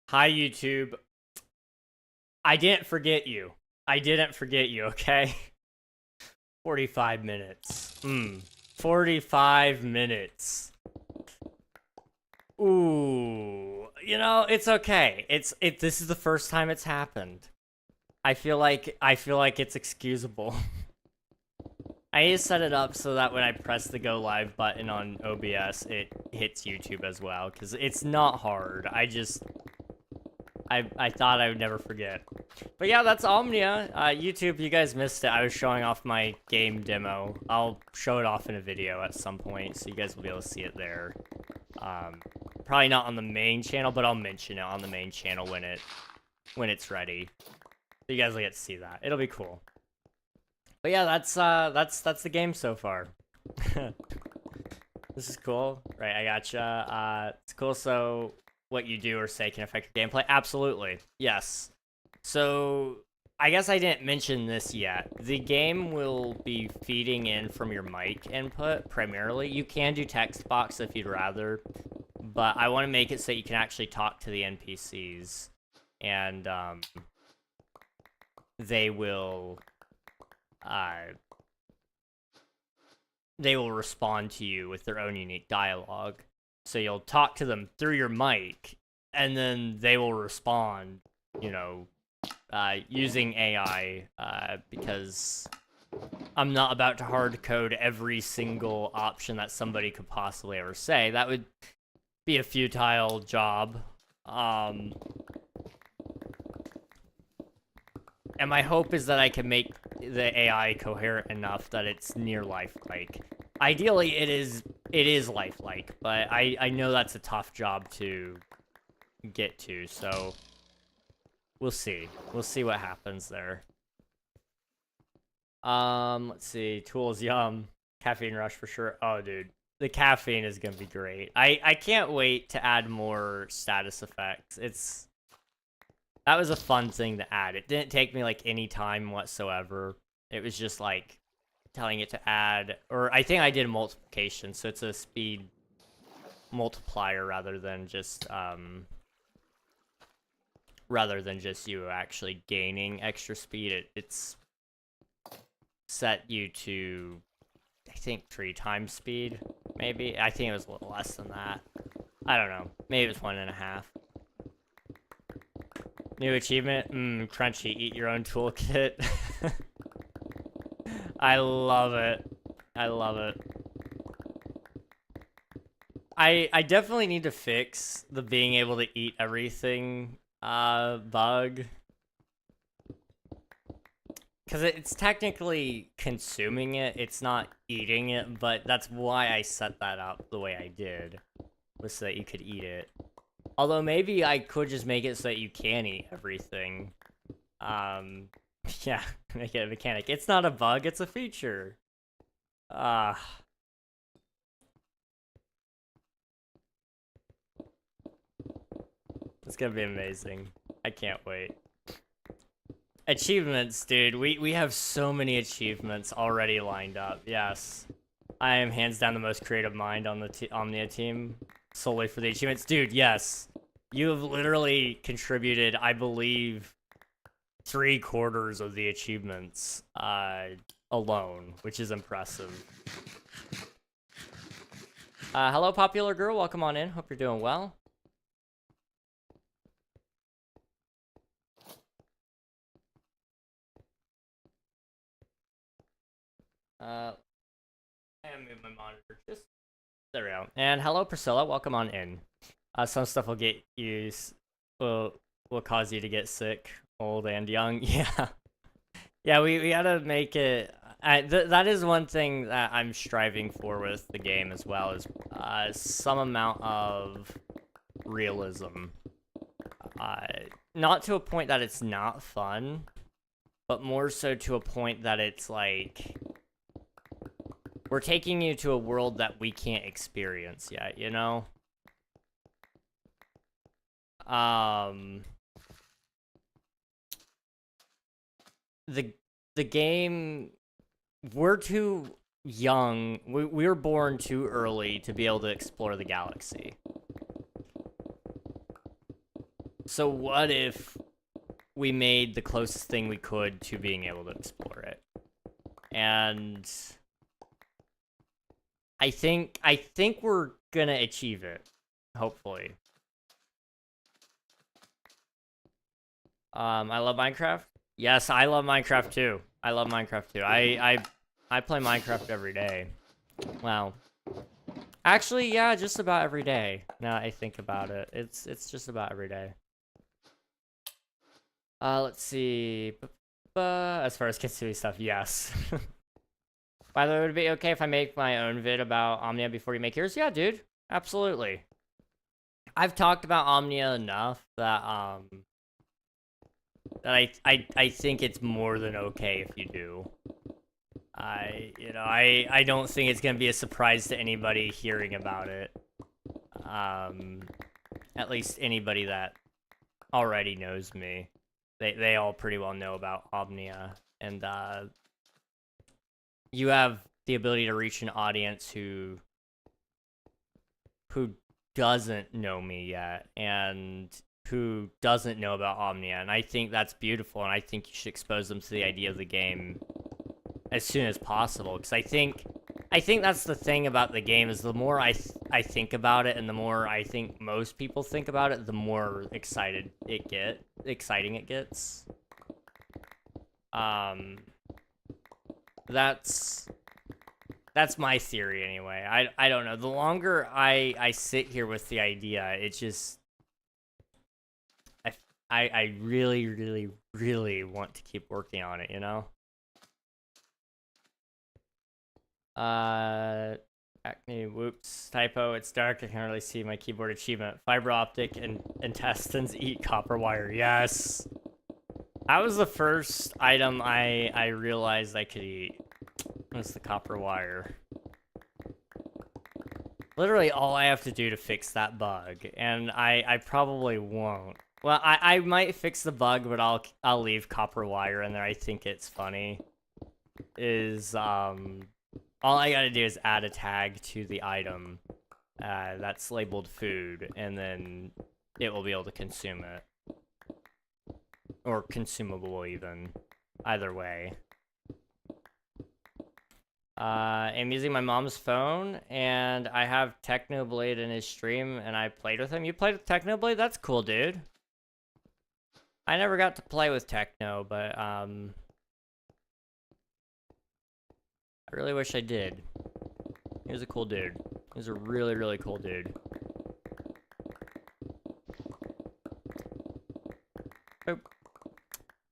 Hi, YouTube. I didn't forget you. I didn't forget you, okay? 45 minutes. 45 minutes. Ooh. You know, it's okay. This is the first time it's happened. I feel like it's excusable. I need to set it up so that when I press the go live button on OBS, it hits YouTube as well, because it's not hard. I thought I would never forget. But yeah, that's Omnia. YouTube, you guys missed it. I was showing off my game demo. I'll show it off in a video at some point, so you guys will be able to see it there. Probably not on the main channel, but I'll mention it on the main channel when it's ready. So you guys will get to see that. It'll be cool. But yeah, that's the game so far. This is cool. Right, I gotcha. It's cool, so what you do or say can affect your gameplay? Absolutely. Yes. So, I guess I didn't mention this yet. The game will be feeding in from your mic input, primarily. You can do text box if you'd rather, but I want to make it so you can actually talk to the NPCs, and, they will respond to you with their own unique dialogue. So you'll talk to them through your mic, and then they will respond, you know, using AI, because I'm not about to hard code every single option that somebody could possibly ever say. That would be a futile job. And my hope is that I can make the AI coherent enough that it's near lifelike. Ideally, it is lifelike, but I know that's a tough job to get to, so we'll see. We'll see what happens there. Let's see. Tools, yum. Caffeine rush for sure. Oh, dude. The caffeine is gonna be great. I can't wait to add more status effects. That was a fun thing to add. It didn't take me, like, any time whatsoever. It was just, like, telling it to add, or I think I did multiplication, so it's a speed multiplier rather than just you actually gaining extra speed. It's set you to, I think, 3 times speed, maybe. I think it was a little less than that. I don't know. Maybe it was 1.5. New achievement? Crunchy, eat your own toolkit. I love it. I love it. I definitely need to fix the being able to eat everything bug. Because it's technically consuming it, it's not eating it, but that's why I set that up the way I did, was so that you could eat it. Although maybe I could just make it so that you can eat everything. Yeah, make it a mechanic. It's not a bug, it's a feature. It's gonna be amazing. I can't wait. Achievements, dude. We have so many achievements already lined up. Yes. I am hands down the most creative mind on the Omnia team. Solely for the achievements. Dude, yes. You have literally contributed, I believe, 3/4 of the achievements alone, which is impressive. Hello, popular girl. Welcome on in. Hope you're doing well. I am moving my monitor just there we go. And hello, Priscilla. Welcome on in. Some stuff will get you, will cause you to get sick, old and young. Yeah, yeah. We gotta make it. That is one thing that I'm striving for with the game as well, is some amount of realism. Not to a point that it's not fun, but more so to a point that it's like, we're taking you to a world that we can't experience yet, you know? The game, we're too young, we were born too early to be able to explore the galaxy. So what if we made the closest thing we could to being able to explore it? And I think we're gonna achieve it, hopefully. I love Minecraft. Yes, I love Minecraft too. I love Minecraft too. I play Minecraft every day. Wow. Actually, yeah, just about every day. Now I think about it, it's just about every day. Let's see. As far as Kitsui stuff, yes. By the way, would it be okay if I make my own vid about Omnia before you make yours? Yeah, dude. Absolutely. I've talked about Omnia enough that I think it's more than okay if you do. I don't think it's gonna be a surprise to anybody hearing about it. At least anybody that already knows me. They all pretty well know about Omnia, and you have the ability to reach an audience who doesn't know me yet, and who doesn't know about Omnia, and I think that's beautiful, and I think you should expose them to the idea of the game as soon as possible, because I think that's the thing about the game, is the more I think about it, and the more I think most people think about it, the more exciting it gets. That's my theory anyway. I don't know. The longer I sit here with the idea, it just I really, really, really want to keep working on it, you know? Acne, whoops, typo, it's dark, I can't really see my keyboard achievement. Fiber optic and intestines eat copper wire, yes! That was the first item I realized I could eat. Was the copper wire. Literally all I have to do to fix that bug, and I probably won't. Well, I might fix the bug, but I'll leave copper wire in there. I think it's funny. All I gotta do is add a tag to the item that's labeled food, and then it will be able to consume it. Or consumable, even. Either way. I'm using my mom's phone, and I have Technoblade in his stream, and I played with him. You played with Technoblade? That's cool, dude. I never got to play with Techno, but, I really wish I did. He was a cool dude. He was a really, really cool dude. Boop.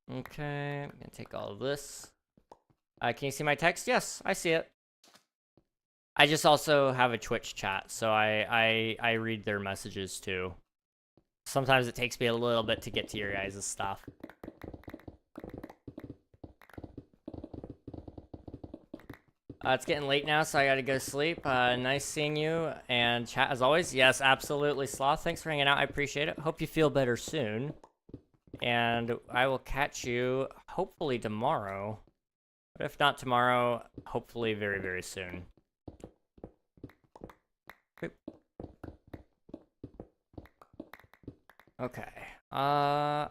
Okay, I'm gonna take all of this. Can you see my text? Yes, I see it. I just also have a Twitch chat, so I read their messages too. Sometimes it takes me a little bit to get to your guys' stuff. It's getting late now, so I gotta go sleep. Nice seeing you, and chat as always. Yes, absolutely, Sloth. Thanks for hanging out. I appreciate it. Hope you feel better soon. And I will catch you hopefully tomorrow. But if not tomorrow, hopefully very, very soon. Okay. I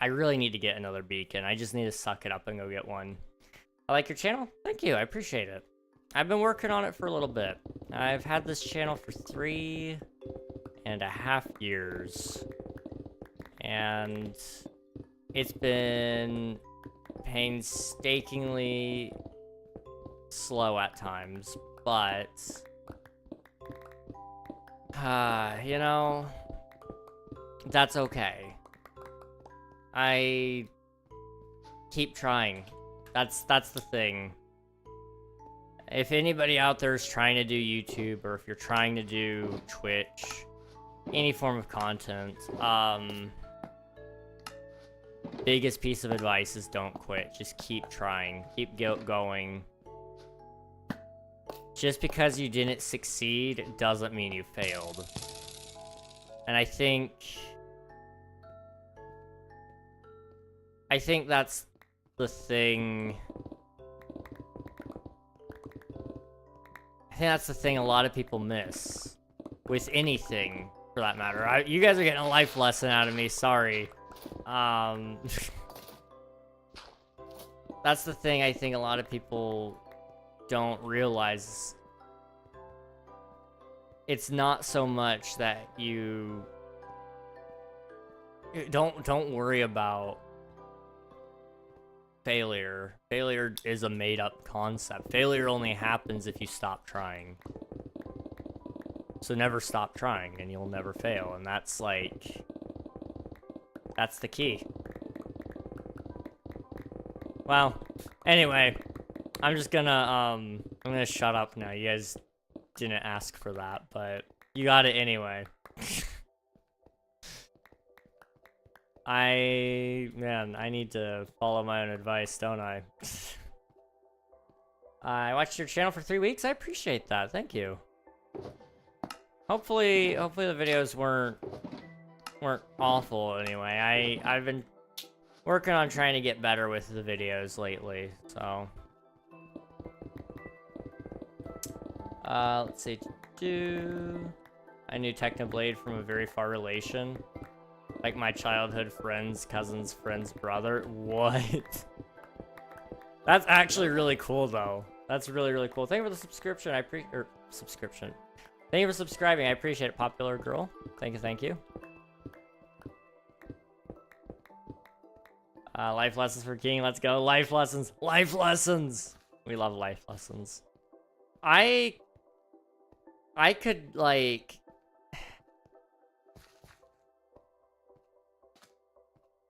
really need to get another beacon. I just need to suck it up and go get one. I like your channel? Thank you, I appreciate it. I've been working on it for a little bit. I've had this channel for 3.5 years. And it's been painstakingly slow at times, but you know, that's okay. I keep trying. That's the thing. If anybody out there is trying to do YouTube, or if you're trying to do Twitch, any form of content, biggest piece of advice is don't quit. Just keep trying. Keep going. Just because you didn't succeed doesn't mean you failed. And I think that's the thing. I think that's the thing a lot of people miss with anything. for that matter. You guys are getting a life lesson out of me, sorry. That's the thing I think a lot of people don't realize. It's not so much that you don't worry about failure. Failure is a made-up concept. Failure only happens if you stop trying. So never stop trying and you'll never fail, and that's like, that's the key. Well, anyway, I'm gonna shut up now. You guys didn't ask for that, but you got it anyway. Man, I need to follow my own advice, don't I? I watched your channel for 3 weeks. I appreciate that. Thank you. Hopefully the videos weren't awful anyway. I've been working on trying to get better with the videos lately, so. Let's see. I knew Technoblade from a very far relation. Like my childhood friend's cousin's friend's brother. What? That's actually really cool, though. That's really, really cool. Thank you for the subscription. Subscription. Thank you for subscribing. I appreciate it, popular girl. Thank you, thank you. Life lessons for King. Let's go. Life lessons. Life lessons. We love life lessons. I could, like...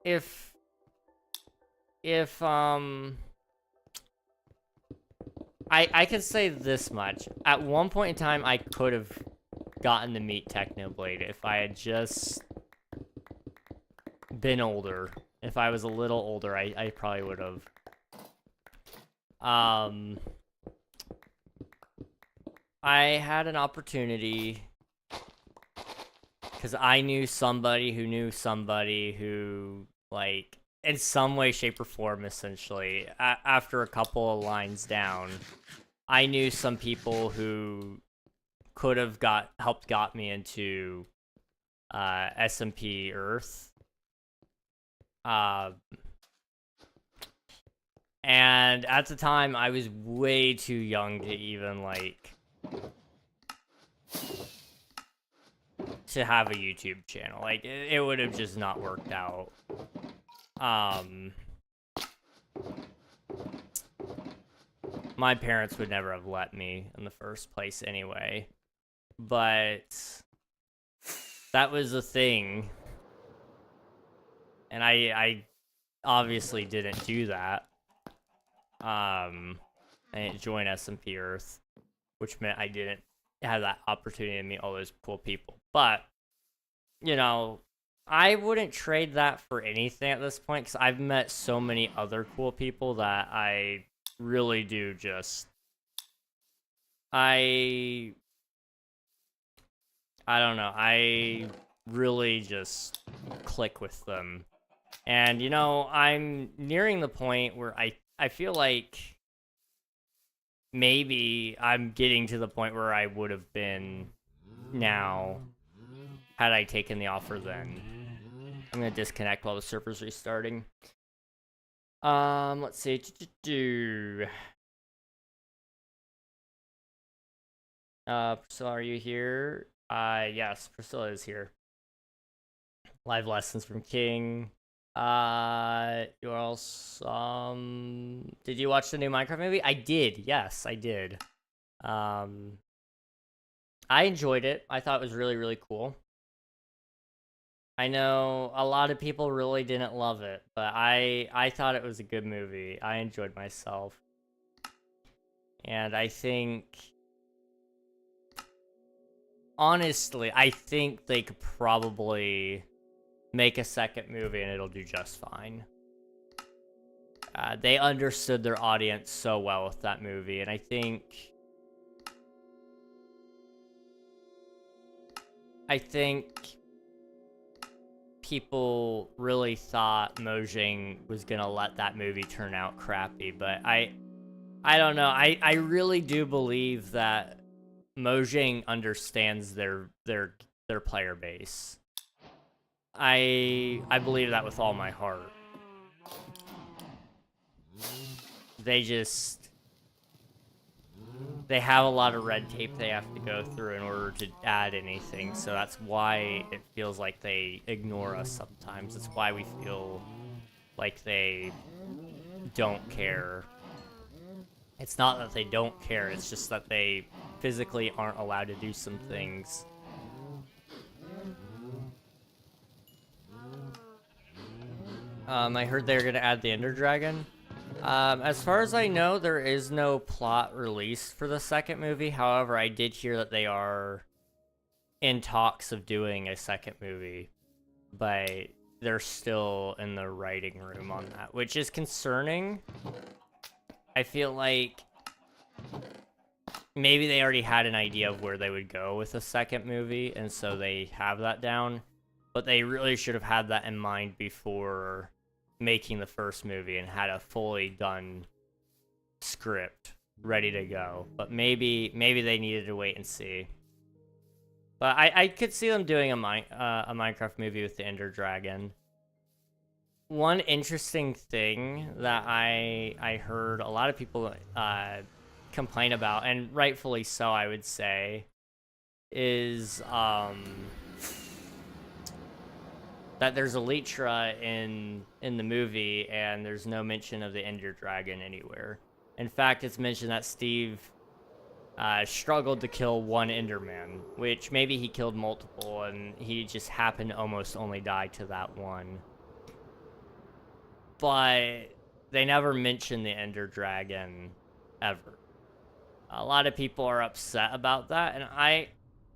If I can say this much. At one point in time, I could have gotten to meet Technoblade if I had just been older. If I was a little older, I probably would have. I had an opportunity because I knew somebody who, like, in some way, shape, or form, essentially, after a couple of lines down, I knew some people who could have helped got me into SMP Earth. And at the time, I was way too young to even, like, to have a YouTube channel. Like, it would have just not worked out. My parents would never have let me in the first place anyway. But that was a thing. And I obviously didn't do that. I didn't join SMP Earth, which meant I didn't have that opportunity to meet all those cool people. But, you know, I wouldn't trade that for anything at this point, because I've met so many other cool people that I really do just... I don't know, I really just click with them. And, you know, I'm nearing the point where I feel like maybe I'm getting to the point where I would have been now had I taken the offer then. I'm gonna disconnect while the server's restarting. Let's see. Priscilla, are you here? Yes, Priscilla is here. Live lessons from King. You else, did you watch the new Minecraft movie? I did, yes, I did. I enjoyed it. I thought it was really, really cool. I know a lot of people really didn't love it, but I thought it was a good movie. I enjoyed myself. And I think... honestly, I think they could probably make a second movie and it'll do just fine. They understood their audience so well with that movie, and I think people really thought Mojang was gonna let that movie turn out crappy, but I don't know. I really do believe that Mojang understands their their player base. I believe that with all my heart. They have a lot of red tape they have to go through in order to add anything, so that's why it feels like they ignore us sometimes. It's why we feel like they don't care. It's not that they don't care, it's just that they physically aren't allowed to do some things. I heard they're gonna add the Ender Dragon. As far as I know, there is no plot released for the second movie. However, I did hear that they are in talks of doing a second movie, but they're still in the writing room on that, which is concerning. I feel like maybe they already had an idea of where they would go with the second movie, and so they have that down, but they really should have had that in mind before making the first movie and had a fully done script ready to go. But maybe they needed to wait and see. But I could see them doing a Minecraft movie with the Ender Dragon. One interesting thing that I heard a lot of people complain about, and rightfully so, I would say, is that there's Elytra in the movie, and there's no mention of the Ender Dragon anywhere. In fact, it's mentioned that Steve struggled to kill one Enderman, which maybe he killed multiple, and he just happened to almost only die to that one. But they never mention the Ender Dragon ever. A lot of people are upset about that, and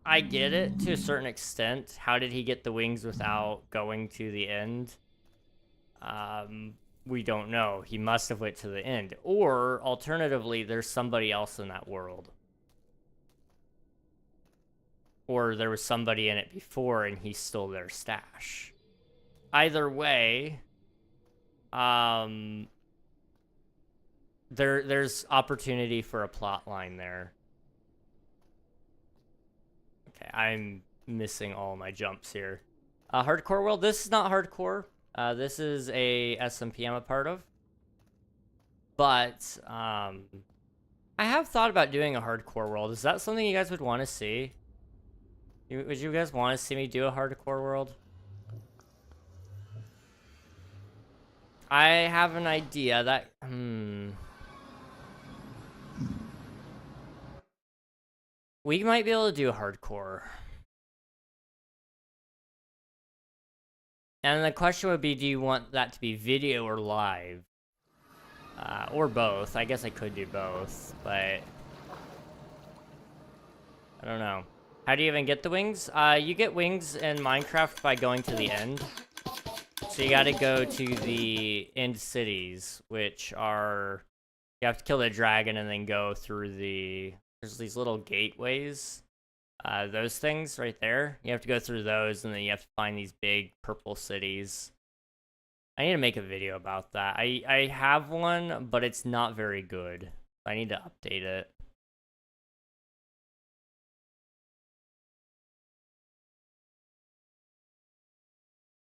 I get it to a certain extent. How did he get the wings without going to the end? We don't know. He must have went to the end. Or, alternatively, there's somebody else in that world. Or there was somebody in it before and he stole their stash. Either way, there's opportunity for a plot line there. Okay, I'm missing all my jumps here. Hardcore world, this is not hardcore. This is a SMP I'm a part of. But, I have thought about doing a hardcore world. Is that something you guys would want to see? Would you guys want to see me do a hardcore world? I have an idea that, we might be able to do a hardcore. And the question would be, do you want that to be video or live? Or both. I guess I could do both, but I don't know. How do you even get the wings? You get wings in Minecraft by going to the end. So you gotta go to the end cities, which are... You have to kill the dragon and then go through the... There's these little gateways. Those things right there. You have to go through those, and then you have to find these big purple cities. I need to make a video about that. I have one, but it's not very good. I need to update it.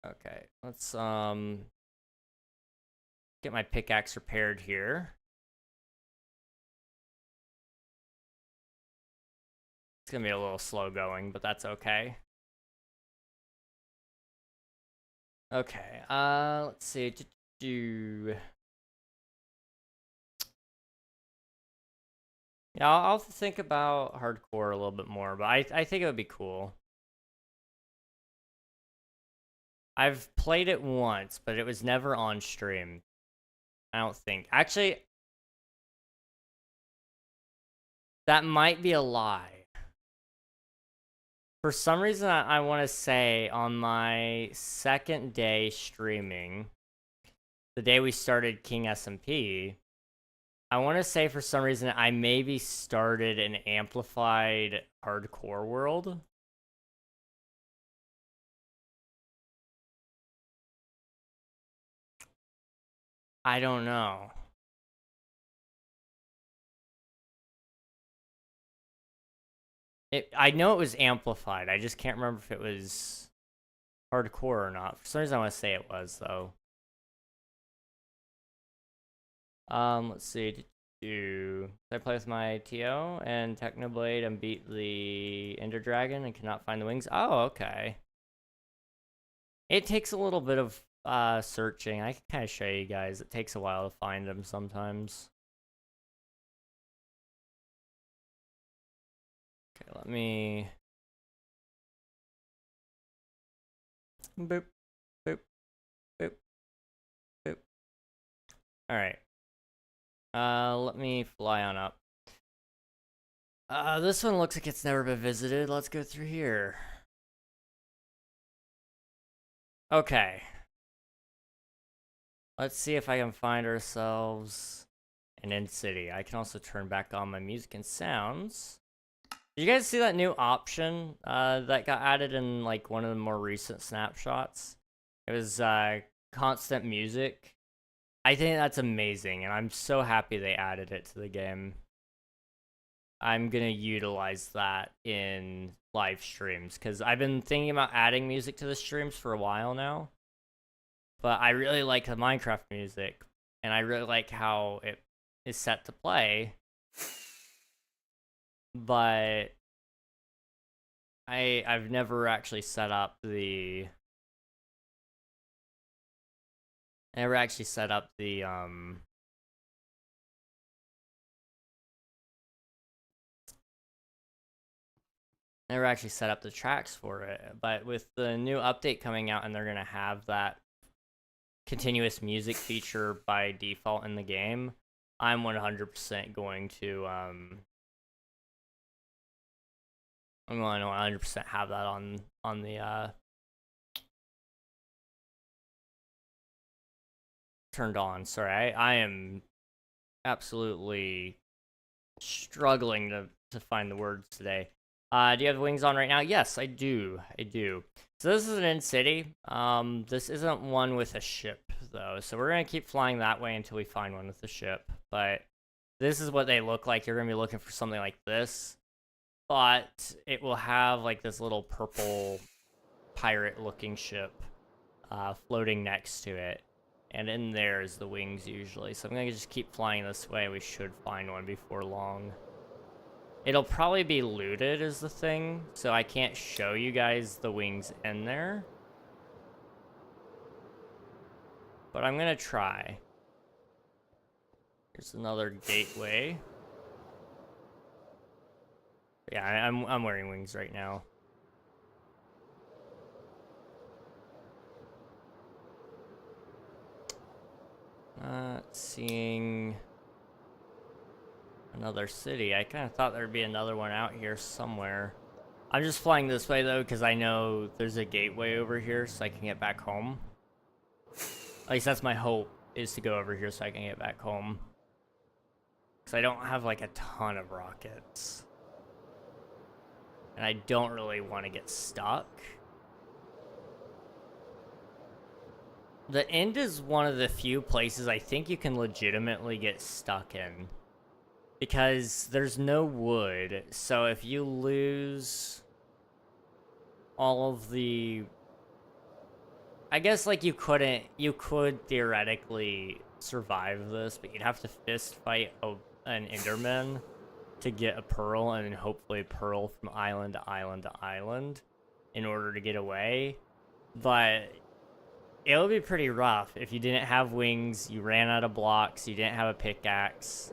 Okay, let's get my pickaxe repaired here. It's gonna be a little slow going, but that's okay. Okay, let's see. Yeah, I'll think about hardcore a little bit more, but I think it would be cool. I've played it once, but it was never on stream. I don't think. Actually, that might be a lie. For some reason, I want to say on my second day streaming, the day we started King SMP, I want to say for some reason I maybe started an amplified hardcore world. I don't know. I know it was amplified. I just can't remember if it was hardcore or not. For some reason, I want to say it was though. Let's see. Did I play with my TO and Technoblade and beat the Ender Dragon and cannot find the wings? Oh, okay. It takes a little bit of searching. I can kind of show you guys. It takes a while to find them sometimes. Okay, let me... Boop, boop, boop, boop. Alright. Let me fly on up. This one looks like it's never been visited. Let's go through here. Okay. Let's see if I can find ourselves an end city. I can also turn back on my music and sounds. Did you guys see that new option that got added in like one of the more recent snapshots? It was constant music. I think that's amazing, and I'm so happy they added it to the game. I'm gonna utilize that in live streams because I've been thinking about adding music to the streams for a while now. But I really like the Minecraft music, and I really like how it is set to play. But I've never actually set up the never actually set up the tracks for it. But with the new update coming out and they're gonna have that continuous music feature by default in the game, I'm 100% going to I'm going to 100% have that on the turned on. Sorry, I am absolutely struggling to find the words today. Do you have wings on right now? Yes, I do. So this is an end city. This isn't one with a ship though, so we're gonna keep flying that way until we find one with a ship. But this is what they look like. You're gonna be looking for something like this, but it will have like this little purple pirate-looking ship floating next to it, and in there is the wings usually. So I'm gonna just keep flying this way. We should find one before long. It'll probably be looted is the thing, so I can't show you guys the wings in there. But I'm gonna try. Here's another gateway. Yeah, I'm wearing wings right now. Seeing another city. I kind of thought there'd be another one out here somewhere. I'm just flying this way though because I know there's a gateway over here so I can get back home. At least that's my hope, is to go over here so I can get back home. Because I don't have like a ton of rockets. And I don't really want to get stuck. The end is one of the few places I think you can legitimately get stuck in. Because there's no wood, so if you lose all of the... I guess like you could theoretically survive this, but you'd have to fist fight an Enderman to get a pearl, and then hopefully pearl from island to island to island in order to get away. But it would be pretty rough if you didn't have wings, you ran out of blocks, you didn't have a pickaxe.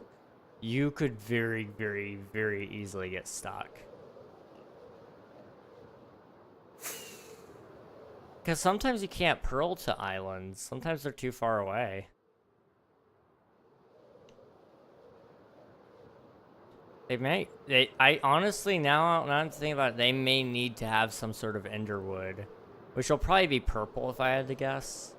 You could very, very, very easily get stuck. Because sometimes you can't pearl to islands. Sometimes they're too far away. I honestly, now I'm thinking about it, they may need to have some sort of enderwood. Which will probably be purple if I had to guess.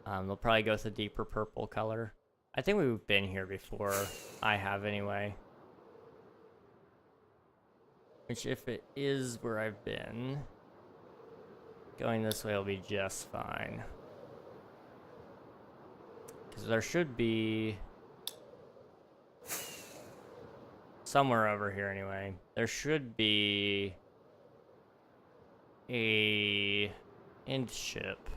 They'll probably go with a deeper purple color. I think we've been here before. I have anyway. Which, if it is where I've been, going this way will be just fine. Because there should be somewhere over here anyway. There should be a end ship.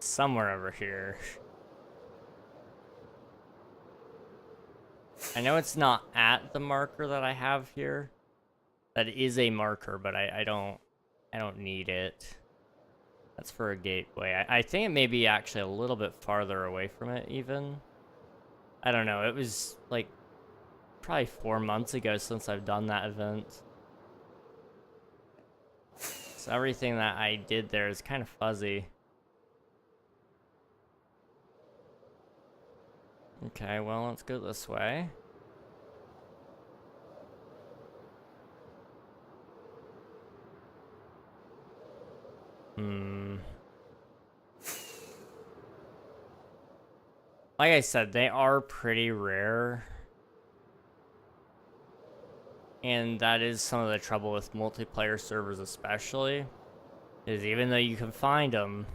Somewhere over here. I know it's not at the marker that I have here. That is a marker, but I don't need it. That's for a gateway. I think it may be actually a little bit farther away from it even. I don't know. It was like probably 4 months ago since I've done that event. So everything that I did there is kind of fuzzy. Okay, well, let's go this way. Like I said, they are pretty rare. And that is some of the trouble with multiplayer servers especially. Is even though you can find them,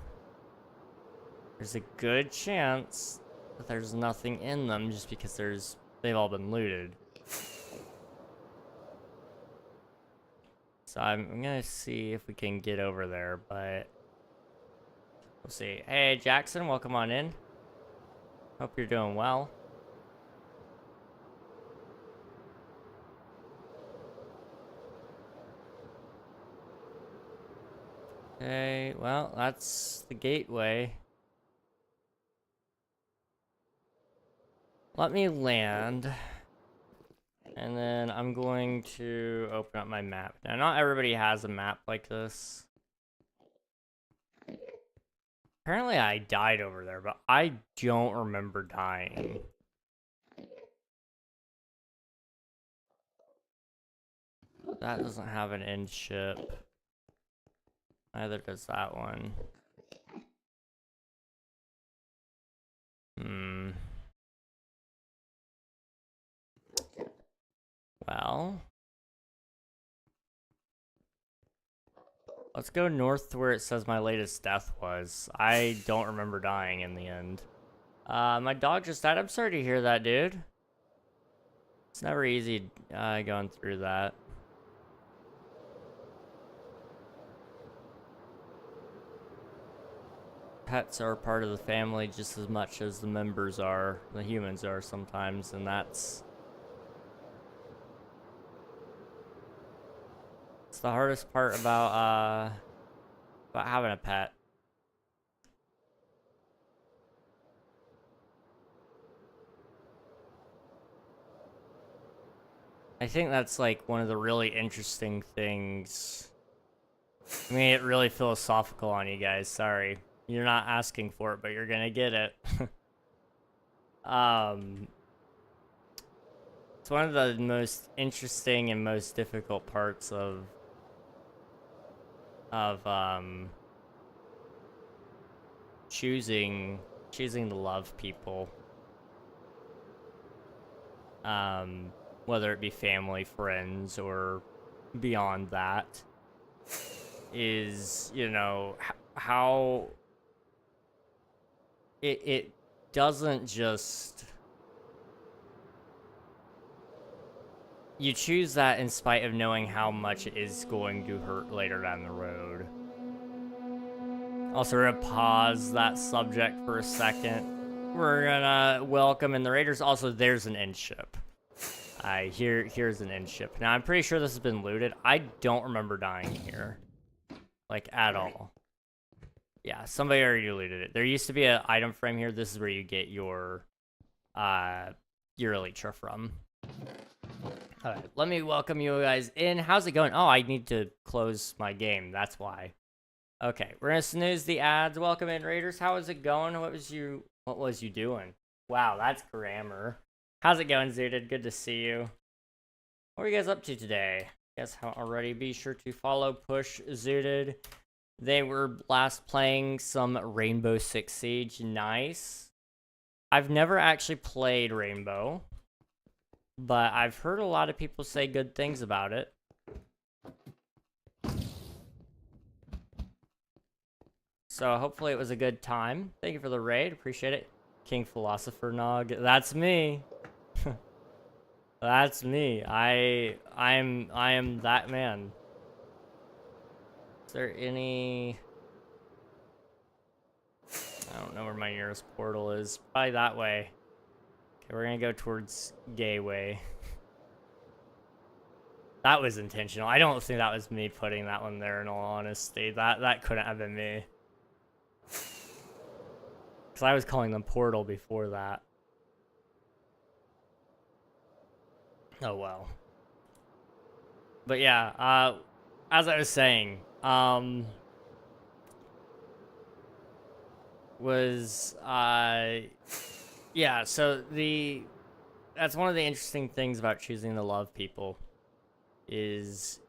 there's a good chance that there's nothing in them just because they've all been looted. So I'm gonna see if we can get over there, but we'll see. Hey Jackson, welcome on in. Hope you're doing well. Okay, well, that's the gateway. Let me land. And then I'm going to open up my map. Now, not everybody has a map like this. Apparently I died over there, but I don't remember dying. That doesn't have an end ship. Neither does that one. Well, let's go north to where it says my latest death was. I don't remember dying in the end. My dog just died. I'm sorry to hear that, dude. It's never easy going through that. Pets are part of the family just as much as the members are, the humans are sometimes, and that's the hardest part about having a pet. I think that's like one of the really interesting things. I mean, it really philosophical on you guys. Sorry. You're not asking for it, but you're gonna get it. It's one of the most interesting and most difficult parts of choosing to love people. Whether it be family, friends, or beyond that, is, you know, how it doesn't just, you choose that in spite of knowing how much it is going to hurt later down the road. Also, we're gonna pause that subject for a second. We're gonna welcome in the raiders. Also, there's an end ship. Here's an end ship. Now, I'm pretty sure this has been looted. I don't remember dying here, like, at all. Yeah, somebody already looted it. There used to be an item frame here. This is where you get your elytra from. All right, let me welcome you guys in. How's it going? Oh, I need to close my game. That's why. Okay, we're gonna snooze the ads. Welcome in, Raiders. How is it going? What was you doing? Wow, that's grammar. How's it going, Zooted? Good to see you. What are you guys up to today? Guess how already? Be sure to follow Push Zooted. They were last playing some Rainbow Six Siege. Nice. I've never actually played Rainbow, but I've heard a lot of people say good things about it. So hopefully it was a good time. Thank you for the raid. Appreciate it. King Philosopher Nog. That's me. That's me. I am that man. Is there any... I don't know where my nearest portal is. Probably that way. Okay, we're gonna go towards Gateway. That was intentional. I don't think that was me putting that one there, in all honesty. That couldn't have been me. Because I was calling them portal before that. Oh well. But yeah, as I was saying, yeah, so that's one of the interesting things about choosing to love people, is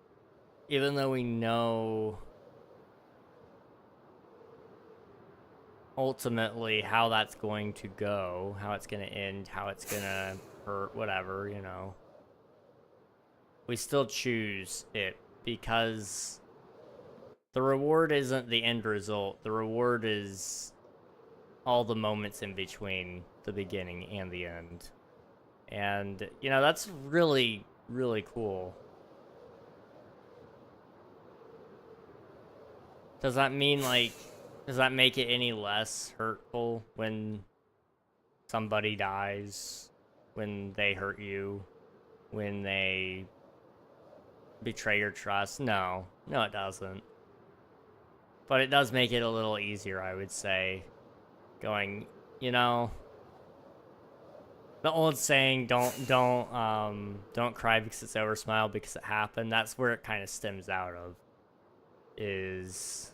even though we know ultimately how that's going to go, how it's going to end, how it's going to hurt, whatever, you know, we still choose it because the reward isn't the end result. The reward is all the moments in between the beginning and the end. And, you know, that's really, really cool. Does that mean, like, does that make it any less hurtful when somebody dies, when they hurt you, when they betray your trust? No, it doesn't. But it does make it a little easier, I would say. Going, you know, the old saying, don't cry because it's over, smile because it happened. That's where it kind of stems out of, is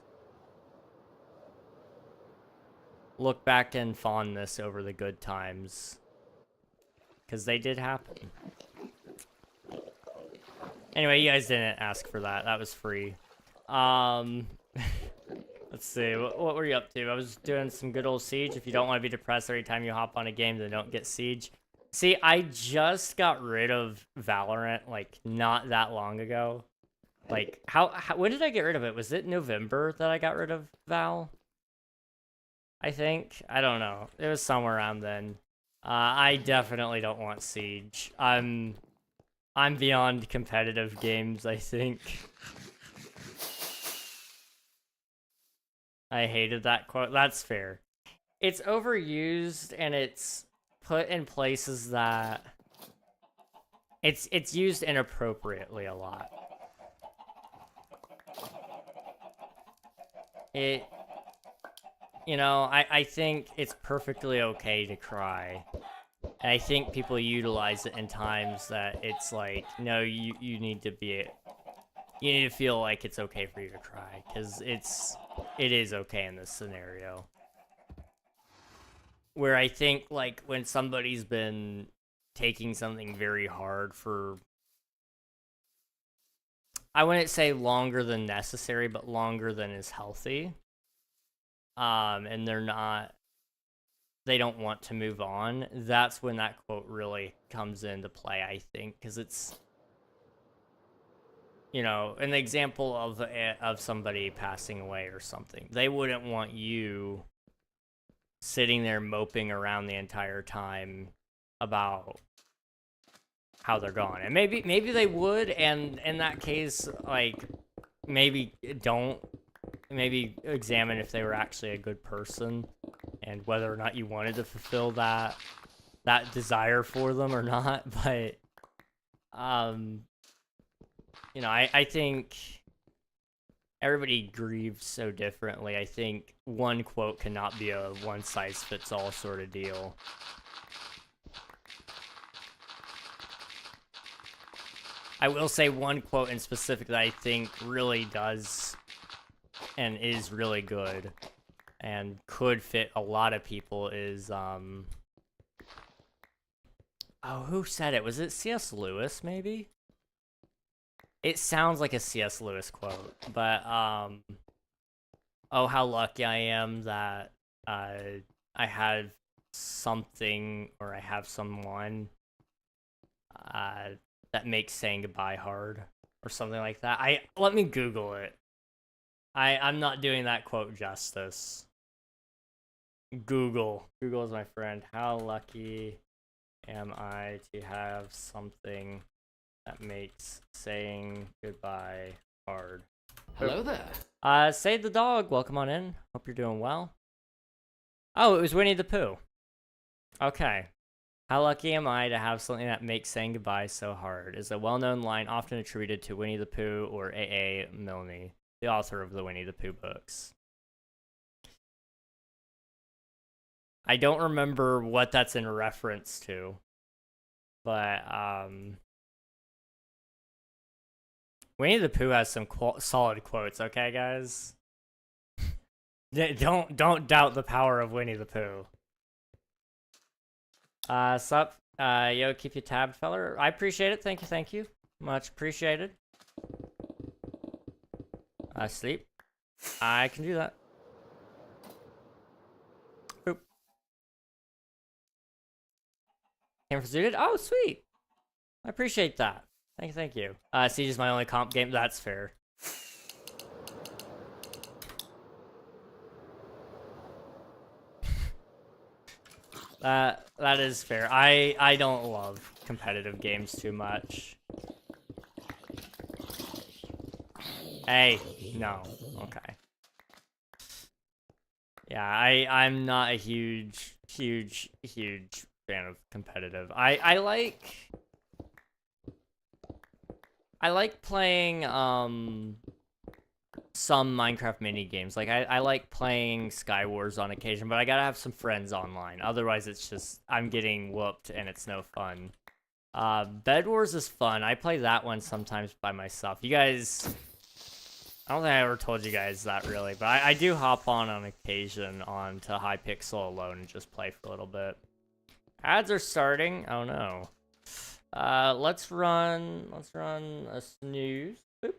look back in fondness over the good times, because they did happen. Anyway, you guys didn't ask for that. That was free. Let's see, what were you up to? I was doing some good old Siege. If you don't want to be depressed every time you hop on a game, then don't get Siege. See, I just got rid of Valorant, like, not that long ago. Like, when did I get rid of it? Was it November that I got rid of Val? I think? I don't know. It was somewhere around then. I definitely don't want Siege. I'm beyond competitive games, I think. I hated that quote. That's fair. It's overused and it's put in places that it's used inappropriately a lot. You know, I think it's perfectly okay to cry. And I think people utilize it in times that it's like, no, you need to be, you need to feel like it's okay for you to cry, because it is okay in this scenario. Where I think, like, when somebody's been taking something very hard for, I wouldn't say longer than necessary, but longer than is healthy, and they don't want to move on, that's when that quote really comes into play, I think, because it's, you know, an example of somebody passing away or something. They wouldn't want you sitting there moping around the entire time about how they're gone. And maybe they would, and in that case, like, maybe examine if they were actually a good person and whether or not you wanted to fulfill that desire for them or not. But you know, I think everybody grieves so differently. I think one quote cannot be a one-size-fits-all sort of deal. I will say one quote in specific that I think really does and is really good and could fit a lot of people is, oh, who said it? Was it C.S. Lewis, maybe? It sounds like a C.S. Lewis quote, but, oh, how lucky I am that, I had something, or I have someone, that makes saying goodbye hard, or something like that. Let me Google it. I'm not doing that quote justice. Google is my friend. How lucky am I to have something that makes saying goodbye hard? Hello there. Save the dog. Welcome on in. Hope you're doing well. Oh, it was Winnie the Pooh. Okay. How lucky am I to have something that makes saying goodbye so hard? Is a well-known line often attributed to Winnie the Pooh or A.A. Milne, the author of the Winnie the Pooh books. I don't remember what that's in reference to, but Winnie the Pooh has some solid quotes. Okay, guys, don't doubt the power of Winnie the Pooh. Sup, yo, keep you tabbed, feller. I appreciate it. Thank you, much appreciated. Sleep. I can do that. Boop. Camera suited. Oh, sweet. I appreciate that. Thank you. Siege is my only comp game. That's fair. That is fair. I don't love competitive games too much. Hey, no. Okay. Yeah, I'm not a huge fan of competitive. I like playing some Minecraft mini games. Like I like playing Sky Wars on occasion, but I gotta have some friends online. Otherwise, it's just I'm getting whooped and it's no fun. Bed Wars is fun. I play that one sometimes by myself. You guys, I don't think I ever told you guys that really, but I do hop on occasion onto Hypixel alone and just play for a little bit. Ads are starting. Oh no. Let's run a snooze. Boop.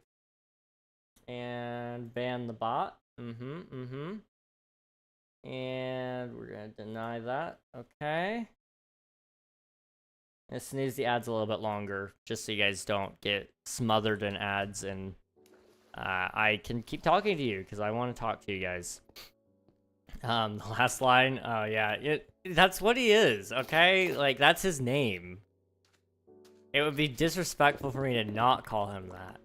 And ban the bot. And we're gonna deny that. Okay. And snooze the ads a little bit longer, just so you guys don't get smothered in ads, and I can keep talking to you because I want to talk to you guys. The last line. Oh yeah, that's what he is. Okay, like that's his name. It would be disrespectful for me to not call him that.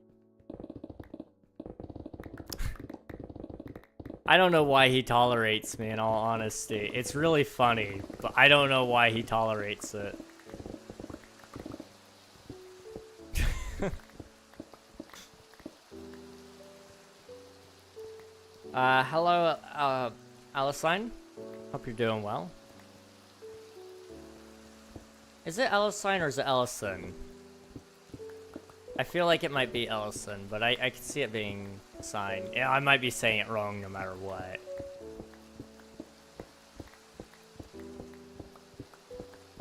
I don't know why he tolerates me, in all honesty. It's really funny, but I don't know why he tolerates it. Hello, Alicine. Hope you're doing well. Is it Alicine or is it Ellison? I feel like it might be Ellison, but I can see it being signed. Yeah, I might be saying it wrong no matter what.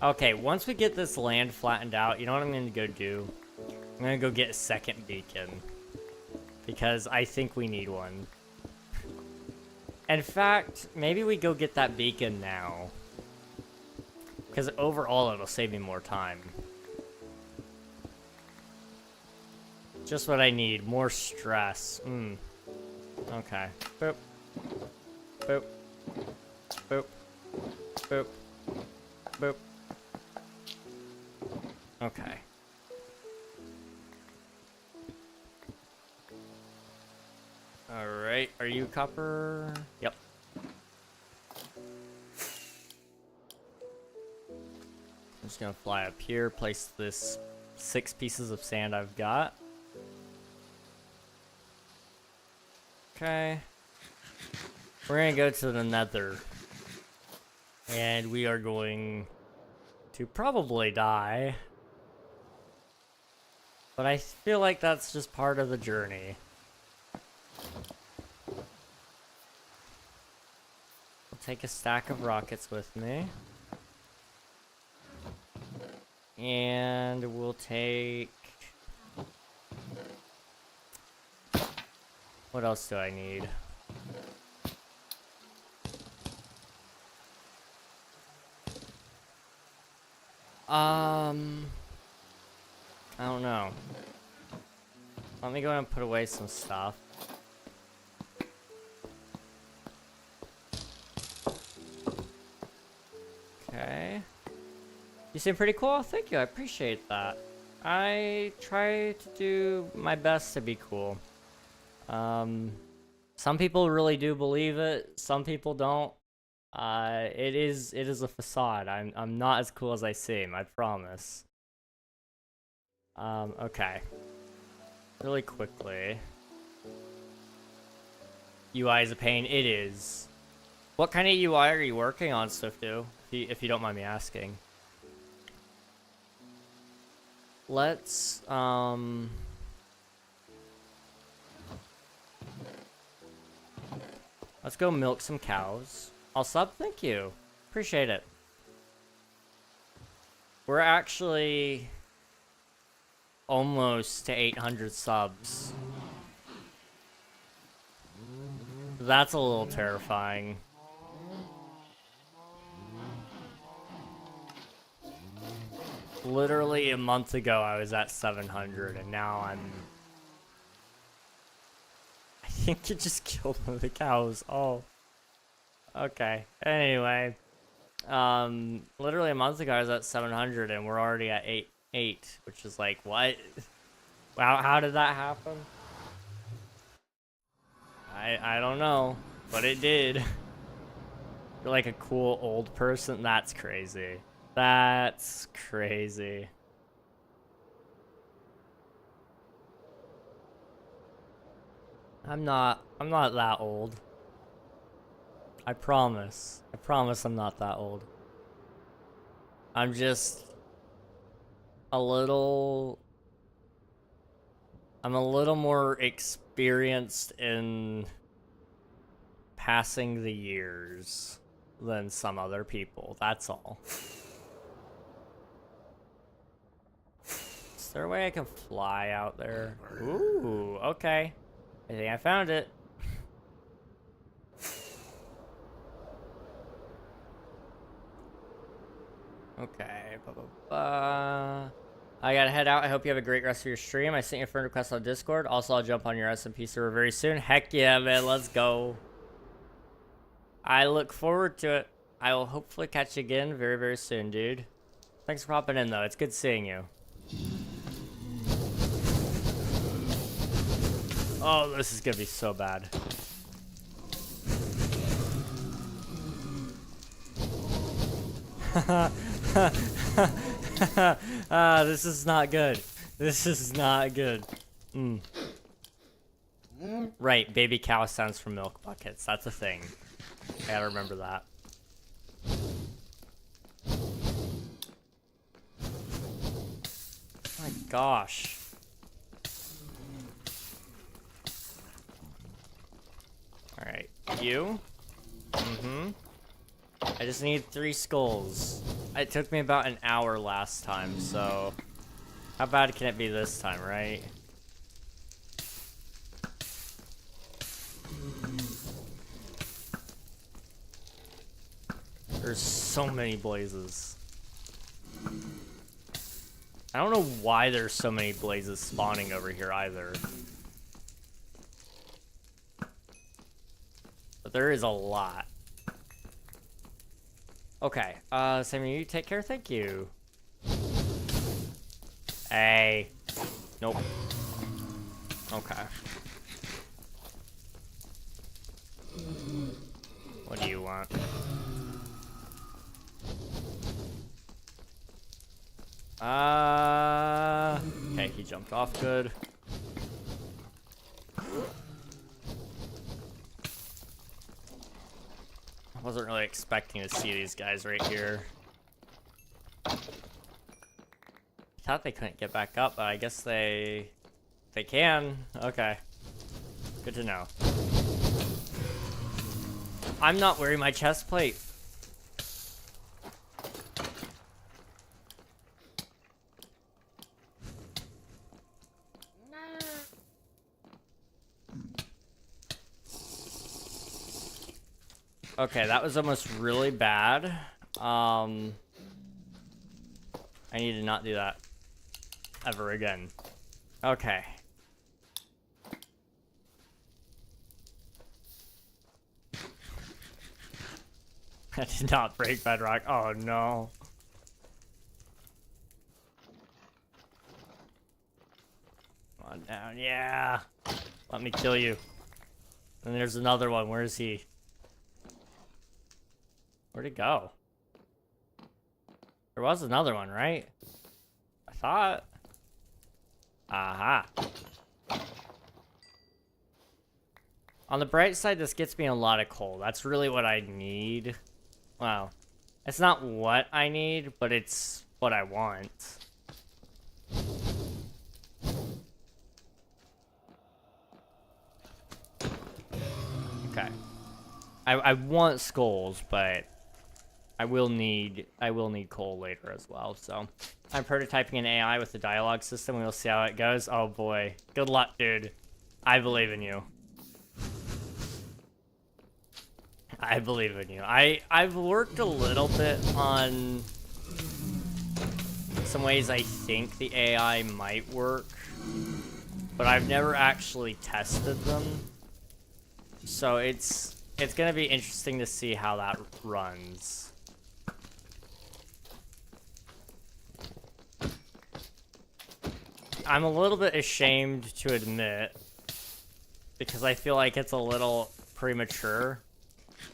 Okay, once we get this land flattened out, you know what I'm going to go do? I'm going to go get a second beacon. Because I think we need one. In fact, maybe we go get that beacon now. Because overall, it'll save me more time. Just what I need. More stress. Okay. Boop. Boop. Boop. Boop. Boop. Okay. Alright. Are you copper? Yep. I'm just gonna fly up here, place this 6 pieces of sand I've got. Okay. We're gonna go to the Nether. And we are going to probably die. But I feel like that's just part of the journey. I'll take a stack of rockets with me. And we'll take... What else do I need? I don't know. Let me go ahead and put away some stuff. You seem pretty cool. Thank you. I appreciate that. I try to do my best to be cool. Some people really do believe it. Some people don't. It is a facade. I'm not as cool as I seem. I promise. Okay. Really quickly. UI is a pain. It is. What kind of UI are you working on, Swiftu? If you don't mind me asking. Let's go milk some cows. I'll sub. Thank you. Appreciate it. We're actually almost to 800 subs. That's a little terrifying. Literally a month ago I was at 700 and now I think it just killed one of the cows. Oh. Okay. Anyway. Literally a month ago I was at 700 and we're already at 8, which is like, what? Wow, how did that happen? I don't know, but it did. You're like a cool old person? That's crazy. That's crazy. I'm not that old. I promise. I promise I'm not that old. I'm just I'm a little more experienced in passing the years than some other people. That's all. Is there a way I can fly out there? Ooh, okay. I think I found it. Okay. I gotta head out. I hope you have a great rest of your stream. I sent you a friend request on Discord. Also, I'll jump on your SMP server very soon. Heck yeah, man. Let's go. I look forward to it. I will hopefully catch you again very, very soon, dude. Thanks for popping in, though. It's good seeing you. Oh, this is gonna be so bad. This is not good. This is not good. Right, baby cow sounds from milk buckets. That's a thing. I gotta remember that. Oh my gosh. Alright, you? I just need 3 skulls. It took me about an hour last time, so how bad can it be this time, right? There's so many blazes. I don't know why there's so many blazes spawning over here either. But there is a lot. Okay, Sammy, you take care, thank you. Hey. Nope. Okay. What do you want? Okay, he jumped off good. I wasn't really expecting to see these guys right here. I thought they couldn't get back up, but I guess they can. Okay. Good to know. I'm not wearing my chest plate. Okay, that was almost really bad. I need to not do that ever again. Okay. I did not break bedrock. Oh no. on down. Yeah. Let me kill you. And there's another one. Where is he? Where'd it go? There was another one, right? I thought. Aha. On the bright side, this gets me a lot of coal. That's really what I need. Wow. It's not what I need, but it's what I want. Okay. I want skulls, but I will need coal later as well. So I'm prototyping an AI with the dialogue system. We'll see how it goes. Oh boy. Good luck, dude. I believe in you. I believe in you. I've worked a little bit on some ways I think the AI might work, but I've never actually tested them. So it's gonna be interesting to see how that runs. I'm a little bit ashamed to admit, because I feel like it's a little premature,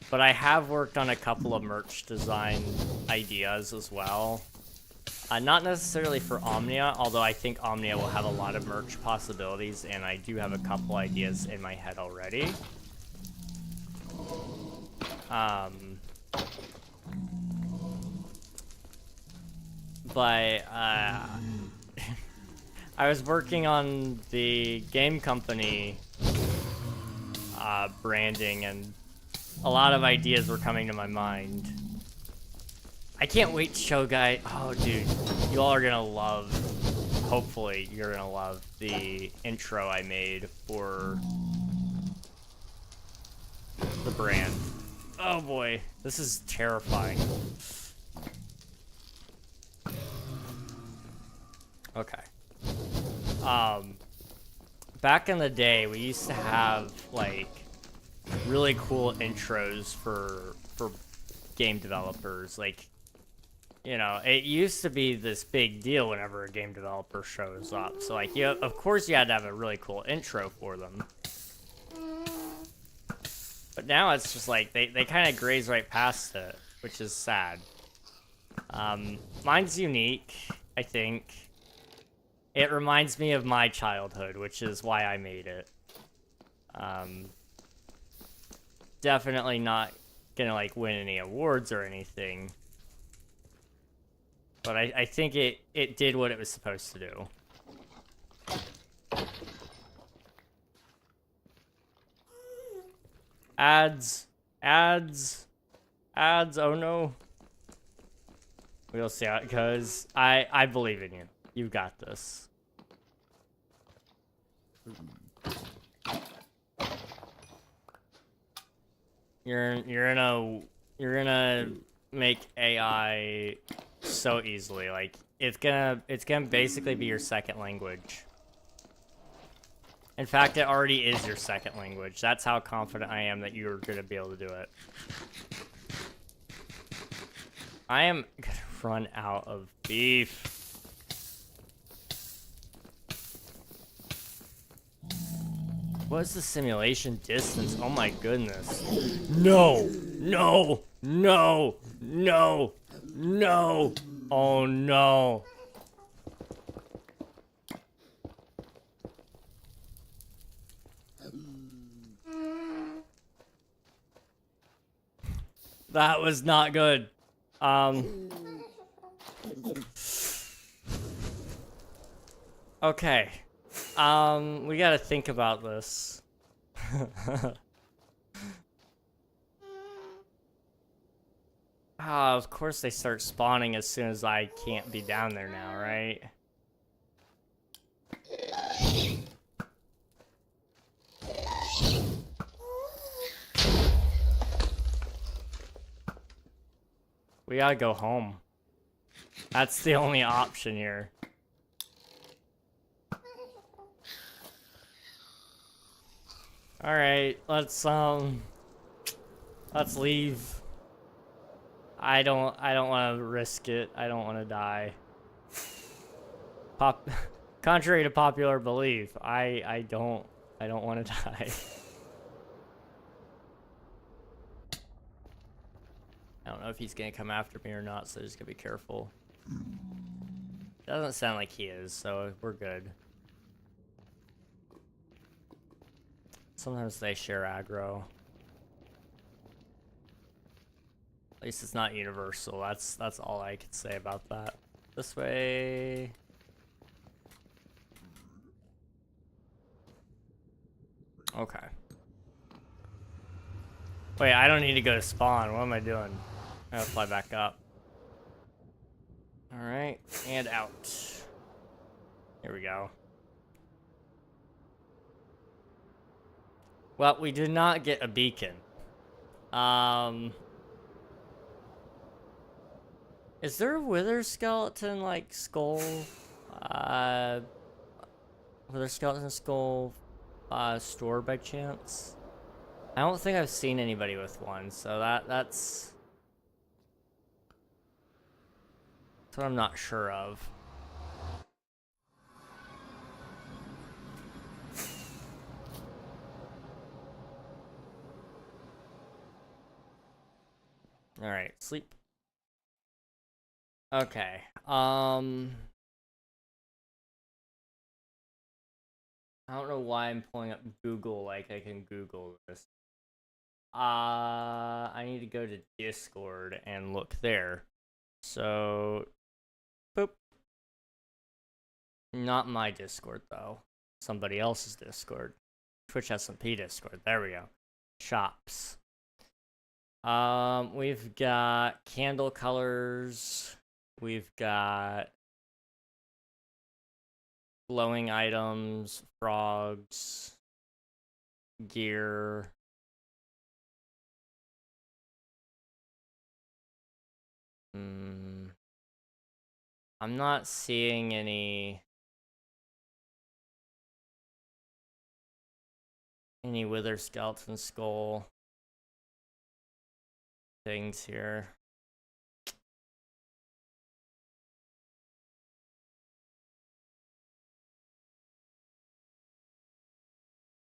but I have worked on a couple of merch design ideas as well. Not necessarily for Omnia, although I think Omnia will have a lot of merch possibilities, and I do have a couple ideas in my head already. But I was working on the game company branding, and a lot of ideas were coming to my mind. I can't wait to show guys. Oh, dude, you all are gonna love. Hopefully, you're gonna love the intro I made for the brand. Oh boy, this is terrifying. Okay. Back in the day, we used to have like really cool intros for game developers. Like, you know, it used to be this big deal whenever a game developer shows up. So like, yeah, of course you had to have a really cool intro for them. But now it's just like, they kind of graze right past it, which is sad. Mine's unique, I think. It reminds me of my childhood, which is why I made it. Definitely not gonna like win any awards or anything. But I think it did what it was supposed to do. Ads, oh no. We'll see how it goes. I believe in you. You've got this. You're gonna make AI so easily. Like it's gonna basically be your second language. In fact, it already is your second language. That's how confident I am that you're gonna be able to do it. I am gonna run out of beef. What's the simulation distance? Oh my goodness. No! No! No! No! No! Oh no! That was not good. Okay. We gotta think about this. Of course they start spawning as soon as I can't be down there now, right? We gotta go home. That's the only option here. All right, let's leave. I don't want to risk it. I don't want to die. Contrary to popular belief, I don't want to die. I don't know if he's gonna come after me or not, so just gotta be careful. Doesn't sound like he is, so we're good. Sometimes they share aggro. At least it's not universal. That's all I can say about that. This way. Okay. Wait, I don't need to go to spawn. What am I doing? I gotta fly back up. Alright, and out. Here we go. Well, we did not get a beacon. Is there a wither skeleton, like, skull? Wither skeleton skull, store by chance? I don't think I've seen anybody with one, so that's what I'm not sure of. Alright, sleep. Okay, I don't know why I'm pulling up Google like I can Google this. I need to go to Discord and look there. So, boop. Not my Discord, though. Somebody else's Discord. Twitch SMP Discord. There we go. Shops. We've got candle colors. We've got glowing items, frogs, gear. I'm not seeing any wither skeleton skull things here.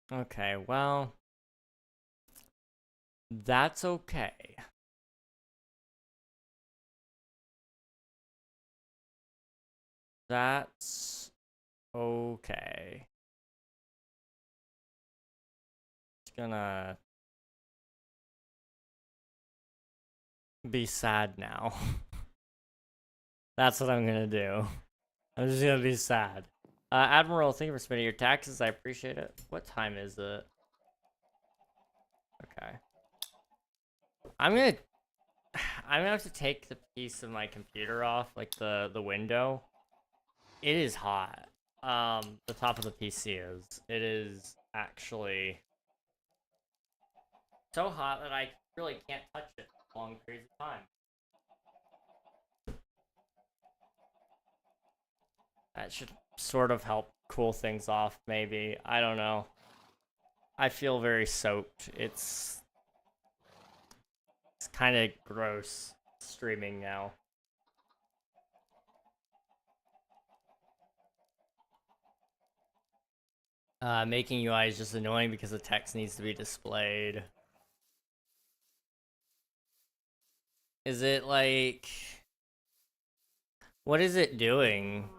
Okay, well, that's okay. That's okay. It's gonna be sad now. That's what I'm gonna do. I'm just gonna be sad. Admiral, thank you for spending your taxes. I appreciate it. What time is it? Okay. I'm gonna have to take the piece of my computer off, like the window. It is hot. The top of the PC is. It is actually so hot that I really can't touch it for long periods of time. That should sort of help cool things off, maybe. I don't know. I feel very soaked. It's kind of gross streaming now. Making UI is just annoying because the text needs to be displayed. Is it like... What is it doing?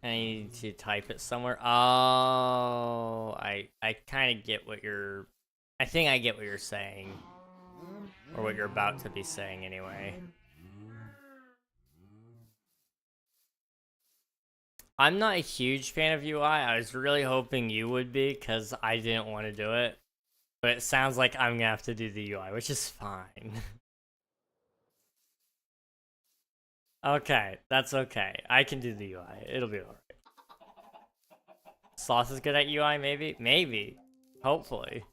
I need to type it somewhere. Oh, I kind of get what you're... I think I get what you're saying. Or what you're about to be saying, anyway. I'm not a huge fan of UI. I was really hoping you would be, because I didn't want to do it. But it sounds like I'm going to have to do the UI, which is fine. Okay, that's okay. I can do the UI. It'll be alright. Sloth is good at UI, maybe? Maybe. Hopefully.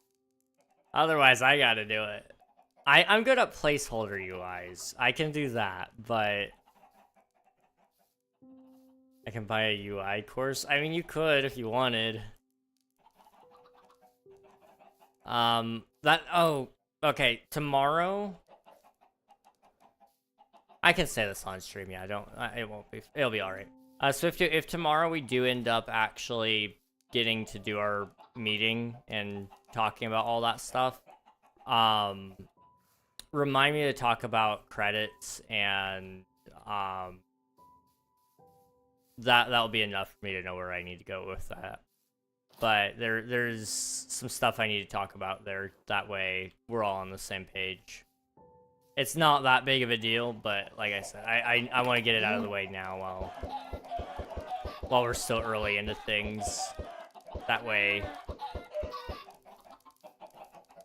Otherwise, I gotta do it. I'm good at placeholder UIs. I can do that, but... I can buy a UI course. I mean, you could if you wanted. Oh, okay, tomorrow... I can say this on stream, yeah, it won't be, it'll be alright. So if tomorrow we do end up actually getting to do our meeting and talking about all that stuff, remind me to talk about credits, and that'll be enough for me to know where I need to go with that. But there's some stuff I need to talk about there. That way we're all on the same page. It's not that big of a deal, but like I said, I want to get it out of the way now while we're still early into things. That way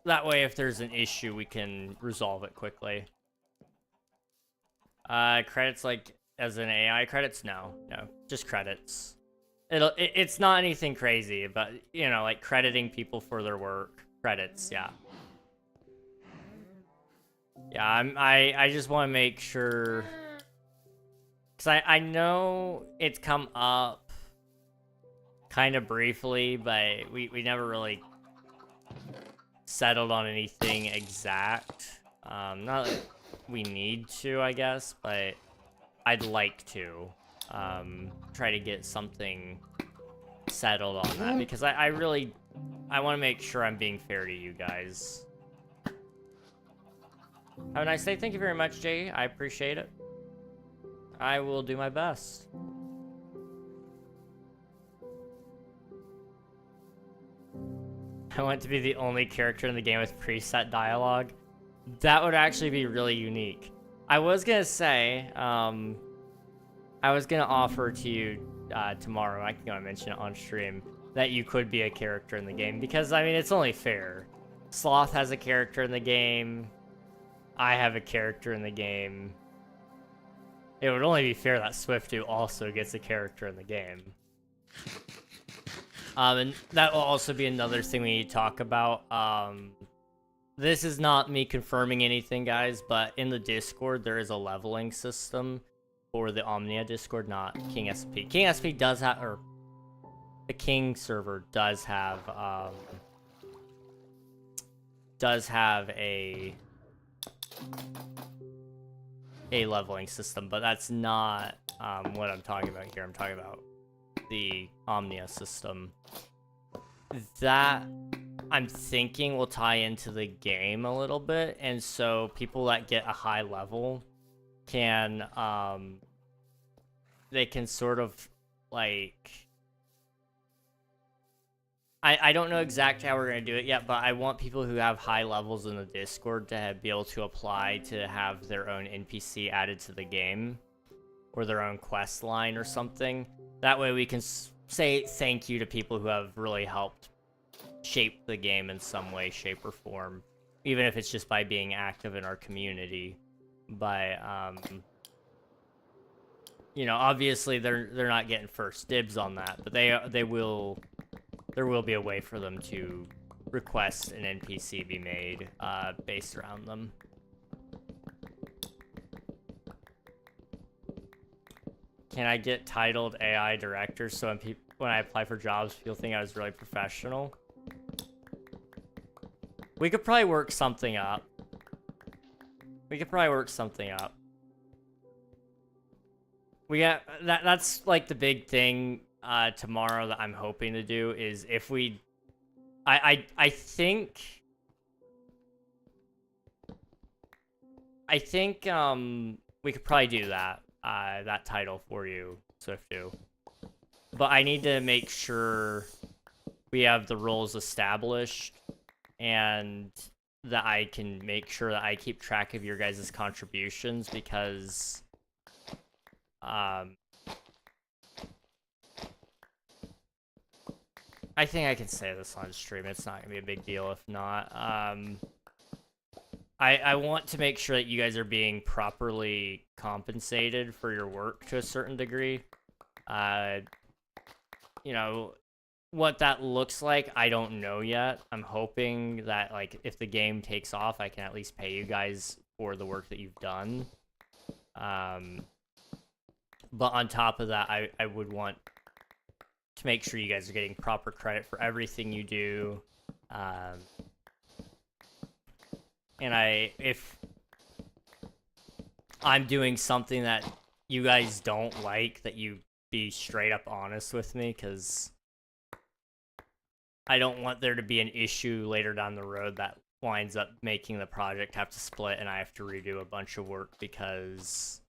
if there's an issue, we can resolve it quickly. Credits like as in AI credits? No, just credits. It's not anything crazy, but you know, like crediting people for their work. Credits, yeah. Yeah, I just want to make sure, because I know it's come up kind of briefly, but we never really settled on anything exact. Not that we need to, I guess, but I'd like to try to get something settled on that, because I want to make sure I'm being fair to you guys. Have a nice day. Thank you very much, Jay. I appreciate it. I will do my best. I want to be the only character in the game with preset dialogue. That would actually be really unique. I was gonna say, I was gonna offer to you tomorrow, I can mention it on stream, that you could be a character in the game, because I mean, it's only fair. Sloth has a character in the game. I have a character in the game. It would only be fair that Swiftu also gets a character in the game. And that will also be another thing we need to talk about. This is not me confirming anything, guys, but in the Discord, there is a leveling system for the Omnia Discord, not King SMP. King SMP does have, or the King server does have a leveling system, but that's not what I'm talking about here. I'm talking about the Omnia system. That, I'm thinking, will tie into the game a little bit, and so people that get a high level can, they can sort of, like... I don't know exactly how we're going to do it yet, but I want people who have high levels in the Discord to be able to apply to have their own NPC added to the game, or their own quest line or something. That way we can say thank you to people who have really helped shape the game in some way, shape, or form, even if it's just by being active in our community. But you know, obviously they're not getting first dibs on that, but they will. There will be a way for them to request an NPC be made based around them. Can I get titled AI director so when I apply for jobs, people think I was really professional? We could probably work something up. We got that's like the big thing tomorrow that I'm hoping to do, is if we I think we could probably do that that title for you, Swiftu. But I need to make sure we have the roles established, and that I can make sure that I keep track of your guys' contributions, because I think I can say this on stream. It's not gonna be a big deal if not. I want to make sure that you guys are being properly compensated for your work to a certain degree. You know, what that looks like, I don't know yet. I'm hoping that, like, if the game takes off, I can at least pay you guys for the work that you've done. But on top of that, I would want to make sure you guys are getting proper credit for everything you do. And if I'm doing something that you guys don't like, that you be straight up honest with me, because I don't want there to be an issue later down the road that winds up making the project have to split and I have to redo a bunch of work because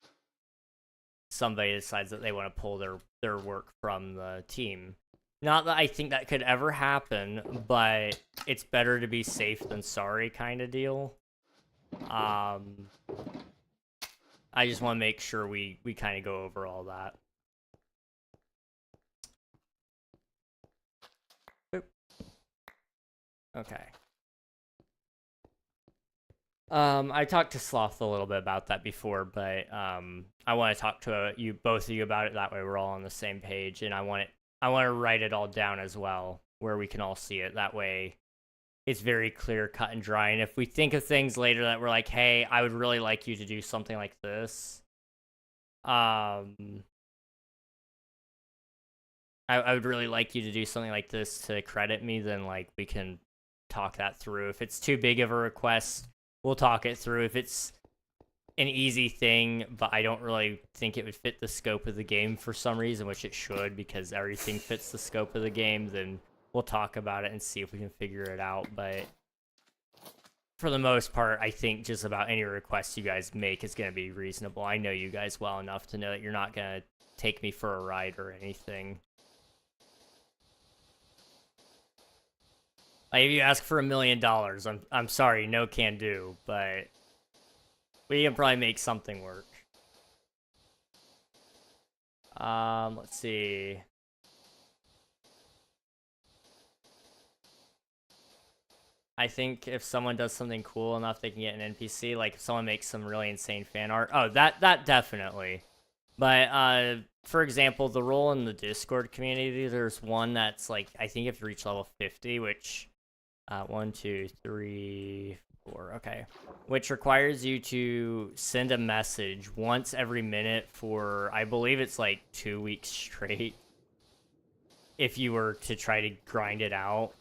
somebody decides that they want to pull their work from the team. Not that I think that could ever happen, but it's better to be safe than sorry kind of deal. I just want to make sure we kind of go over all that. Boop. Okay. I talked to Sloth a little bit about that before, but I want to talk to both of you about it. That way we're all on the same page, and I want to write it all down as well, where we can all see it. That way it's very clear, cut and dry. And if we think of things later that we're like, hey, I would really like you to do something like this, I would really like you to do something like this to credit me, then like we can talk that through. If it's too big of a request, we'll talk it through. If it's an easy thing, but I don't really think it would fit the scope of the game for some reason, which it should, because everything fits the scope of the game, then we'll talk about it and see if we can figure it out. But for the most part, I think just about any request you guys make is going to be reasonable. I know you guys well enough to know that you're not going to take me for a ride or anything. Like, if you ask for $1 million, I'm sorry, no can do, but we can probably make something work. Let's see. I think if someone does something cool enough, they can get an NPC. Like, if someone makes some really insane fan art. Oh, that definitely. But, for example, the role in the Discord community, there's one that's, like, I think you have to reach level 50, which... 1, 2, 3, 4, okay. Which requires you to send a message once every minute for, I believe it's like 2 weeks straight. If you were to try to grind it out,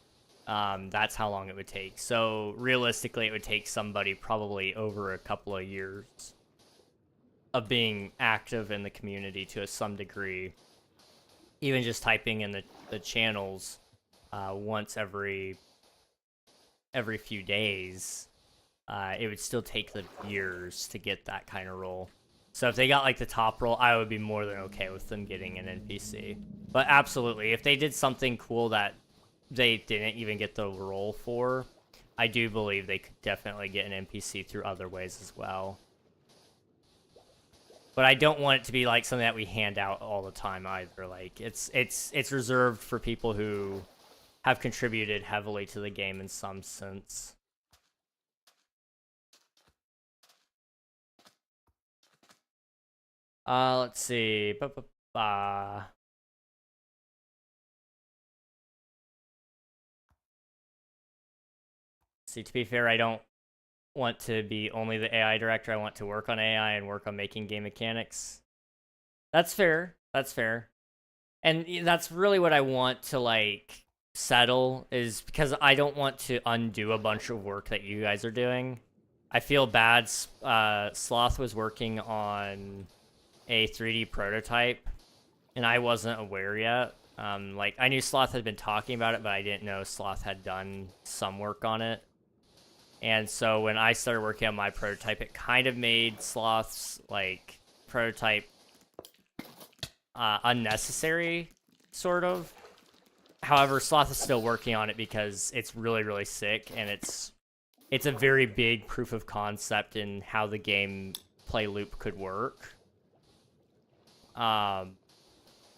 that's how long it would take. So realistically, it would take somebody probably over a couple of years of being active in the community to some degree. Even just typing in the channels once every few days, it would still take them years to get that kind of role. So if they got like the top role, I would be more than okay with them getting an NPC. But absolutely, if they did something cool that they didn't even get the role for, I do believe they could definitely get an NPC through other ways as well. But I don't want it to be like something that we hand out all the time either. Like, it's reserved for people who have contributed heavily to the game in some sense. Let's see. See, to be fair, I don't want to be only the AI director. I want to work on AI and work on making game mechanics. That's fair. That's fair. And that's really what I want to, like, settle, is because I don't want to undo a bunch of work that you guys are doing. I feel bad. Sloth was working on a 3D prototype, and I wasn't aware yet. Like, I knew Sloth had been talking about it, but I didn't know Sloth had done some work on it. And so when I started working on my prototype, it kind of made Sloth's, like, prototype unnecessary, sort of. However, Sloth is still working on it because it's really, really sick, and it's a very big proof of concept in how the gameplay loop could work.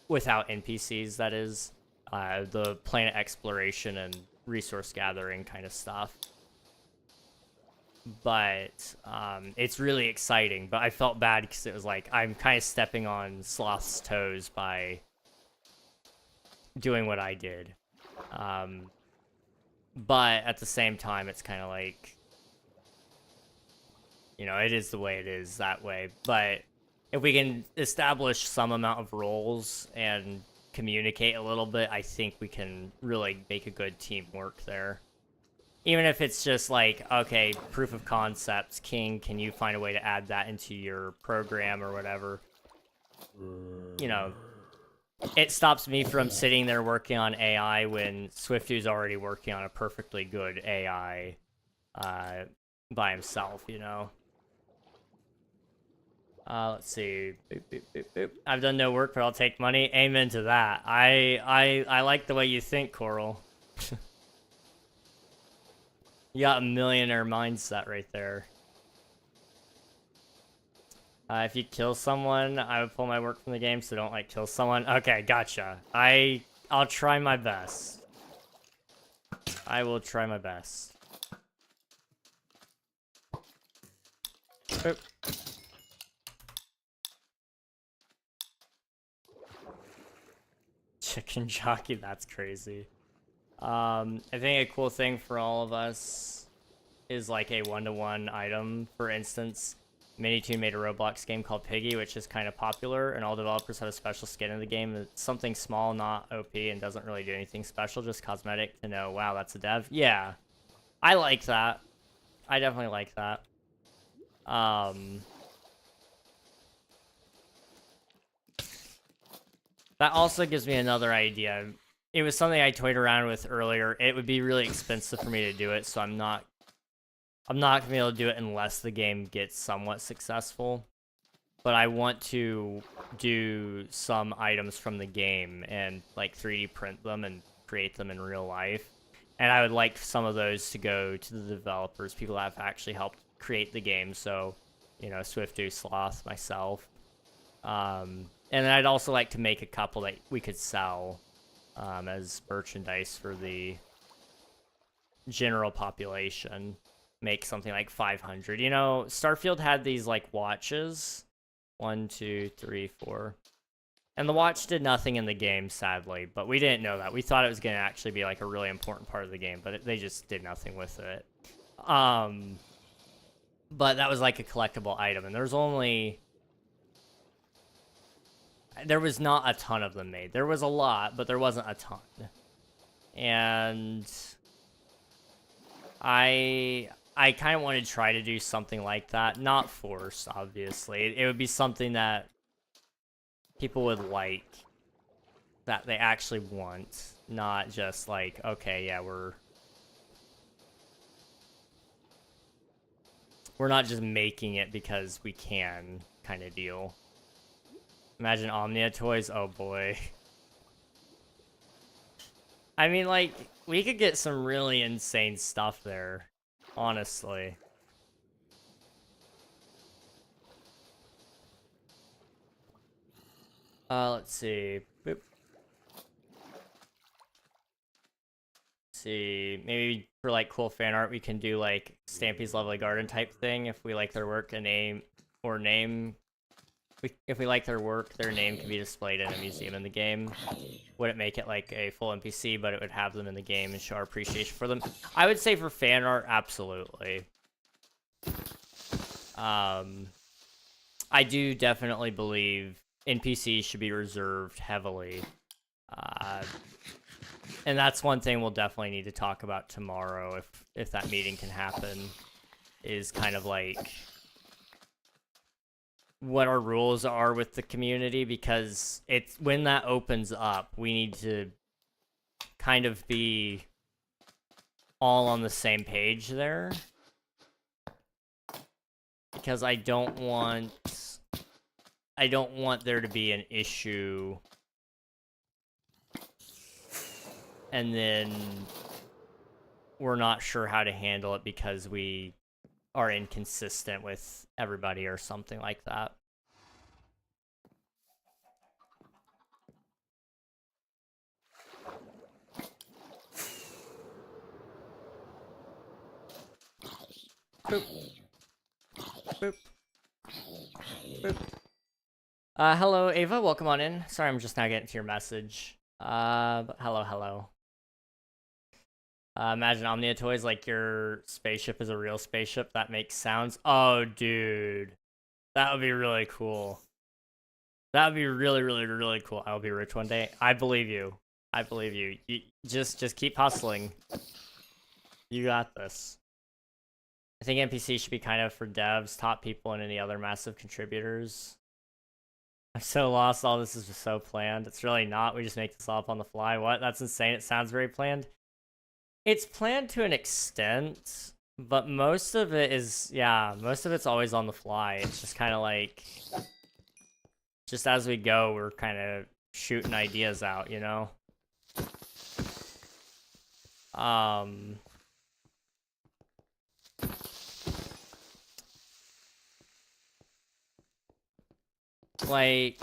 Without NPCs, that is. The planet exploration and resource gathering kind of stuff. But it's really exciting. But I felt bad because it was like, I'm kind of stepping on Sloth's toes by doing what I did. But at the same time, it's kind of like, you know, it is the way it is that way. But if we can establish some amount of roles and communicate a little bit, I think we can really make a good team work there. Even if it's just like, okay, proof of concepts, King, can you find a way to add that into your program or whatever? You know, it stops me from sitting there working on AI when Swifty's already working on a perfectly good AI by himself, you know? Let's see. Boop, boop, boop, boop. I've done no work, but I'll take money. Amen to that. I like the way you think, Coral. You got a millionaire mindset right there. If you kill someone, I would pull my work from the game, so don't, like, kill someone. Okay, gotcha. I'll try my best. I will try my best. Boop. Chicken jockey, that's crazy. I think a cool thing for all of us is like a one-to-one item. For instance, Minitoon made a Roblox game called Piggy, which is kind of popular, and all developers have a special skin in the game. It's something small, not OP, and doesn't really do anything special, just cosmetic to know, wow, that's a dev. Yeah, I like that. I definitely like that. That also gives me another idea. It was something I toyed around with earlier. It would be really expensive for me to do it, so I'm not gonna be able to do it unless the game gets somewhat successful. But I want to do some items from the game and like 3D print them and create them in real life. And I would like some of those to go to the developers, people that have actually helped create the game. So, you know, Swifty, Sloth, myself. And then I'd also like to make a couple that we could sell as merchandise for the general population. Make something like 500. You know, Starfield had these like watches. 1, 2, 3, 4. And the watch did nothing in the game, sadly. But we didn't know that. We thought it was going to actually be like a really important part of the game, but they just did nothing with it. But that was like a collectible item, and there was not a ton of them made. There was a lot, but there wasn't a ton. And I kind of want to try to do something like that. Not forced, obviously. It would be something that people would like, that they actually want. Not just like, okay, yeah, we're not just making it because we can kind of deal. Imagine Omnia toys. Oh boy. I mean, like, we could get some really insane stuff there, honestly. Let's see. Boop. Let's see. Maybe for like cool fan art, we can do like Stampy's Lovely Garden type thing. If we like their work, if we like their work, their name can be displayed in a museum in the game. Wouldn't make it like a full NPC, but it would have them in the game and show our appreciation for them. I would say for fan art, absolutely. I do definitely believe NPCs should be reserved heavily. And that's one thing we'll definitely need to talk about tomorrow if that meeting can happen, is kind of like what our rules are with the community, because it's when that opens up, we need to kind of be all on the same page there, because I don't want there to be an issue and then we're not sure how to handle it because we are inconsistent with everybody or something like that. Boop. Boop. Boop. Hello, Ava. Welcome on in. Sorry, I'm just now getting to your message. But hello. Imagine Omnia toys like your spaceship is a real spaceship that makes sounds. Oh, dude. That would be really cool. That would be really, really, really cool. I'll be rich one day. I believe you. I believe you. You just keep hustling. You got this. I think NPC should be kind of for devs, top people, and any other massive contributors. I'm so lost. All this is just so planned. It's really not. We just make this all up on the fly. What? That's insane. It sounds very planned. It's planned to an extent, but most of it is, yeah, most of it's always on the fly. It's just kind of like, just as we go, we're kind of shooting ideas out, you know? Like,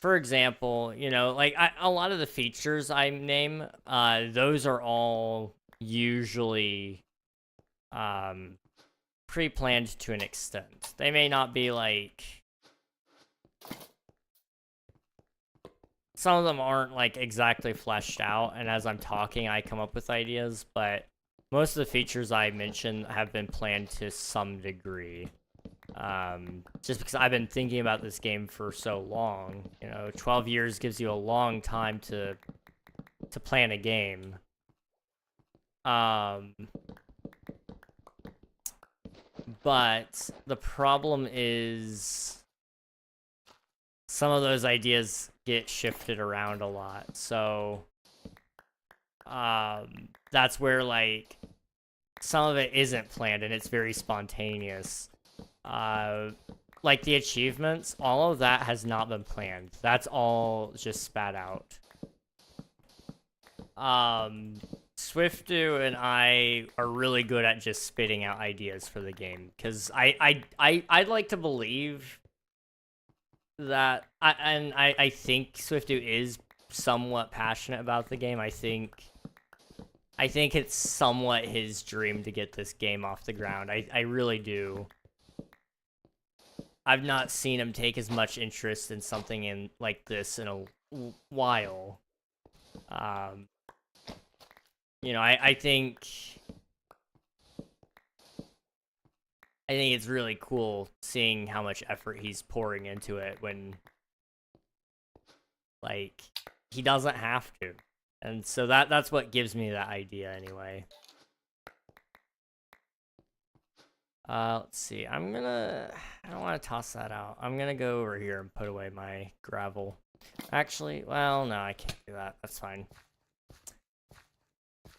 for example, you know, like a lot of the features I name, those are all usually pre-planned to an extent. They may not be like, some of them aren't like exactly fleshed out, and as I'm talking I come up with ideas, but most of the features I mentioned have been planned to some degree. Just because I've been thinking about this game for so long, you know, 12 years gives you a long time to plan a game. But the problem is some of those ideas get shifted around a lot. So, that's where, like, some of it isn't planned and it's very spontaneous. Like the achievements, all of that has not been planned. That's all just spat out. Swiftu and I are really good at just spitting out ideas for the game, because I'd like to believe that, I think Swiftu is somewhat passionate about the game. I think it's somewhat his dream to get this game off the ground. I really do. I've not seen him take as much interest in something in like this in a while. You know, I think it's really cool seeing how much effort he's pouring into it when, like, he doesn't have to. And so that's what gives me that idea anyway. Let's see. I don't want to toss that out. I'm gonna go over here and put away my gravel. Actually, well, no, I can't do that. That's fine.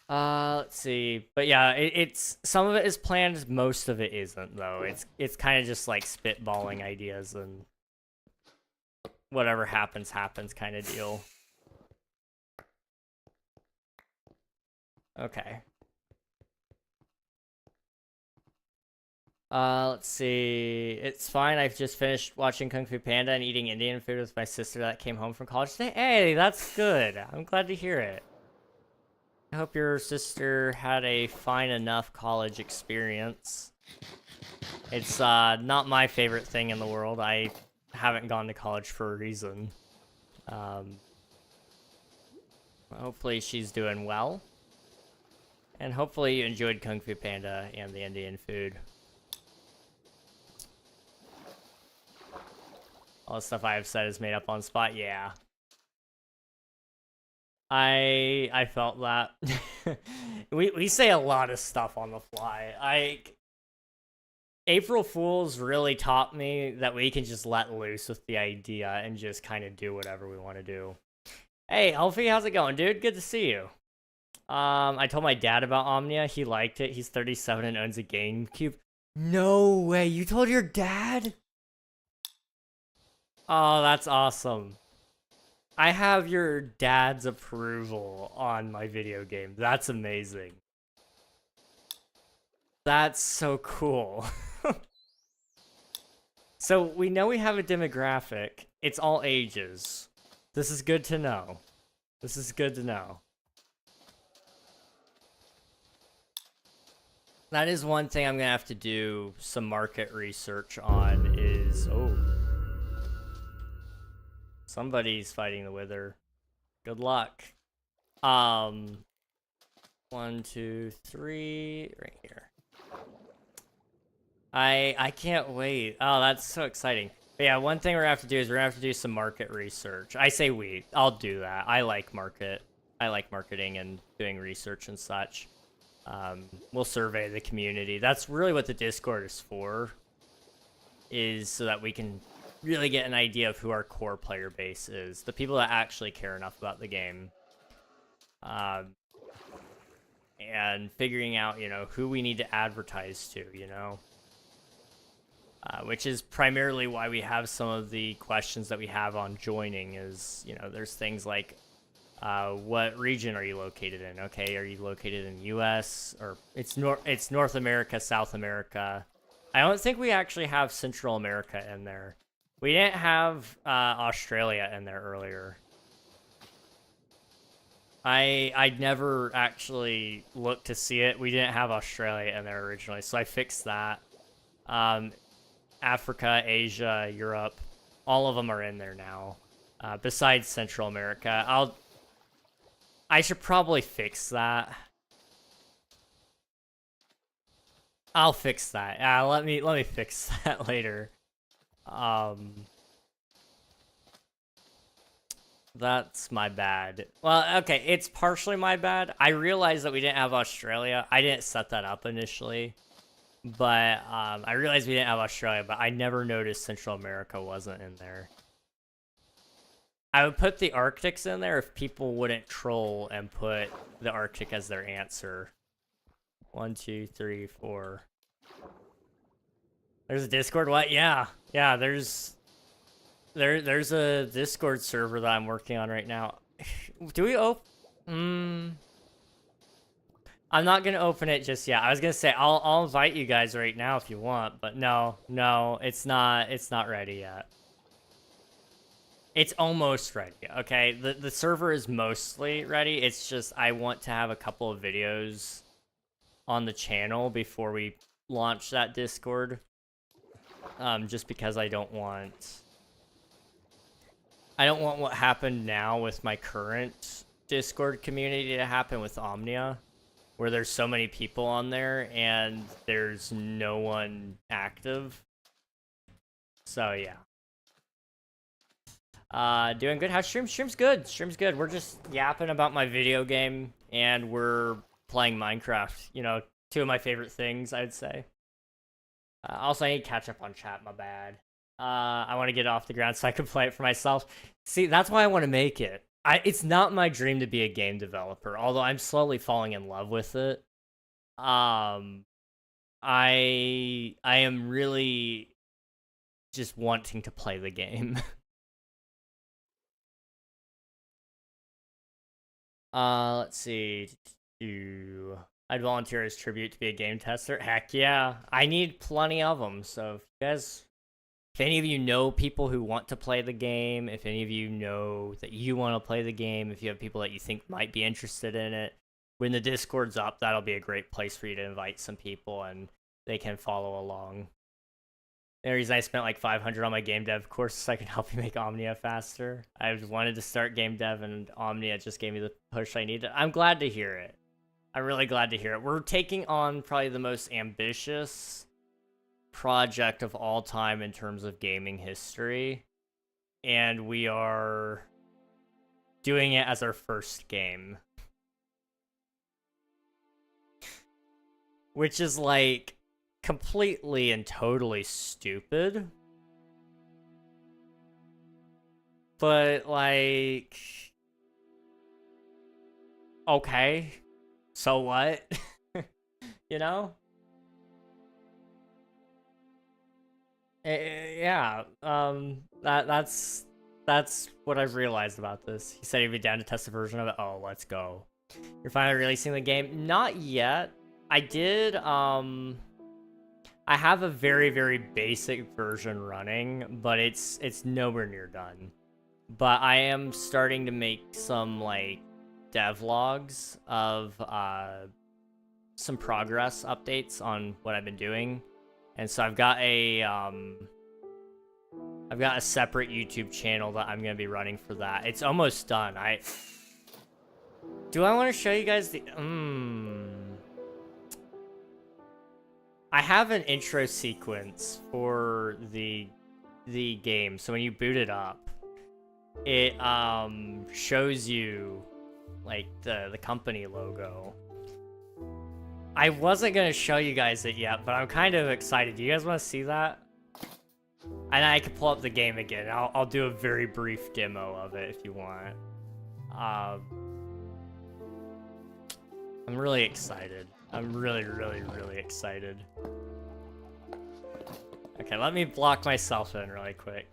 Let's see. But yeah, it's some of it is planned, most of it isn't though. It's kind of just like spitballing ideas and whatever happens kind of deal. Okay. Let's see. It's fine. I've just finished watching Kung Fu Panda and eating Indian food with my sister that came home from college today. Hey, that's good. I'm glad to hear it. I hope your sister had a fine enough college experience. It's not my favorite thing in the world. I haven't gone to college for a reason. Hopefully she's doing well. And hopefully you enjoyed Kung Fu Panda and the Indian food. All the stuff I have said is made up on spot. Yeah. I felt that. we say a lot of stuff on the fly. April Fools really taught me that we can just let loose with the idea and just kind of do whatever we want to do. Hey, Alfie, how's it going, dude? Good to see you. I told my dad about Omnia. He liked it. He's 37 and owns a GameCube. No way. You told your dad? Oh, that's awesome. I have your dad's approval on my video game. That's amazing. That's so cool. So we know we have a demographic. It's all ages. This is good to know. This is good to know. That is one thing I'm gonna have to do some market research on is, oh. Somebody's fighting the Wither. Good luck. 1, 2, 3, right here. I can't wait. Oh, that's so exciting. But yeah, one thing we're gonna have to do is we're gonna have to do some market research. I say we. I'll do that. I like marketing and doing research and such. We'll survey the community. That's really what the Discord is for. is so that we can really get an idea of who our core player base is, the people that actually care enough about the game. And figuring out, you know, who we need to advertise to, you know? Which is primarily why we have some of the questions that we have on joining is, you know, there's things like, what region are you located in? Okay, are you located in US? Or it's North America, South America. I don't think we actually have Central America in there. We didn't have Australia in there earlier. I never actually looked to see it. We didn't have Australia in there originally, so I fixed that. Africa, Asia, Europe, all of them are in there now. Besides Central America. I should probably fix that. I'll fix that. Let me fix that later. That's my bad. Well, okay, it's partially my bad. I realized that we didn't have Australia. I didn't set that up initially. But I realized we didn't have Australia, but I never noticed Central America wasn't in there. I would put the Arctics in there if people wouldn't troll and put the Arctic as their answer. 1, 2, 3, 4. There's a Discord? What? Yeah. Yeah, there's a Discord server that I'm working on right now. Do we open? I'm not gonna open it just yet. I was gonna say I'll invite you guys right now if you want, but no, it's not ready yet. It's almost ready. Okay, the server is mostly ready. It's just I want to have a couple of videos on the channel before we launch that Discord. Just because I don't want what happened now with my current Discord community to happen with Omnia, where there's so many people on there and there's no one active. So yeah. Doing good. How's stream? Stream's good. Stream's good. We're just yapping about my video game and we're playing Minecraft. You know, two of my favorite things, I'd say. Also, I need to catch up on chat. My bad. I want to get it off the ground so I can play it for myself. See, that's why I want to make it. It's not my dream to be a game developer, although I'm slowly falling in love with it. I am really just wanting to play the game. Let's see. I'd volunteer as tribute to be a game tester. Heck yeah. I need plenty of them, so if any of you know people who want to play the game, if any of you know that you want to play the game, if you have people that you think might be interested in it, when the Discord's up, that'll be a great place for you to invite some people and they can follow along. The reason I spent like $500 on my game dev course so I can help you make Omnia faster. I wanted to start game dev and Omnia just gave me the push I needed. I'm glad to hear it. I'm really glad to hear it. We're taking on probably the most ambitious project of all time in terms of gaming history, and we are doing it as our first game, which is like completely and totally stupid, but like, okay, so what? You know? Yeah, that's what I've realized about this. He said he'd be down to test a version of it. Oh, let's go. You're finally releasing the game? Not yet. I did, I have a very, very basic version running, but it's nowhere near done. But I am starting to make some, like, devlogs of, some progress updates on what I've been doing. And so I've got a separate YouTube channel that I'm gonna be running for that. It's almost done. Do I want to show you guys the I have an intro sequence for the game. So when you boot it up, it shows you like the company logo. I wasn't gonna show you guys it yet, but I'm kind of excited. Do you guys want to see that? And I can pull up the game again. I'll do a very brief demo of it if you want. I'm really excited. I'm really, really, really excited. Okay, let me block myself in really quick.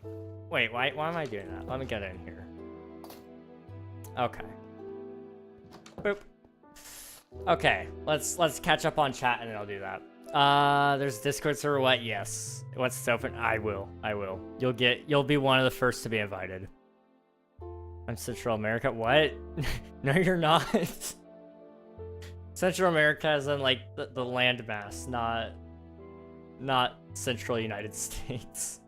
Wait, why am I doing that? Let me get in here. Okay. Boop. Okay, let's catch up on chat and then I'll do that. There's Discord server. What? Yes. Once it's open, I will. You'll be one of the first to be invited. I'm Central America. What? No, you're not. Central America is in like the landmass, not Central United States.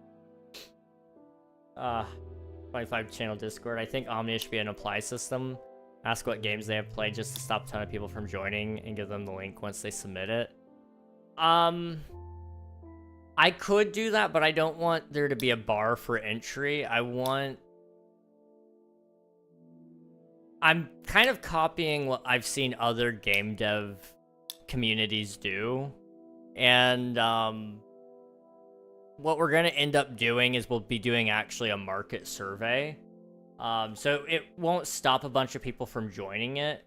25 channel Discord. I think Omnia should be an apply system. Ask what games they have played just to stop a ton of people from joining and give them the link once they submit it. I could do that, but I don't want there to be a bar for entry. I'm kind of copying what I've seen other game dev communities do. And what we're going to end up doing is we'll be doing actually a market survey. So it won't stop a bunch of people from joining it,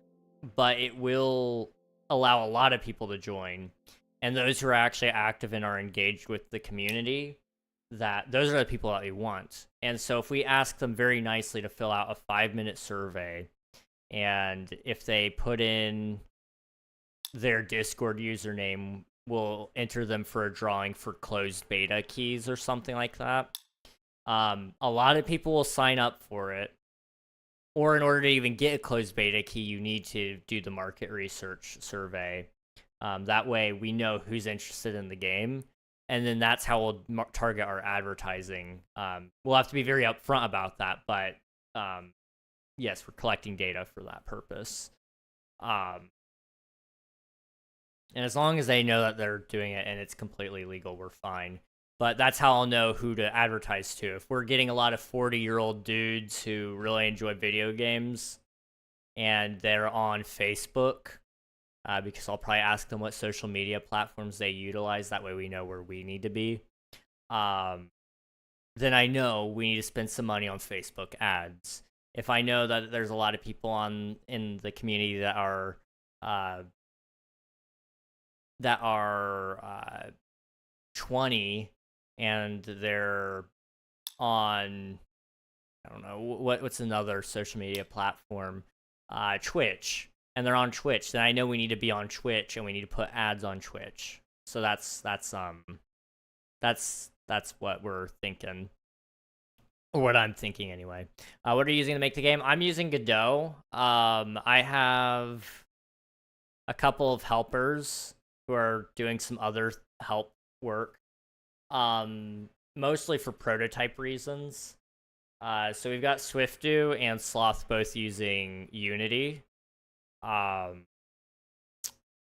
but it will allow a lot of people to join. And those who are actually active and are engaged with the community, those are the people that we want. And so if we ask them very nicely to fill out a 5-minute survey, and if they put in their Discord username, we'll enter them for a drawing for closed beta keys or something like that. A lot of people will sign up for it. Or in order to even get a closed beta key, you need to do the market research survey. That way we know who's interested in the game. And then that's how we'll target our advertising. We'll have to be very upfront about that, but yes, we're collecting data for that purpose. And as long as they know that they're doing it and it's completely legal, we're fine. But that's how I'll know who to advertise to. If we're getting a lot of 40-year-old dudes who really enjoy video games and they're on Facebook, because I'll probably ask them what social media platforms they utilize. That way we know where we need to be. Then I know we need to spend some money on Facebook ads. If I know that there's a lot of people in the community that are 20 and they're on, I don't know, what's another social media platform? Twitch. And they're on Twitch, then I know we need to be on Twitch and we need to put ads on Twitch. So that's what we're thinking. Or what I'm thinking anyway. What are you using to make the game? I'm using Godot. I have a couple of helpers who are doing some other help work. Mostly for prototype reasons. So we've got Swiftdo and Sloth both using Unity.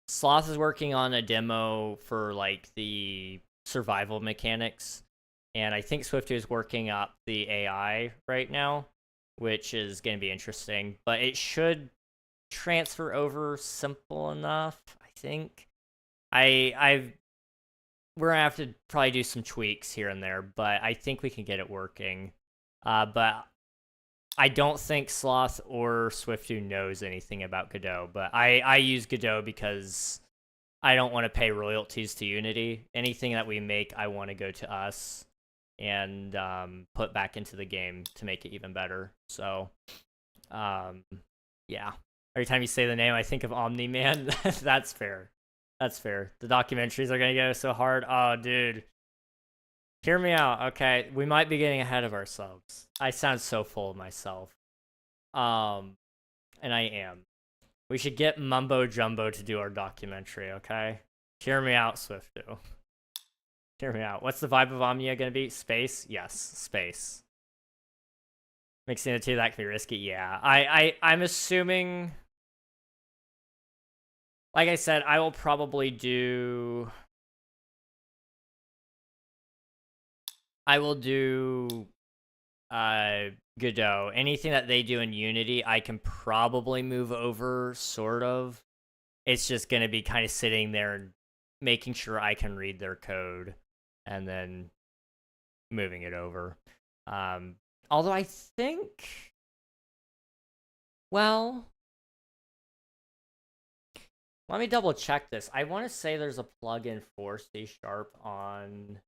Sloth is working on a demo for like the survival mechanics, and I think Swiftdo is working up the AI right now, which is going to be interesting, but it should transfer over simple enough, I think. We're gonna have to probably do some tweaks here and there, but I think we can get it working. But I don't think Sloth or Swiftdo knows anything about Godot, but I use Godot because I don't want to pay royalties to Unity. Anything that we make, I want to go to us and put back into the game to make it even better. So, yeah. Every time you say the name, I think of Omni-Man. That's fair. That's fair. The documentaries are going to go so hard. Oh, dude. Hear me out. Okay, we might be getting ahead of ourselves. I sound so full of myself. And I am. We should get Mumbo Jumbo to do our documentary, okay? Hear me out, Swiftdo. Hear me out. What's the vibe of Omnia gonna be? Space? Yes, space. Mixing the two, that could be risky. Yeah. I'm assuming... Like I said, I will probably do... I will do Godot. Anything that they do in Unity, I can probably move over, sort of. It's just going to be kind of sitting there and making sure I can read their code. And then moving it over. Although I think, well, let me double check this. I want to say there's a plugin for C# on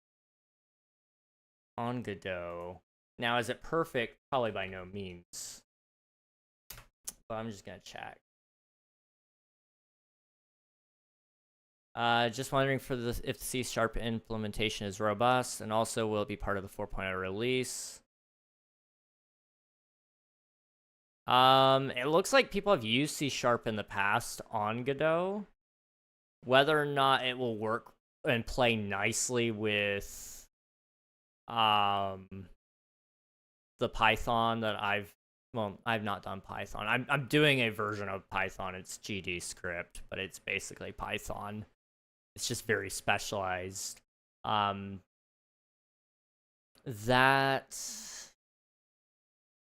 Godot. Now, is it perfect? Probably by no means. But I'm just gonna check. Just wondering if the C# implementation is robust, and also will it be part of the 4.0 release? It looks like people have used C# in the past on Godot. Whether or not it will work and play nicely with the Python that I've not done Python. I'm doing a version of Python. It's GD script, but it's basically Python. It's just very specialized. That,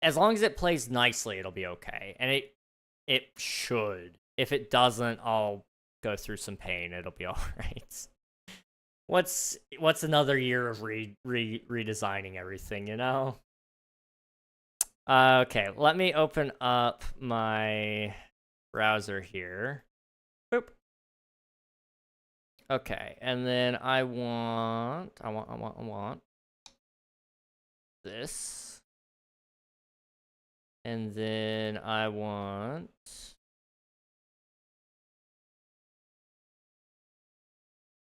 as long as it plays nicely, it'll be okay. And it should. If it doesn't, I'll go through some pain. It'll be all right. What's another year of redesigning everything, you know? Okay, let me open up my browser here. Boop. Okay, and then I want this. And then I want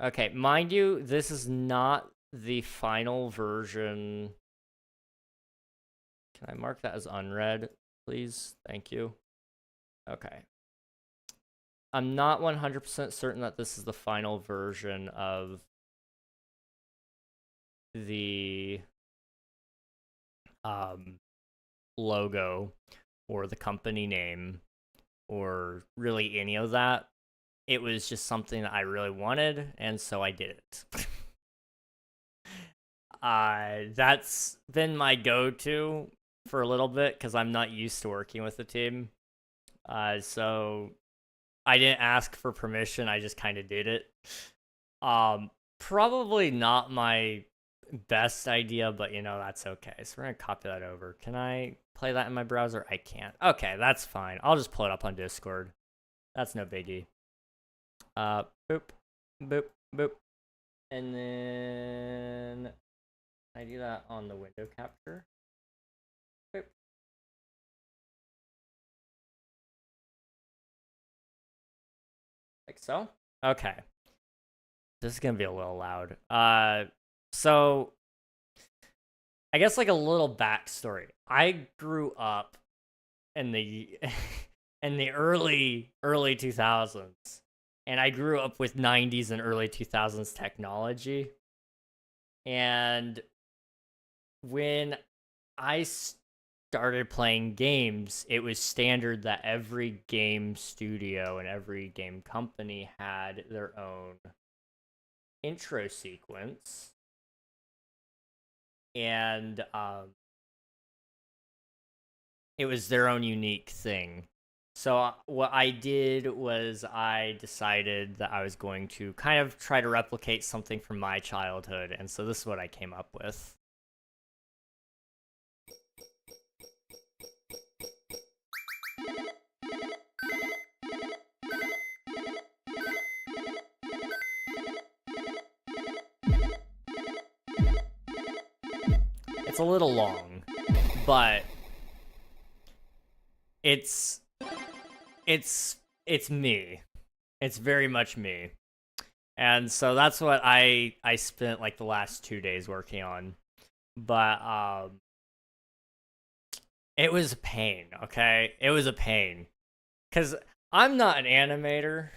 okay, mind you, this is not the final version. Can I mark that as unread, please? Thank you. Okay. I'm not 100% certain that this is the final version of the logo or the company name or really any of that. It was just something that I really wanted, and so I did it. That's been my go-to for a little bit because I'm not used to working with a team. So I didn't ask for permission, I just kind of did it. Probably not my best idea, but you know, that's okay. So we're gonna copy that over. Can I play that in my browser? I can't. Okay, that's fine. I'll just pull it up on Discord. That's no biggie. Boop, boop, boop. And then I do that on the window capture. Boop. Like so. Okay. This is gonna be a little loud. So I guess like a little backstory. I grew up in the in the early 2000s, and I grew up with 90s and early 2000s technology. And when I started playing games, it was standard that every game studio and every game company had their own intro sequence. And it was their own unique thing. So what I did was I decided that I was going to kind of try to replicate something from my childhood, and so this is what I came up with. It's a little long, but it's me. It's very much me. And so that's what I spent like the last 2 days working on. But it was a pain, okay? It was a pain. Cuz I'm not an animator.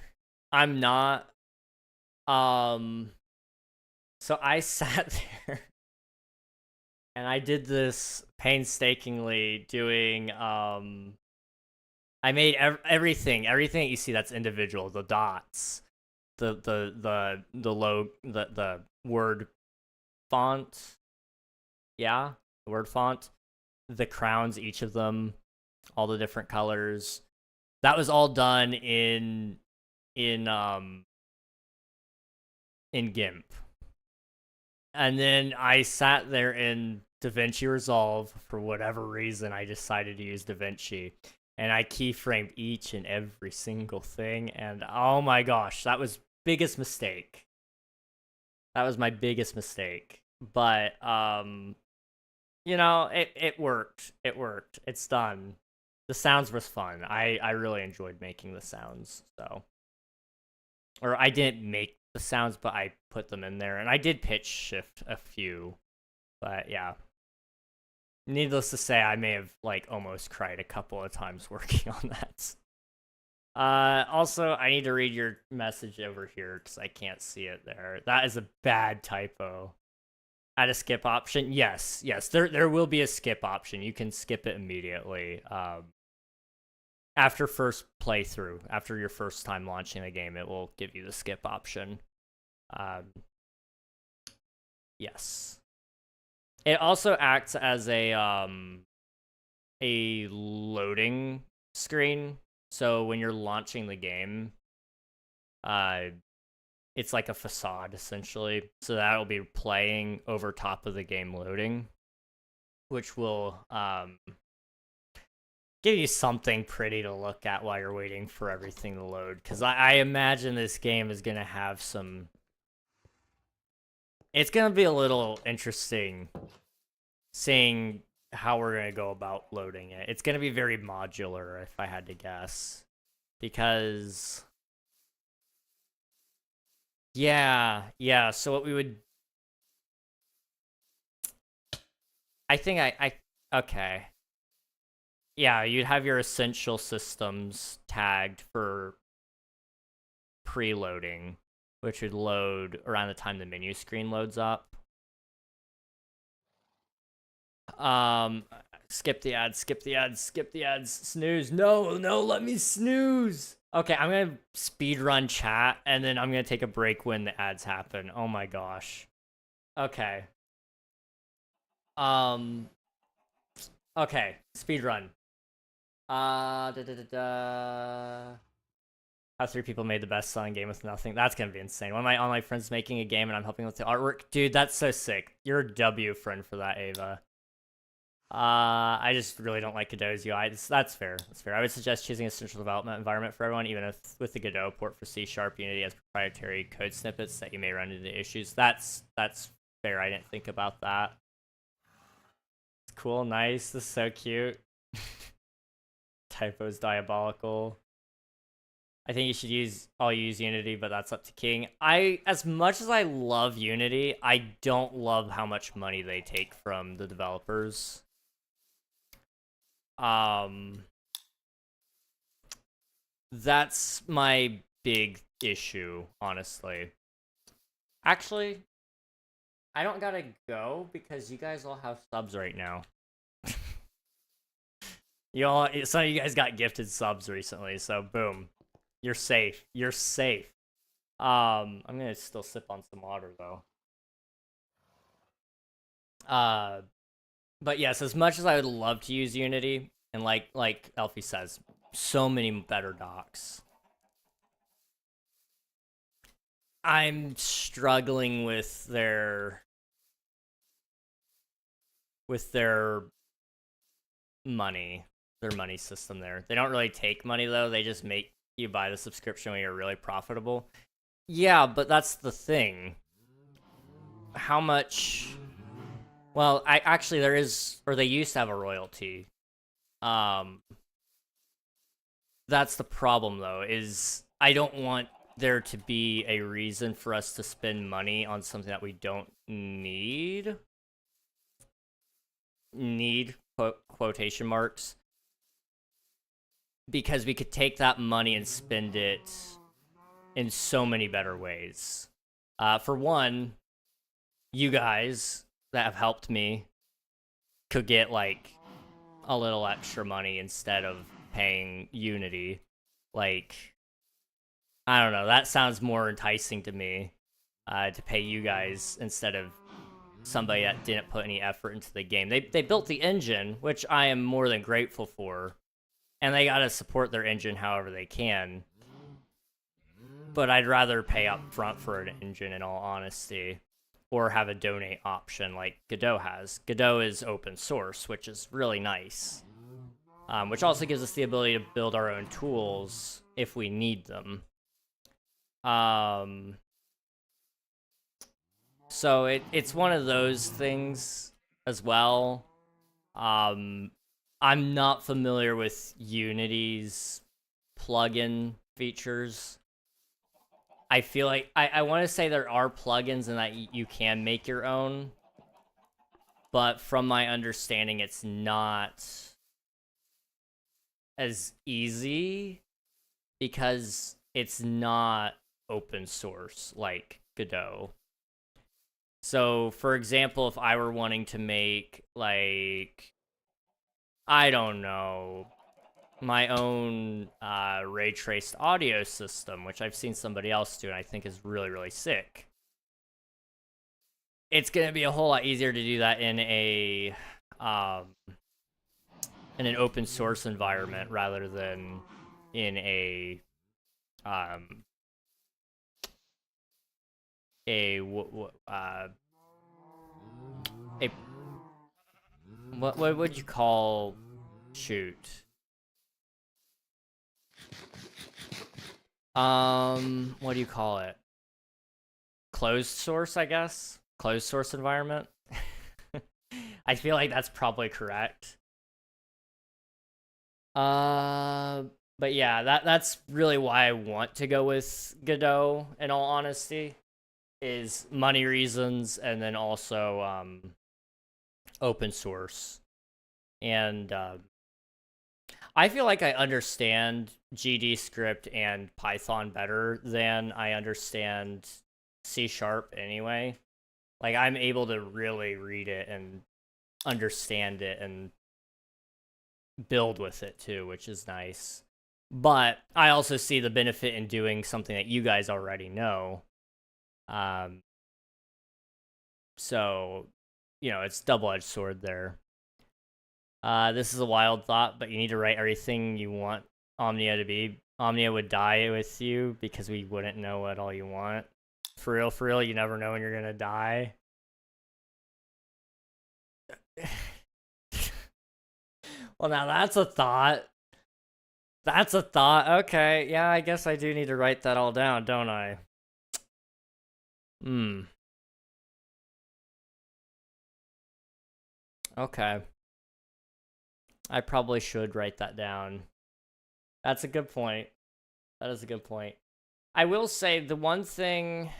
I'm not so I sat there and I did this painstakingly doing I made everything you see that's individual, the dots, the word font, yeah, the word font, the crowns, each of them, all the different colors. That was all done in GIMP. And then I sat there in DaVinci Resolve. For whatever reason, I decided to use DaVinci. And I keyframed each and every single thing. And oh my gosh, that was biggest mistake. That was my biggest mistake. But, you know, it worked. It worked. It's done. The sounds was fun. I really enjoyed making the sounds, so. Or I didn't make the sounds, but I put them in there. And I did pitch shift a few. But yeah. Needless to say, I may have like almost cried a couple of times working on that. Also, I need to read your message over here because I can't see it there. That is a bad typo. Add a skip option? Yes, yes. There will be a skip option. You can skip it immediately. After first playthrough, after your first time launching the game, it will give you the skip option. Yes. It also acts as a loading screen. So when you're launching the game, it's like a facade essentially. So that'll be playing over top of the game loading, which will give you something pretty to look at while you're waiting for everything to load. Because I imagine this game is gonna have some. It's gonna be a little interesting seeing how we're gonna go about loading it. It's gonna be very modular, if I had to guess, because yeah. So what we would, I think I okay. Yeah, you'd have your essential systems tagged for preloading, which would load around the time the menu screen loads up. Skip the ads, skip the ads, skip the ads, snooze. No, let me snooze. Okay, I'm gonna speedrun chat, and then I'm gonna take a break when the ads happen. Oh my gosh. Okay. Okay, speedrun. How 3 people made the best-selling game with nothing. That's gonna be insane. One of my online friends making a game, and I'm helping with the artwork. Dude, that's so sick. You're a W friend for that, Ava. I just really don't like Godot's UI. That's fair. That's fair. I would suggest choosing a central development environment for everyone, even if with the Godot port for C#, Unity has proprietary code snippets that you may run into issues. That's fair. I didn't think about that. Cool, nice. This is so cute. Typo's diabolical. I think you should all use Unity, but that's up to King. As much as I love Unity, I don't love how much money they take from the developers. That's my big issue, honestly. Actually, I don't gotta go because you guys all have subs right now. Some of you guys got gifted subs recently, so boom. You're safe. You're safe. I'm gonna still sip on some water though. But yes, as much as I would love to use Unity, and like Elfie says, so many better docs. I'm struggling with their money, their money system there. They don't really take money though. They just make you buy the subscription when you're really profitable. Yeah, but that's the thing. How much? Well, there is, or they used to have a royalty. That's the problem though, is I don't want there to be a reason for us to spend money on something that we don't need. Quotation marks. Because we could take that money and spend it in so many better ways. For one, you guys that have helped me could get like a little extra money instead of paying Unity. Like, I don't know, that sounds more enticing to me, to pay you guys instead of somebody that didn't put any effort into the game. They built the engine, which I am more than grateful for, and they gotta support their engine however they can. But I'd rather pay up front for an engine, in all honesty. or have a donate option like Godot has. Godot is open source, which is really nice. Which also gives us the ability to build our own tools if we need them. So it's one of those things as well. I'm not familiar with Unity's plugin features. I feel like I want to say there are plugins and that you can make your own, but from my understanding, it's not as easy because it's not open source like Godot. So, for example, if I were wanting to make, like, I don't know, my own ray traced audio system, which I've seen somebody else do and I think is really, really sick. It's going to be a whole lot easier to do that in an open source environment rather than in a what would you call, shoot, what do you call it, closed source, I guess, closed source environment. I feel like that's probably correct. But yeah, that's really why I want to go with Godot, in all honesty, is money reasons, and then also open source. And I feel like I understand GD script and Python better than I understand C# anyway. Like, I'm able to really read it and understand it and build with it too, which is nice. But I also see the benefit in doing something that you guys already know. So, you know, it's double-edged sword there. This is a wild thought, but you need to write everything you want Omnia to be. Omnia would die with you because we wouldn't know what all you want. For real, you never know when you're gonna die. Well, now that's a thought. That's a thought. Okay, yeah, I guess I do need to write that all down, don't I? Okay. I probably should write that down. That's a good point. That is a good point. I will say the one thing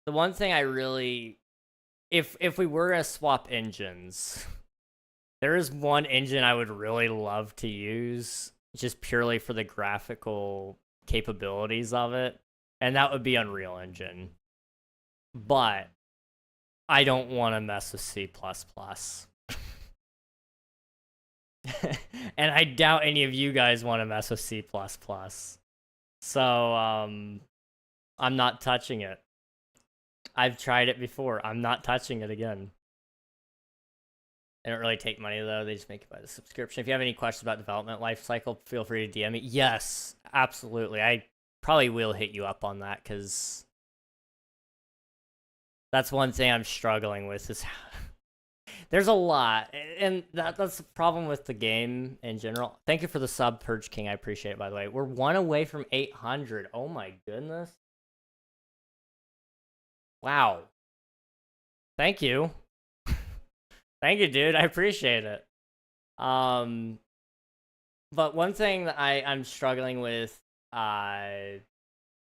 I really, if we were gonna swap engines, there is one engine I would really love to use just purely for the graphical capabilities of it, and that would be Unreal Engine. But I don't want to mess with C++. And I doubt any of you guys want to mess with C++. So, I'm not touching it. I've tried it before. I'm not touching it again. They don't really take money, though. They just make it by the subscription. If you have any questions about development lifecycle, feel free to DM me. Yes, absolutely. I probably will hit you up on that, because that's one thing I'm struggling with, is there's a lot, and that's the problem with the game in general. Thank you for the sub, Purge King. I appreciate it, by the way. We're one away from 800. Oh my goodness. Wow. Thank you. Thank you, dude. I appreciate it. But one thing that I'm struggling with when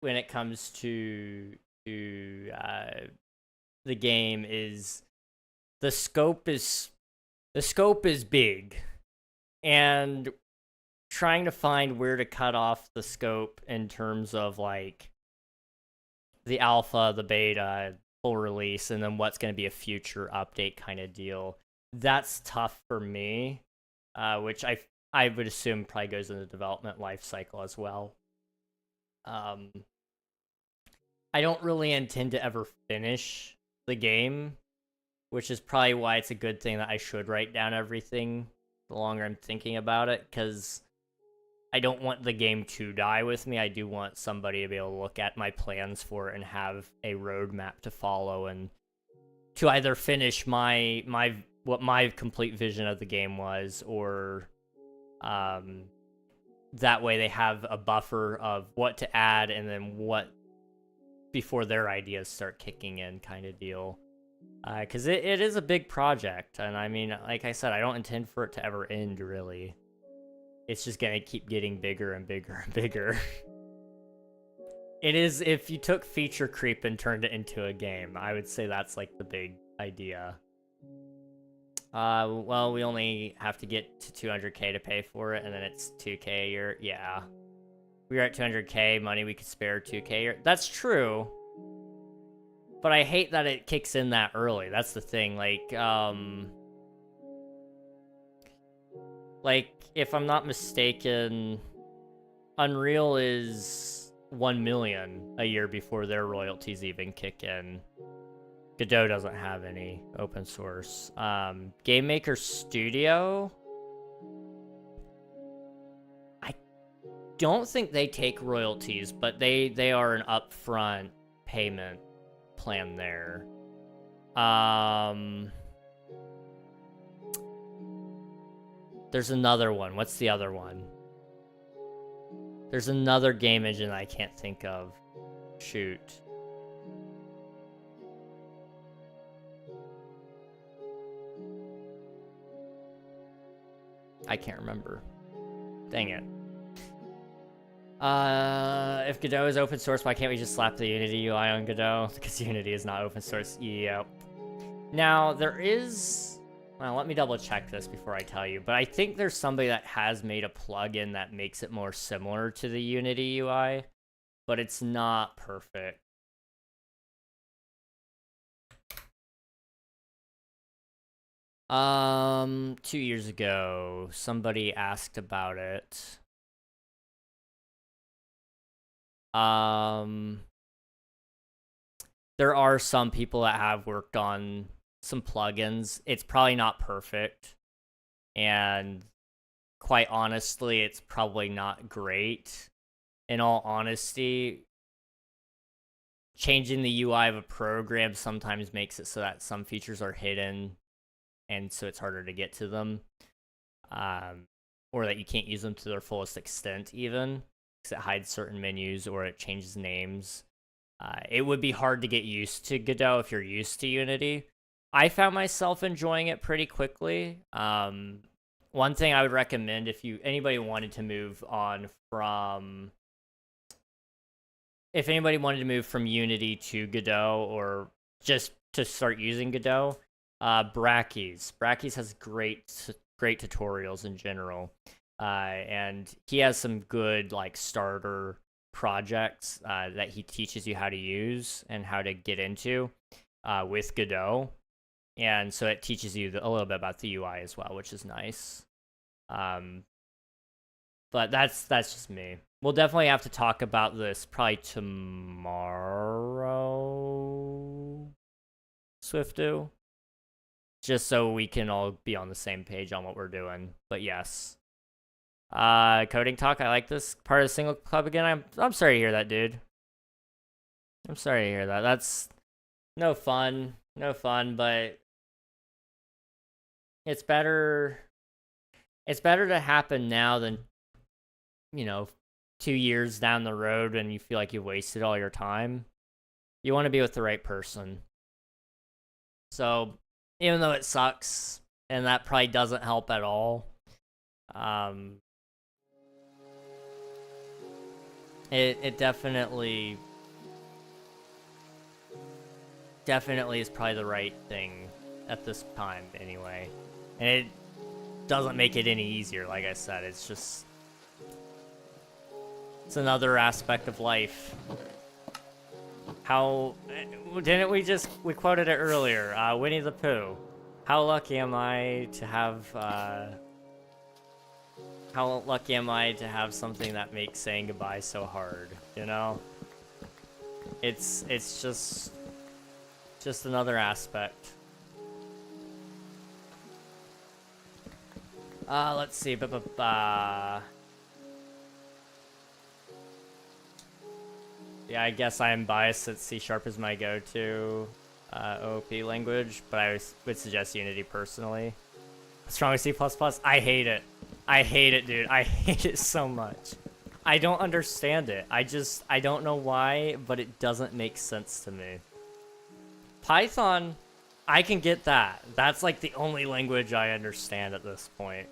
it comes to the game is the scope is big, and trying to find where to cut off the scope in terms of like the alpha, the beta, full release, and then what's going to be a future update kind of deal. That's tough for me, which I would assume probably goes in the development life cycle as well. I don't really intend to ever finish the game, which is probably why it's a good thing that I should write down everything the longer I'm thinking about it, because I don't want the game to die with me. I do want somebody to be able to look at my plans for it and have a roadmap to follow and to either finish what my complete vision of the game was, or that way they have a buffer of what to add and then what before their ideas start kicking in, kind of deal. Because it is a big project, and I mean, like I said, I don't intend for it to ever end, really. It's just gonna keep getting bigger and bigger and bigger. It is, if you took feature creep and turned it into a game, I would say that's like the big idea. Well, we only have to get to 200k to pay for it, and then it's 2k a year. Yeah. We're at 200k money, we could spare 2k a year. That's true. But I hate that it kicks in that early. That's the thing. Like, if I'm not mistaken, Unreal is 1 million a year before their royalties even kick in. Godot doesn't have any open source. Game Maker Studio, I don't think they take royalties, but they are an upfront payment plan there. There's another one. What's the other one? There's another game engine I can't think of. Shoot. I can't remember. Dang it. If Godot is open source, why can't we just slap the Unity UI on Godot? Because Unity is not open source. Yep. Now, there is... Well, let me double check this before I tell you. But I think there's somebody that has made a plugin that makes it more similar to the Unity UI. But it's not perfect. Um, 2 years ago, somebody asked about it. There are some people that have worked on some plugins. It's probably not perfect, and quite honestly, it's probably not great. In all honesty, changing the UI of a program sometimes makes it so that some features are hidden, and so it's harder to get to them, or that you can't use them to their fullest extent even, because it hides certain menus or it changes names. It would be hard to get used to Godot if you're used to Unity. I found myself enjoying it pretty quickly. One thing I would recommend if anybody wanted to move from Unity to Godot, or just to start using Godot, Brackeys has great tutorials in general, and he has some good like starter projects that he teaches you how to use and how to get into with Godot, and so it teaches you a little bit about the UI as well, which is nice. But that's just me. We'll definitely have to talk about this probably tomorrow, Swiftu, just so we can all be on the same page on what we're doing. But yes. Coding talk, I like this. Part of the single club again. I'm sorry to hear that, dude. I'm sorry to hear that. That's no fun. No fun, but it's better to happen now than, 2 years down the road and you feel like you've wasted all your time. You want to be with the right person. So, even though it sucks, and that probably doesn't help at all, it definitely is probably the right thing at this time anyway. And it doesn't make it any easier, like I said. It's another aspect of life. How didn't we quoted it earlier, Winnie the Pooh. How lucky am I to have something that makes saying goodbye so hard, It's just another aspect. Let's see. Yeah, I guess I am biased that C# is my go-to OP language, but I would suggest Unity personally. What's wrong with C++? I hate it. I hate it, dude. I hate it so much. I don't understand it. I don't know why, but it doesn't make sense to me. Python, I can get that. That's like the only language I understand at this point.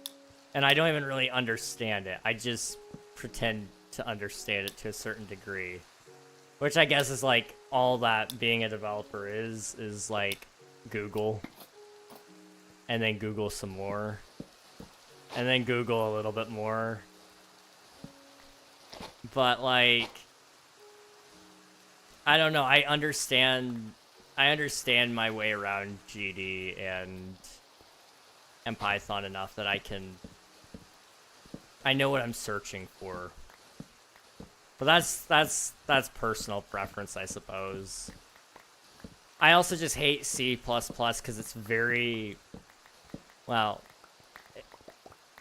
And I don't even really understand it. I just pretend to understand it to a certain degree. Which I guess is like all that being a developer is like Google. And then Google some more. And then Google a little bit more. But like, I don't know, I understand my way around GD and Python enough that I know what I'm searching for. But that's personal preference, I suppose. I also just hate C++ because it's very, well,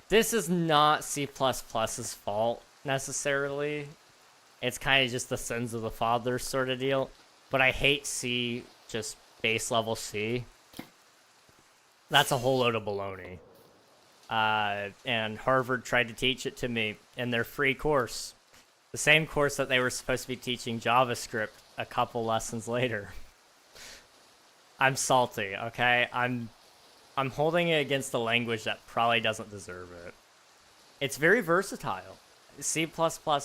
this is not C++'s fault necessarily. It's kind of just the sins of the father sort of deal. But I hate C, just base level C. That's a whole load of baloney. And Harvard tried to teach it to me in their free course. The same course that they were supposed to be teaching JavaScript a couple lessons later. I'm salty, okay? I'm holding it against a language that probably doesn't deserve it. It's very versatile. C++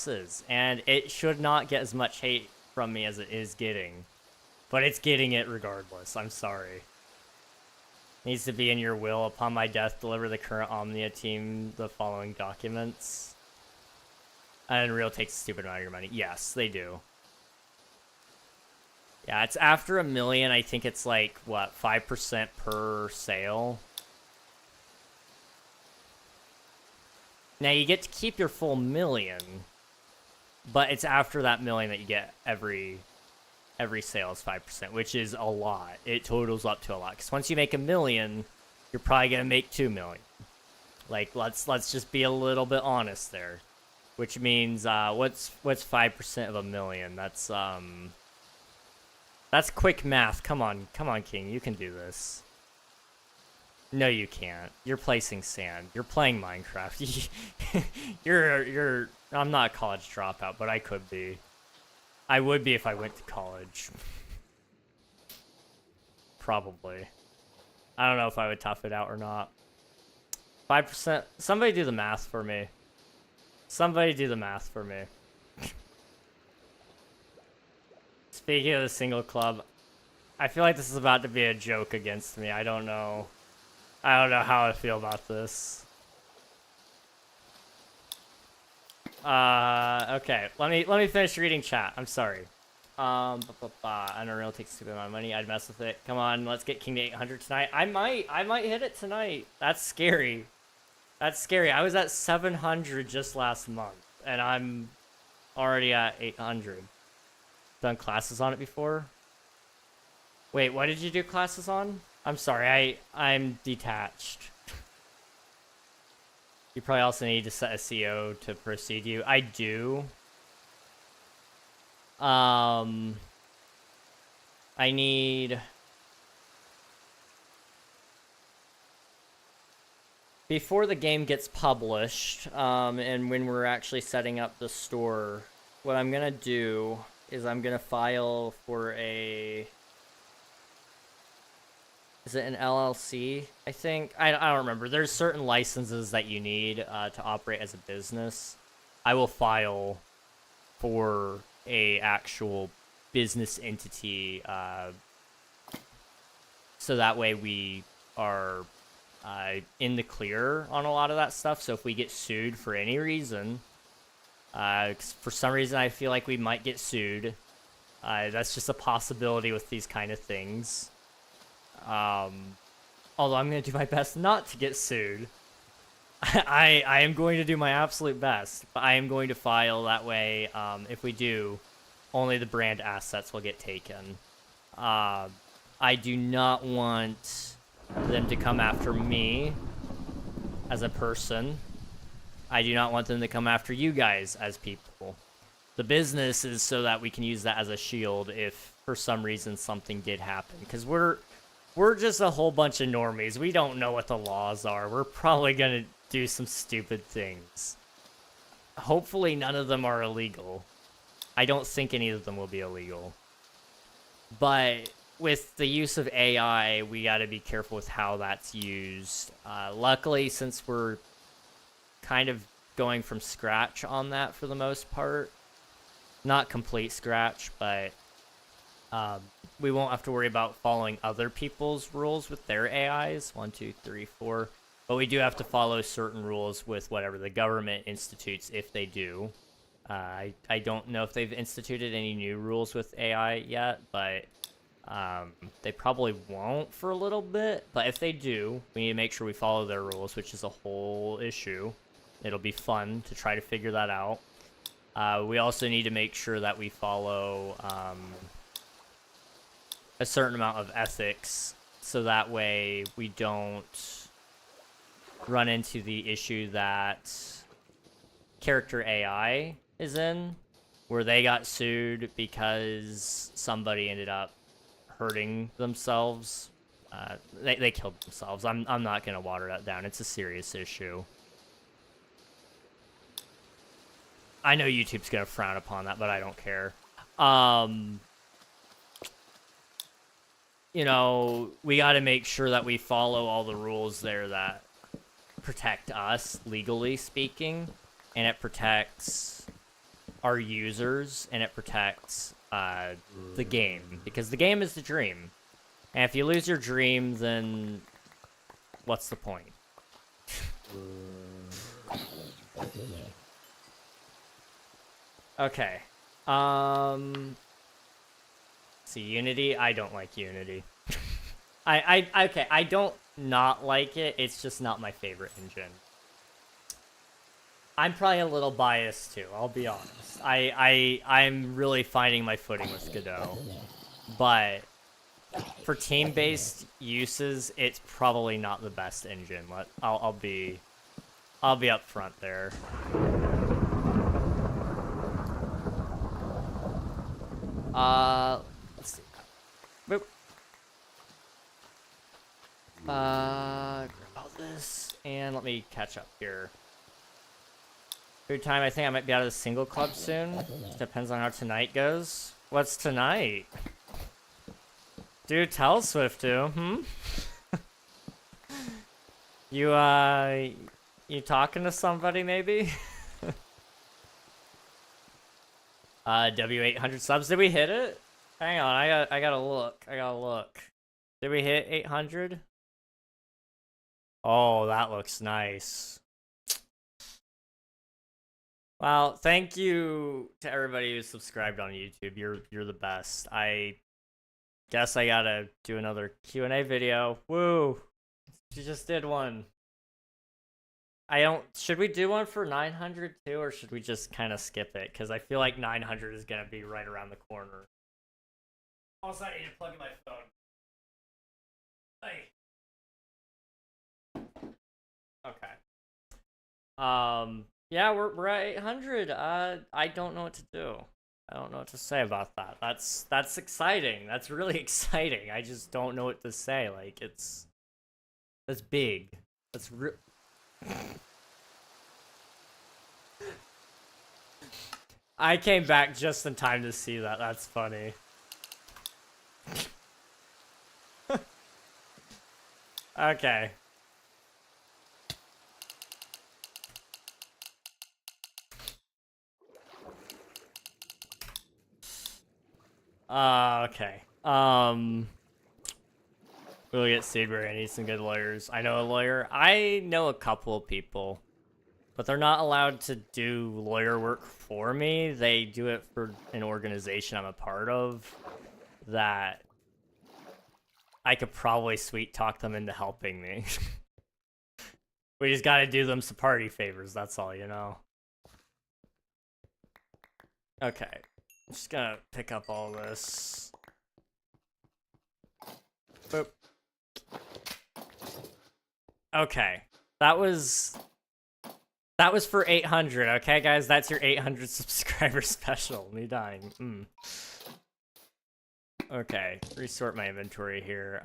is, and it should not get as much hate from me as it is getting. But it's getting it regardless, I'm sorry. Needs to be in your will. Upon my death, deliver the current Omnia team the following documents. And Unreal takes a stupid amount of your money. Yes, they do. Yeah, it's after 1 million. I think it's like, what, 5% per sale? Now, you get to keep your full 1 million. But it's after that 1 million that you get every sale is 5%, which is a lot. It totals up to a lot. Because once you make 1 million, you're probably going to make 2 million. Like, let's just be a little bit honest there. Which means, what's 5% of 1 million? That's quick math. Come on, King, you can do this. No, you can't. You're placing sand. You're playing Minecraft. I'm not a college dropout, but I could be. I would be if I went to college. Probably. I don't know if I would tough it out or not. 5%. Somebody do the math for me. Somebody do the math for me. Speaking of the single club, I feel like this is about to be a joke against me. I don't know how I feel about this. Okay. Let me finish reading chat. I'm sorry. Unreal takes a stupid amount of money. I'd mess with it. Come on, let's get King to 800 tonight. I might hit it tonight. That's scary. That's scary. I was at 700 just last month, and I'm already at 800. Done classes on it before? Wait, what did you do classes on? I'm sorry, I'm detached. You probably also need to set a CO to proceed you. I do. I need... Before the game gets published, and when we're actually setting up the store, what I'm gonna do is I'm gonna file for a... Is it an LLC? I think. I don't remember. There's certain licenses that you need to operate as a business. I will file for a actual business entity, so that way we are in the clear on a lot of that stuff. So if we get sued for any reason, for some reason I feel like we might get sued. That's just a possibility with these kind of things. Although I'm going to do my best not to get sued. I am going to do my absolute best, but I am going to file that way. If we do, only the brand assets will get taken. I do not want them to come after me as a person. I do not want them to come after you guys as people. The business is so that we can use that as a shield if for some reason something did happen. Because we're just a whole bunch of normies. We don't know what the laws are. We're probably gonna do some stupid things. Hopefully none of them are illegal. I don't think any of them will be illegal. But with the use of AI, we gotta be careful with how that's used. Luckily, since we're kind of going from scratch on that for the most part, not complete scratch, but we won't have to worry about following other people's rules with their AIs. 1, 2, 3, 4. But we do have to follow certain rules with whatever the government institutes, if they do. I don't know if they've instituted any new rules with AI yet, but they probably won't for a little bit. But if they do, we need to make sure we follow their rules, which is a whole issue. It'll be fun to try to figure that out. We also need to make sure that we follow a certain amount of ethics, so that way we don't run into the issue that Character AI is in, where they got sued because somebody ended up hurting themselves. They killed themselves. I'm not gonna water that down. It's a serious issue. I know YouTube's gonna frown upon that, but I don't care. You know, we gotta make sure that we follow all the rules there that protect us, legally speaking, and it protects our users, and it protects the game, because the game is the dream. And if you lose your dream, then what's the point? Okay. See, Unity? I don't like Unity. Okay, I don't not like it, it's just not my favorite engine. I'm probably a little biased too, I'll be honest. I'm really finding my footing with Godot. But for team-based uses, it's probably not the best engine. I'll be up front there. Let's see. Boop. Grab all this, and let me catch up here. Food time, I think I might be out of the single club soon. Depends on how tonight goes. What's tonight? Dude, tell Swiftu, You talking to somebody, maybe? W800 subs, did we hit it? Hang on, I gotta look. Did we hit 800? Oh, that looks nice. Well, thank you to everybody who subscribed on YouTube. You're the best. I guess I gotta do another Q&A video. Woo! You just did one. Should we do one for 900 too, or should we just kind of skip it? Because I feel like 900 is gonna be right around the corner. Also, I need to plug in my phone. Hey. Okay. Yeah, we're at 800. I don't know what to do. I don't know what to say about that. That's exciting. That's really exciting. I just don't know what to say. Like, that's big. That's real. I came back just in time to see that. That's funny. Okay. Okay. We'll get Seabury. I need some good lawyers. I know a lawyer. I know a couple of people, but they're not allowed to do lawyer work for me. They do it for an organization I'm a part of that I could probably sweet talk them into helping me. We just gotta do them some party favors, that's all, you know? Okay. I'm just gonna pick up all this. Boop. Okay. That was That was for 800, okay, guys? That's your 800 subscriber special. Me dying. Okay, resort my inventory here.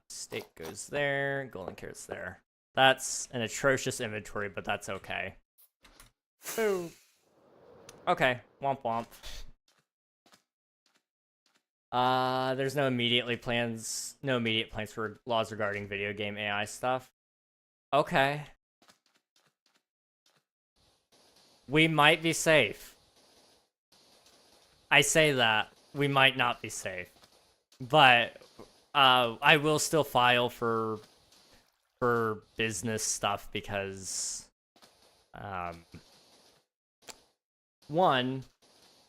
Steak goes there, golden carrots there. That's an atrocious inventory, but that's okay. Ooh. Okay, womp womp. There's no immediate plans for laws regarding video game AI stuff. Okay. We might be safe. I say that. We might not be safe. But, I will still file for business stuff because, one,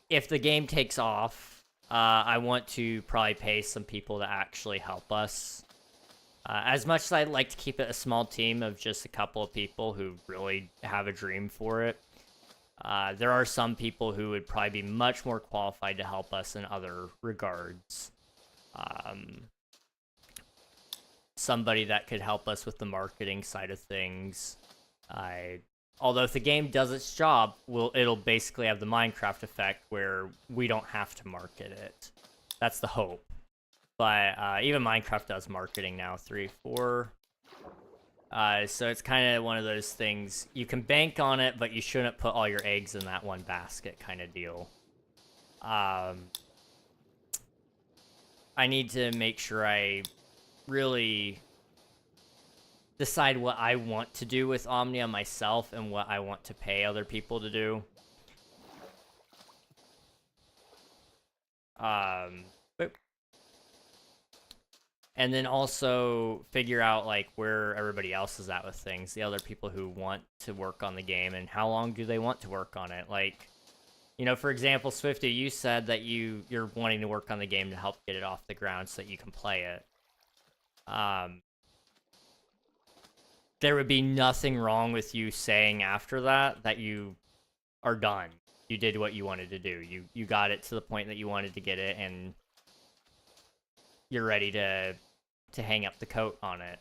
if the game takes off, I want to probably pay some people to actually help us. As much as I'd like to keep it a small team of just a couple of people who really have a dream for it, there are some people who would probably be much more qualified to help us in other regards. Somebody that could help us with the marketing side of things. Although if the game does its job, it'll basically have the Minecraft effect where we don't have to market it. That's the hope. But even Minecraft does marketing now, 3, 4. So it's kind of one of those things. You can bank on it, but you shouldn't put all your eggs in that one basket kind of deal. I need to make sure I really decide what I want to do with Omnia myself and what I want to pay other people to do. And then also figure out like where everybody else is at with things, the other people who want to work on the game and how long do they want to work on it. Like, you know, for example, Swifty, you said that you're wanting to work on the game to help get it off the ground so that you can play it. There would be nothing wrong with you saying after that you are done. You did what you wanted to do. You got it to the point that you wanted to get it, and you're ready to hang up the coat on it.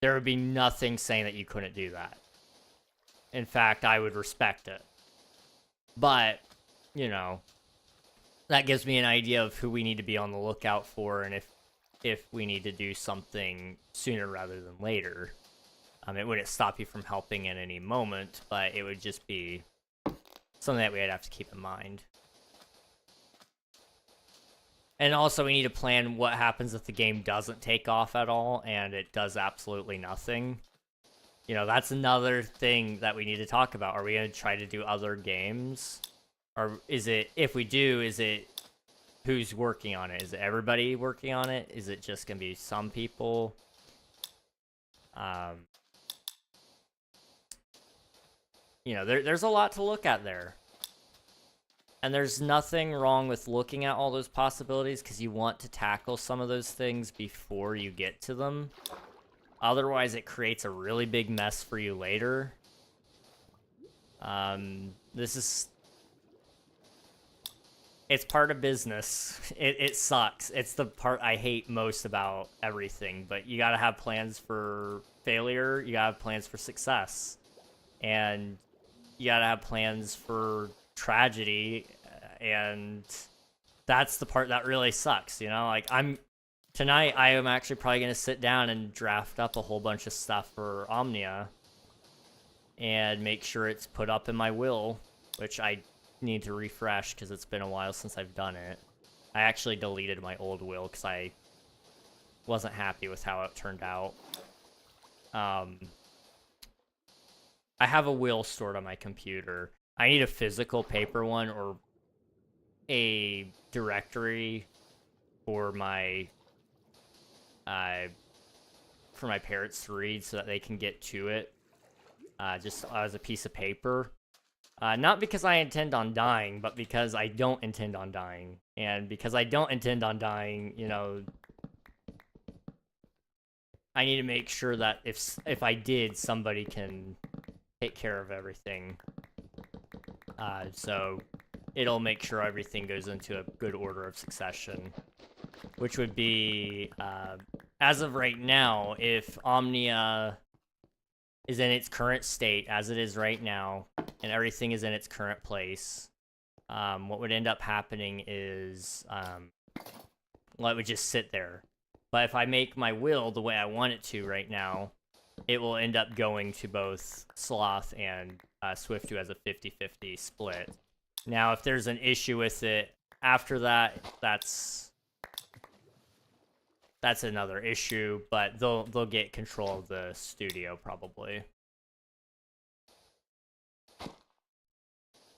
There would be nothing saying that you couldn't do that. In fact, I would respect it. But, you know, that gives me an idea of who we need to be on the lookout for, and if we need to do something sooner rather than later. It wouldn't stop you from helping at any moment, but it would just be something that we'd have to keep in mind. And also, we need to plan what happens if the game doesn't take off at all, and it does absolutely nothing. You know, that's another thing that we need to talk about. Are we going to try to do other games? Or is it, if we do, is it who's working on it? Is it everybody working on it? Is it just going to be some people? You know, there's a lot to look at there. And there's nothing wrong with looking at all those possibilities because you want to tackle some of those things before you get to them. Otherwise, it creates a really big mess for you later. It's part of business. It sucks. It's the part I hate most about everything. But you gotta have plans for failure. You gotta have plans for success. And you gotta have plans for tragedy, and that's the part that really sucks, you know? Like, tonight I am actually probably gonna sit down and draft up a whole bunch of stuff for Omnia and make sure it's put up in my will, which I need to refresh because it's been a while since I've done it. I actually deleted my old will because I wasn't happy with how it turned out. I have a will stored on my computer. I need a physical paper one or a directory for my parents to read so that they can get to it just as a piece of paper. Not because I intend on dying, but because I don't intend on dying. And because I don't intend on dying, you know, I need to make sure that if I did, somebody can take care of everything. So it'll make sure everything goes into a good order of succession, which would be, as of right now, if Omnia is in its current state as it is right now, and everything is in its current place, what would end up happening is, well, it would just sit there. But if I make my will the way I want it to right now, it will end up going to both Sloth and Swiftu as a 50-50 split. Now, if there's an issue with it after that, that's another issue, but they'll get control of the studio probably.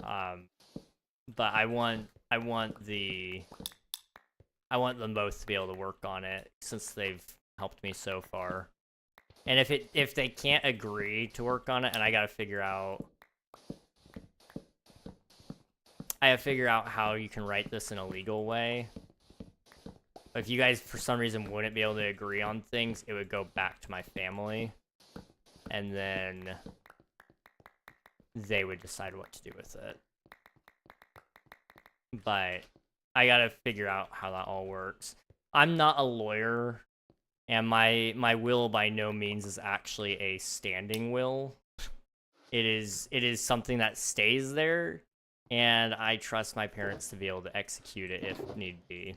But I want them both to be able to work on it since they've helped me so far. And if they can't agree to work on it, and I have to figure out how you can write this in a legal way. If you guys for some reason wouldn't be able to agree on things, it would go back to my family, and then they would decide what to do with it. But I gotta figure out how that all works. I'm not a lawyer, and my will by no means is actually a standing will. It is something that stays there, and I trust my parents to be able to execute it if need be.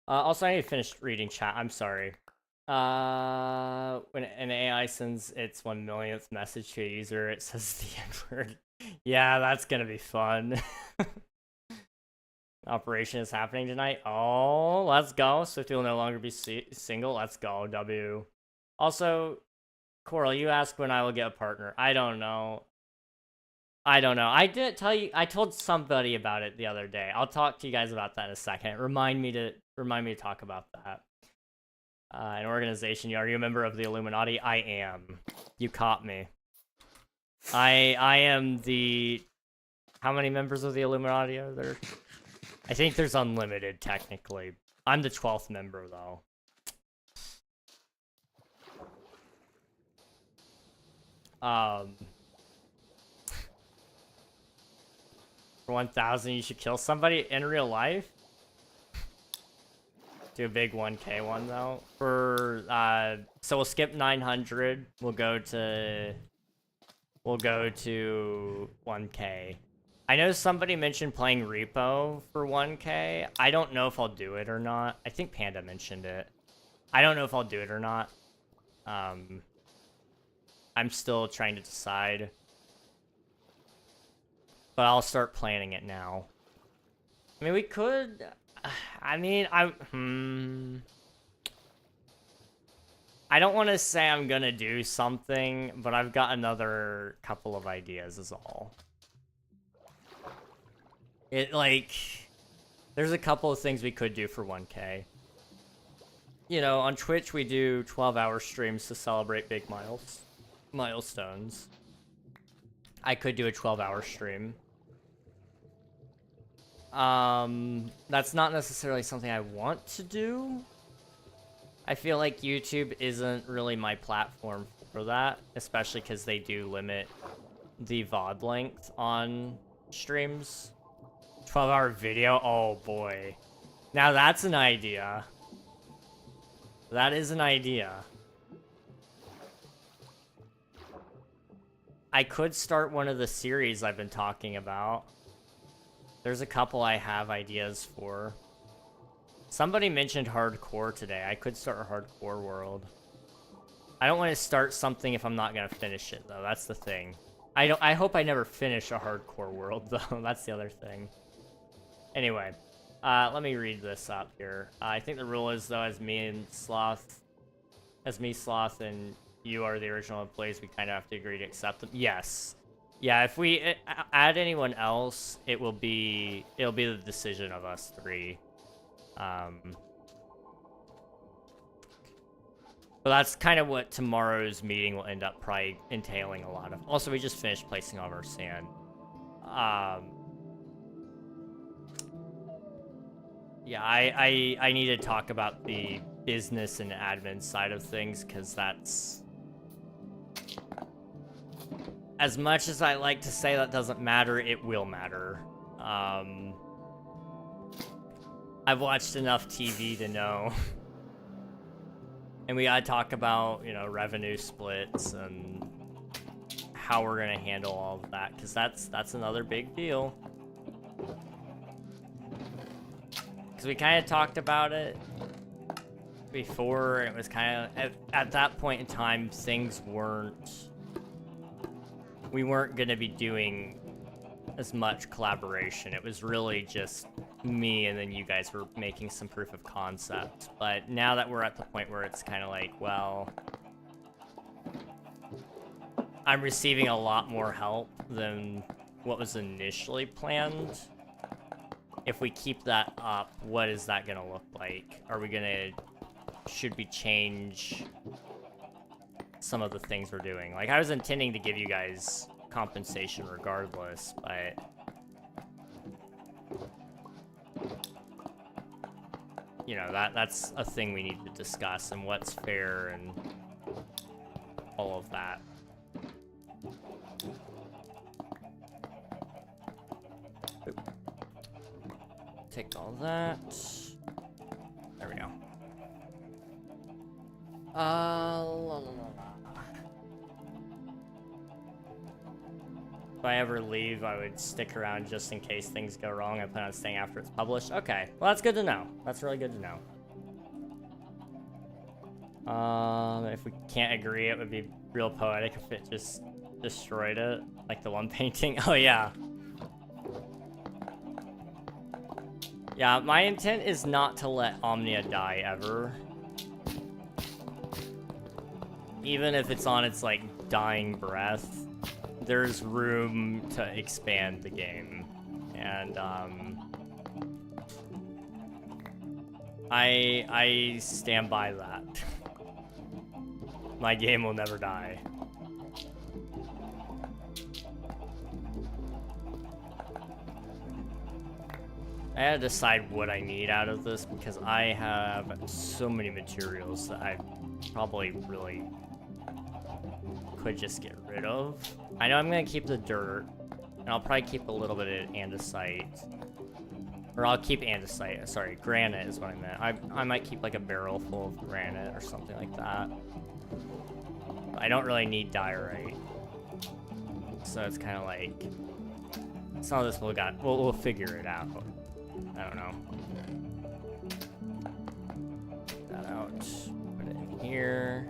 Also, I need to finish reading chat. I'm sorry. When an AI sends its 1 millionth message to a user, it says the N-word. Yeah, that's gonna be fun. Operation is happening tonight. Oh, let's go. Swifty will no longer be single. Let's go, W. Also, Coral, you asked when I will get a partner. I don't know. I didn't tell you. I told somebody about it the other day. I'll talk to you guys about that in a second. Remind me to talk about that. An organization. Are you a member of the Illuminati? I am. You caught me. I am the... How many members of the Illuminati are there? I think there's unlimited, technically. I'm the 12th member, though. For 1,000, you should kill somebody in real life? Do a big 1K one, though. For, so we'll skip 900. We'll go to 1K. I know somebody mentioned playing Repo for 1K. I don't know if I'll do it or not. I think Panda mentioned it. I don't know if I'll do it or not. I'm still trying to decide. But I'll start planning it now. I mean, we could... I don't want to say I'm gonna do something, but I've got another couple of ideas is all. There's a couple of things we could do for 1K. You know, on Twitch we do 12-hour streams to celebrate big milestones. I could do a 12-hour stream. That's not necessarily something I want to do. I feel like YouTube isn't really my platform for that, especially because they do limit the VOD length on streams. 12-hour video? Oh boy. Now that's an idea. That is an idea. I could start one of the series I've been talking about. There's a couple I have ideas for. Somebody mentioned hardcore today. I could start a hardcore world. I don't want to start something if I'm not going to finish it, though. That's the thing. I hope I never finish a hardcore world, though. That's the other thing. Anyway, let me read this up here. I think the rule is, though, as me, Sloth, and you are the original employees, we kind of have to agree to accept them. Yes. Yeah, if we add anyone else, it'll be the decision of us three. But that's kind of what tomorrow's meeting will end up probably entailing a lot of. Also, we just finished placing all of our sand. Yeah, I need to talk about the business and admin side of things, because that's... As much as I like to say that doesn't matter, it will matter. I've watched enough TV to know. And we gotta talk about, you know, revenue splits and how we're gonna handle all of that, because that's another big deal. Because we kind of talked about it before, and it was kind of, at that point in time, things weren't, we weren't gonna be doing as much collaboration. It was really just me, and then you guys were making some proof of concept. But now that we're at the point where it's kind of like, well, I'm receiving a lot more help than what was initially planned. If we keep that up, what is that gonna look like? Are we gonna, should we change some of the things we're doing? Like, I was intending to give you guys compensation regardless, but you know, that's a thing we need to discuss, and what's fair and all of that. Take all that. There we go. La, la, la, la. If I ever leave, I would stick around just in case things go wrong. I plan on staying after it's published. Okay, well, that's good to know. That's really good to know. If we can't agree, it would be real poetic if it just destroyed it, like the one painting. Oh yeah. Yeah, my intent is not to let Omnia die ever. Even if it's on its, like, dying breath, there's room to expand the game. And, I stand by that. My game will never die. I had to decide what I need out of this, because I have so many materials that I probably really could just get rid of. I know I'm gonna keep the dirt, and I'll probably keep a little bit of andesite. Or I'll keep andesite, sorry, granite is what I meant. I might keep like a barrel full of granite or something like that. But I don't really need diorite. So it's kind of like, some of this we'll figure it out. I don't know. Get that out. Put it in here.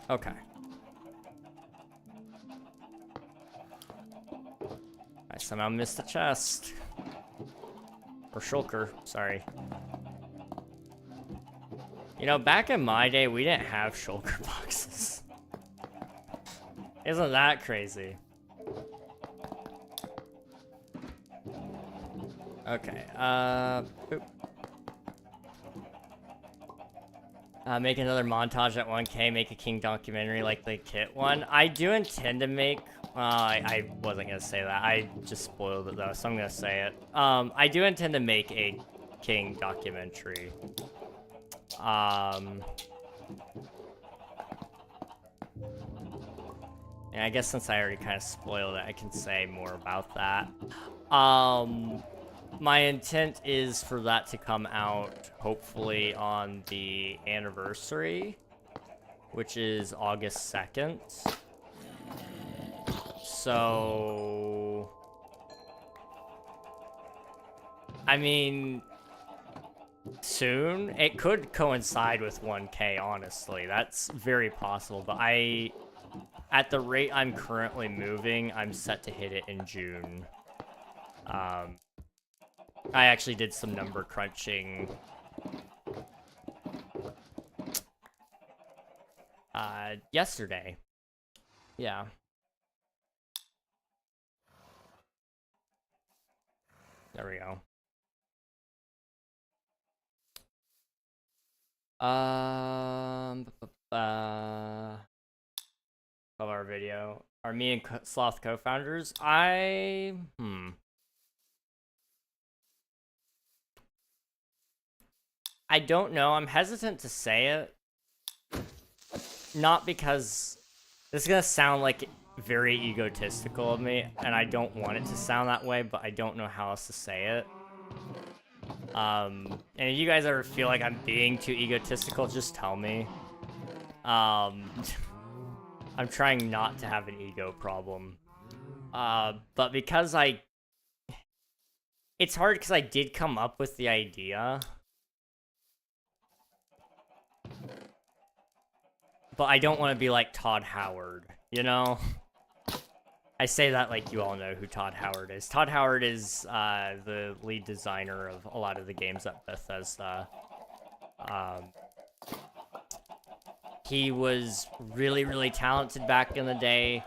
Okay. I somehow missed the chest. Or shulker, sorry. You know, back in my day, we didn't have shulker boxes. Isn't that crazy? Okay, boop. Make another montage at 1K, make a King documentary like the Kit one. I do intend to make, I wasn't gonna say that, I just spoiled it though, so I'm gonna say it. I do intend to make a King documentary. And I guess since I already kind of spoiled it, I can say more about that. My intent is for that to come out, hopefully, on the anniversary, which is August 2nd. So, I mean, soon? It could coincide with 1K, honestly. That's very possible, but at the rate I'm currently moving, I'm set to hit it in June. I actually did some number crunching yesterday. Yeah. There we go. 12-hour video. Are me and Sloth co-founders? I don't know. I'm hesitant to say it. Not because this is gonna sound like very egotistical of me, and I don't want it to sound that way, but I don't know how else to say it. And if you guys ever feel like I'm being too egotistical, just tell me. I'm trying not to have an ego problem. But because it's hard because I did come up with the idea. But I don't want to be like Todd Howard, you know? I say that like you all know who Todd Howard is. Todd Howard is the lead designer of a lot of the games at Bethesda. He was really, really talented back in the day,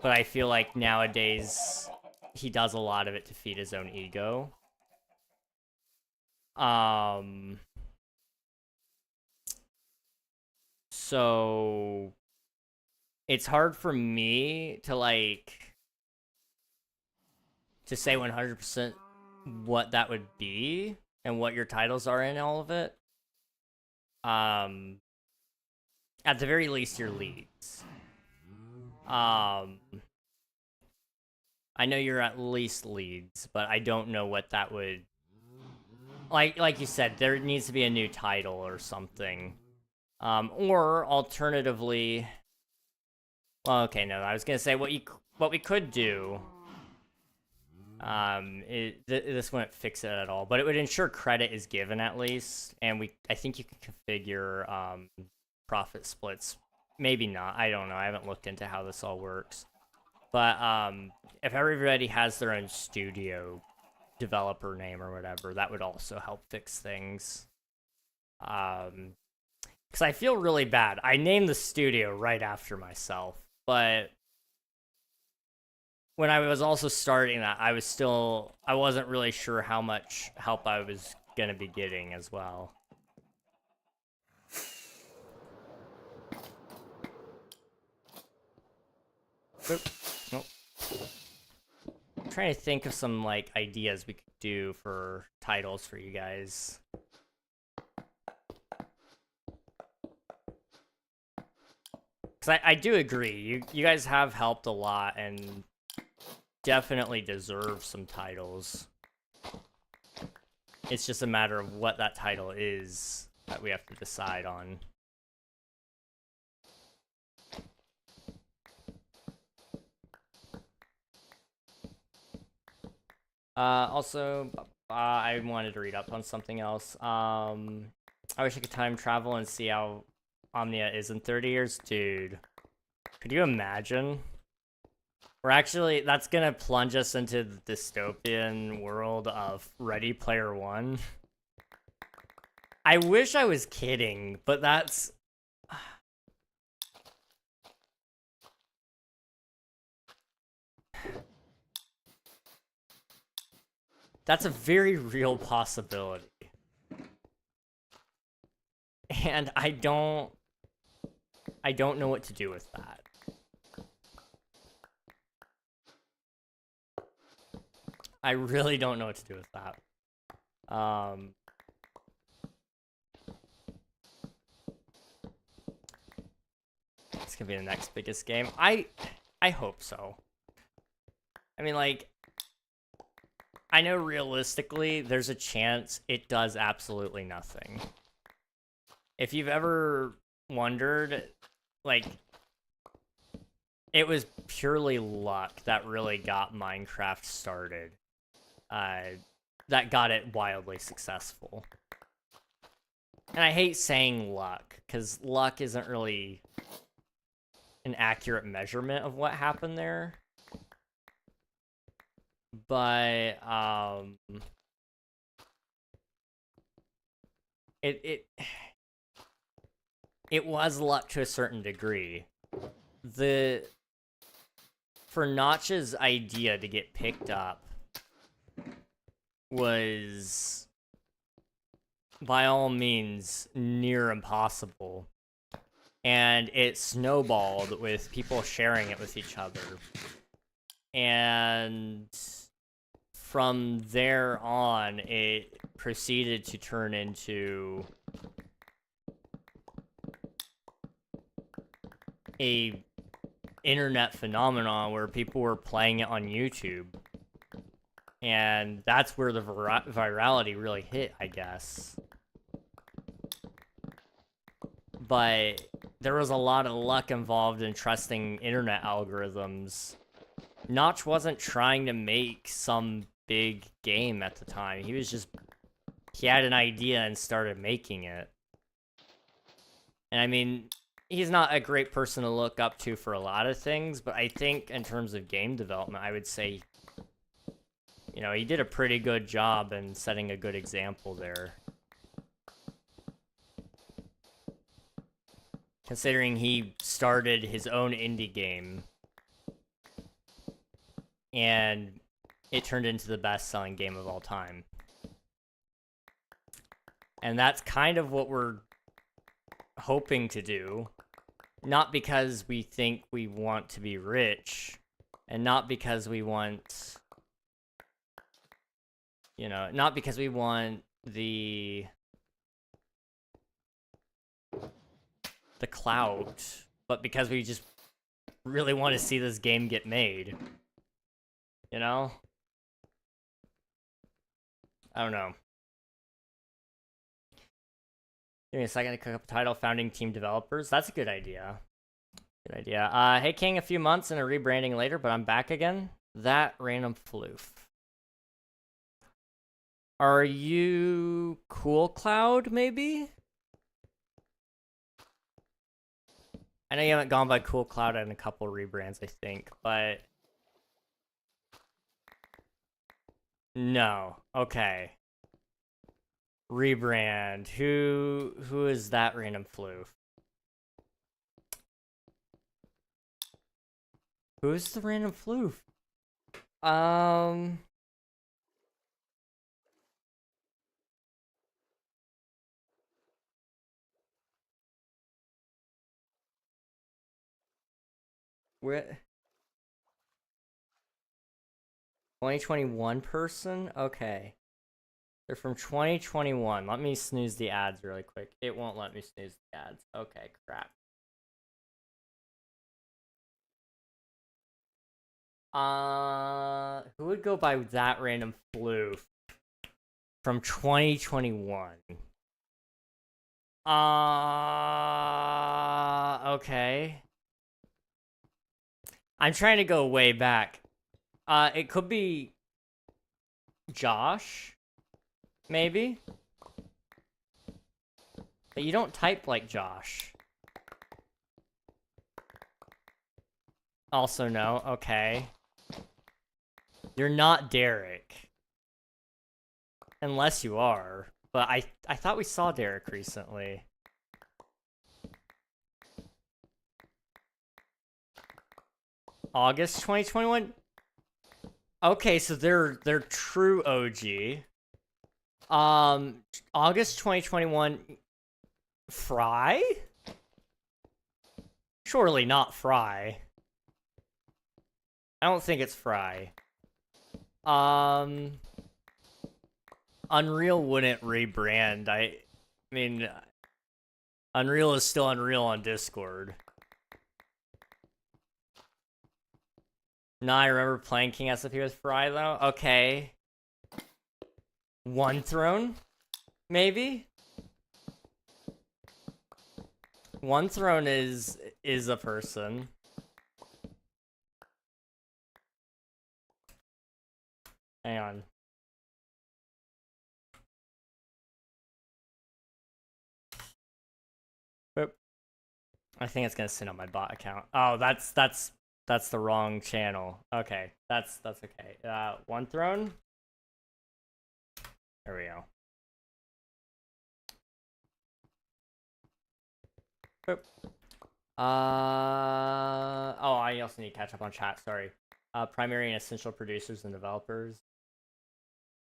but I feel like nowadays he does a lot of it to feed his own ego. So it's hard for me to like to say 100% what that would be and what your titles are in all of it. At the very least, your leads. I know you're at least leads, but I don't know what that would... Like you said, there needs to be a new title or something. Or, alternatively... Well, okay, no, I was gonna say what we could do... this wouldn't fix it at all, but it would ensure credit is given at least, and I think you can configure, profit splits. Maybe not, I don't know, I haven't looked into how this all works. But, if everybody has their own studio developer name or whatever, that would also help fix things. Because I feel really bad. I named the studio right after myself, but when I was also starting that, I wasn't really sure how much help I was gonna be getting as well. Nope. I'm trying to think of some like ideas we could do for titles for you guys. Because I do agree, you guys have helped a lot and definitely deserve some titles. It's just a matter of what that title is that we have to decide on. Also, I wanted to read up on something else. I wish I could time travel and see how Omnia is in 30 years. Dude, could you imagine? That's gonna plunge us into the dystopian world of Ready Player One. I wish I was kidding, but that's... That's a very real possibility. And I don't know what to do with that. I really don't know what to do with that. It's gonna be the next biggest game. I hope so. I mean, like, I know realistically there's a chance it does absolutely nothing. If you've ever wondered, like, it was purely luck that really got Minecraft started. That got it wildly successful. And I hate saying luck, because luck isn't really an accurate measurement of what happened there. But, it was luck to a certain degree. For Notch's idea to get picked up was, by all means, near impossible. And it snowballed with people sharing it with each other. And from there on, it proceeded to turn into a internet phenomenon where people were playing it on YouTube. And that's where the virality really hit, I guess. But there was a lot of luck involved in trusting internet algorithms. Notch wasn't trying to make some big game at the time. He had an idea and started making it. And I mean, he's not a great person to look up to for a lot of things, but I think in terms of game development, I would say, you know, he did a pretty good job in setting a good example there. Considering he started his own indie game, and it turned into the best-selling game of all time. And that's kind of what we're hoping to do. Not because we think we want to be rich, and not because we want, you know, not because we want the clout, but because we just really want to see this game get made. You know? I don't know. Give me a second to cook up a title. Founding team developers. That's a good idea. Good idea. Hey King, a few months and a rebranding later, but I'm back again. That random floof. Are you Cool Cloud, maybe? I know you haven't gone by Cool Cloud in a couple rebrands, I think, but... No. Okay. Rebrand. Who is that random floof? Who's the random floof? Where? 2021 person? Okay. They're from 2021. Let me snooze the ads really quick. It won't let me snooze the ads. Okay, crap. Who would go by that random floof from 2021? Okay. I'm trying to go way back. It could be Josh, maybe? But you don't type like Josh. Also no, okay. You're not Derek. Unless you are. But I thought we saw Derek recently. August 2021? Okay, so they're true OG. August 2021 Fry? Surely not Fry. I don't think it's Fry. Unreal wouldn't rebrand. I mean, Unreal is still Unreal on Discord. No, I remember playing King SMP with Fry, though. Okay. One Throne? Maybe? One Throne is a person. Hang on. Boop. I think it's gonna sit on my bot account. Oh, that's the wrong channel. Okay, that's okay. One Throne. There we go. Boop. Oh, I also need to catch up on chat. Sorry. Primary and essential producers and developers.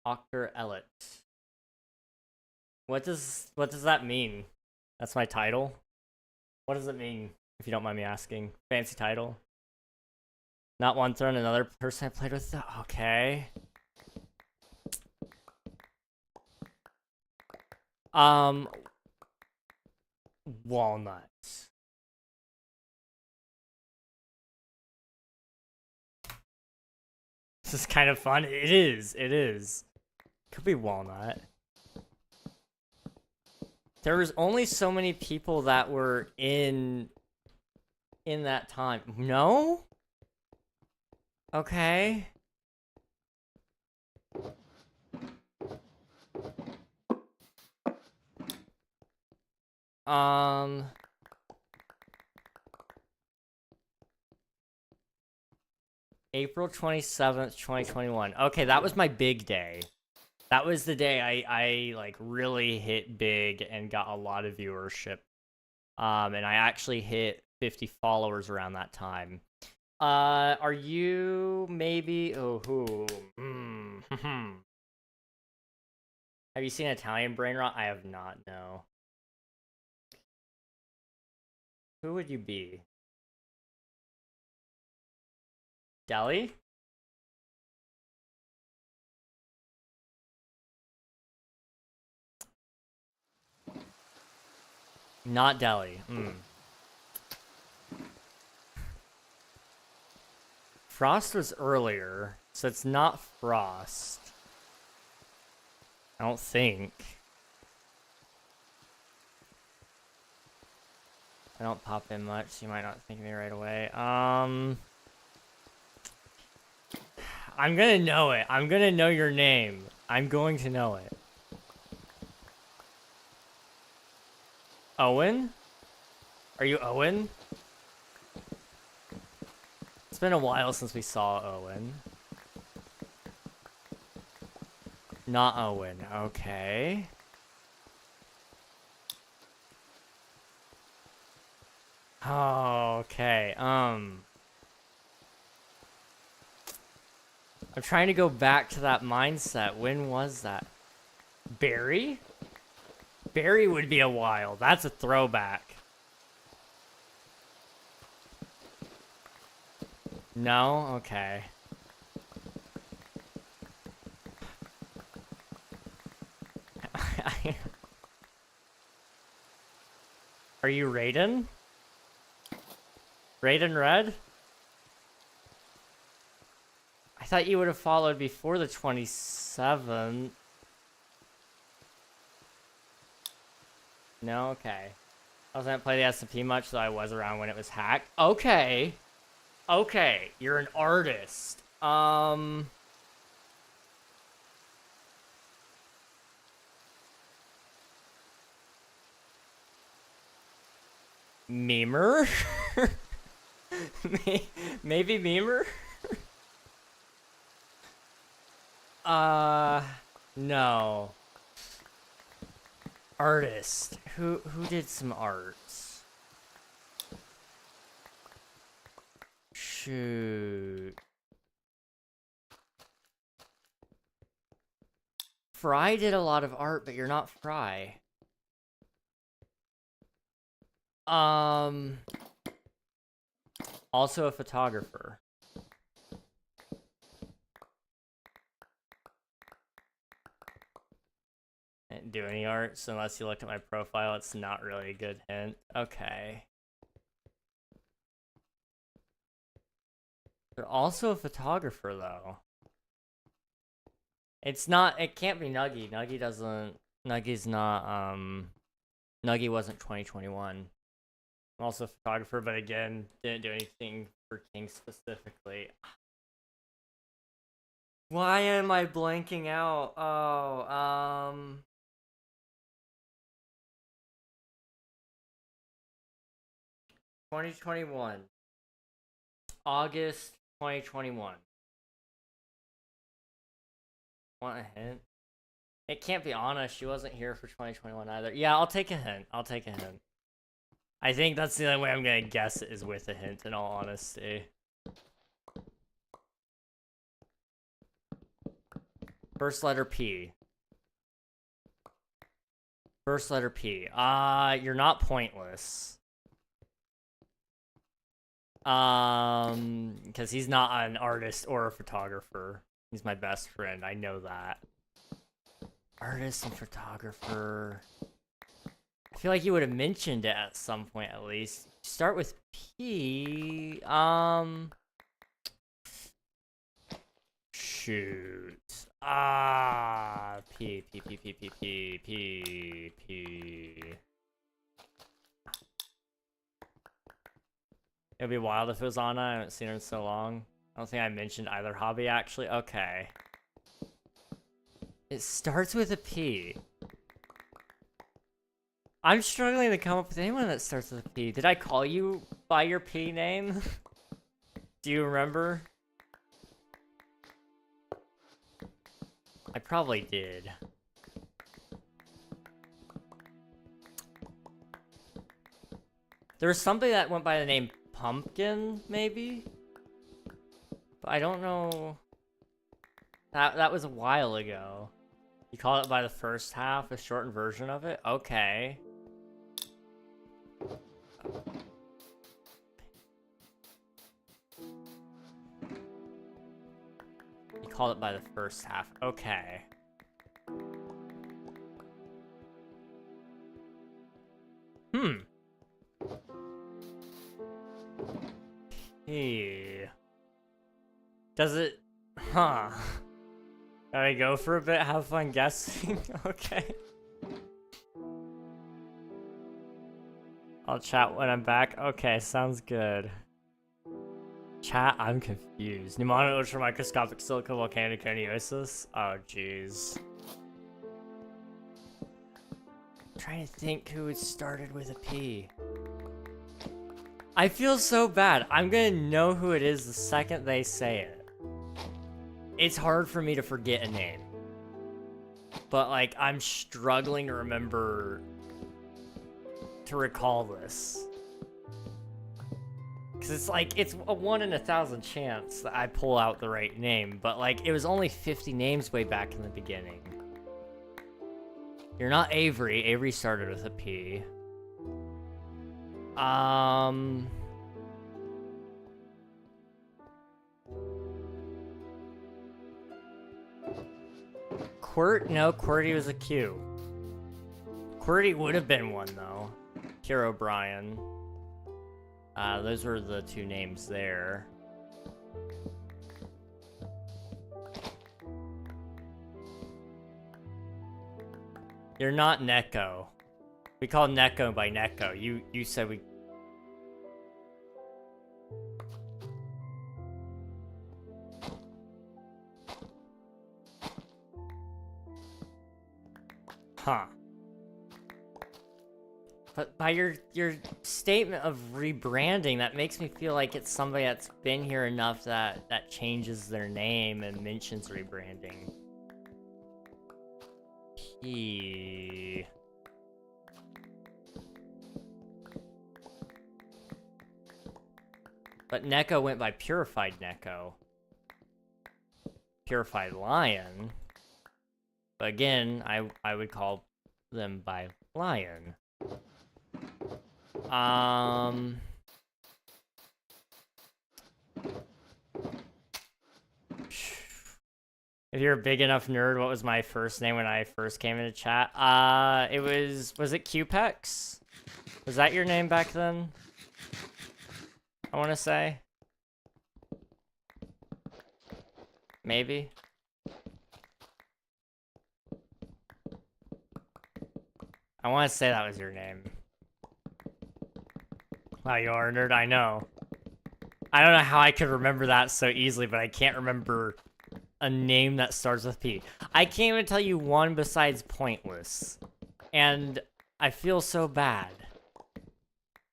Octor Ellet. What does that mean? That's my title. What does it mean? If you don't mind me asking. Fancy title. Not One Throne, another person I played with. Okay. Walnuts. This is kind of fun. It is. It is. Could be Walnut. There was only so many people that were in that time. No? Okay. April 27th, 2021. Okay, that was my big day. That was the day I like really hit big and got a lot of viewership. And I actually hit 50 followers around that time. Are you maybe Have you seen Italian Brain Rot? I have not, no. Who would you be? Deli? Not Deli. Frost was earlier, so it's not Frost. I don't think. I don't pop in much, so you might not think of me right away. I'm gonna know it. I'm gonna know your name. I'm going to know it. Owen? Are you Owen? It's been a while since we saw Owen. Not Owen, okay. Oh, okay, I'm trying to go back to that mindset. When was that? Barry? Barry would be a while. That's a throwback. No? Okay. Are you Raiden? Raiden Red? I thought you would have followed before the 27th. No? Okay. I wasn't play the SMP much, so I was around when it was hacked. Okay. Okay, you're an artist. Memer? Maybe Memer? No. Artist. Who did some arts? Shoot. Fry did a lot of art, but you're not Fry. Also a photographer. Didn't do any arts unless you looked at my profile. It's not really a good hint. Okay. They're also a photographer, though. It's not, it can't be Nuggy. Nuggy's not, Nuggy wasn't 2021. I'm also a photographer, but again, didn't do anything for King specifically. Why am I blanking out? Oh, 2021. August 2021. Want a hint? It can't be Anna. She wasn't here for 2021 either. Yeah, I'll take a hint. I'll take a hint. I think that's the only way I'm gonna guess is with a hint, in all honesty. First letter P. First letter P. You're not Pointless. Because he's not an artist or a photographer. He's my best friend. I know that. Artist and photographer. I feel like you would have mentioned it at some point at least. Start with P. shoot. Ah, P. It'd be wild if it was Anna. I haven't seen her in so long. I don't think I mentioned either hobby, actually. Okay. It starts with a P. I'm struggling to come up with anyone that starts with a P. Did I call you by your P name? Do you remember? I probably did. There was somebody that went by the name Pumpkin, maybe? But I don't know. That was a while ago. You call it by the first half, a shortened version of it? Okay. You call it by the first half. Okay. Hey. Does it... Huh. Gotta go for a bit, have fun guessing? Okay. I'll chat when I'm back. Okay, sounds good. Chat, I'm confused. Pneumonic ultramicroscopic silica volcanic coniosis? Oh, jeez. I'm trying to think who it started with a P. I feel so bad. I'm gonna know who it is the second they say it. It's hard for me to forget a name. But, like, I'm struggling to remember... to recall this. Because it's like, it's a 1 in 1,000 chance that I pull out the right name. But, like, it was only 50 names way back in the beginning. You're not Avery. Avery started with a P. Quirt? No, QWERTY was a Q. QWERTY would have been one, though. Kier O'Brien. Those were the two names there. You're not Neko. We call Neko by Neko. You said we... Huh. But by your statement of rebranding, that makes me feel like it's somebody that's been here enough that changes their name and mentions rebranding. But Neko went by Purified Neko. Purified Lion. But again, I would call them by Lion. If you're a big enough nerd, what was my first name when I first came into chat? Was it QPEX? Was that your name back then? I want to say. Maybe. I want to say that was your name. Wow, you are a nerd, I know. I don't know how I could remember that so easily, but I can't remember a name that starts with P. I can't even tell you one besides Pointless. And I feel so bad.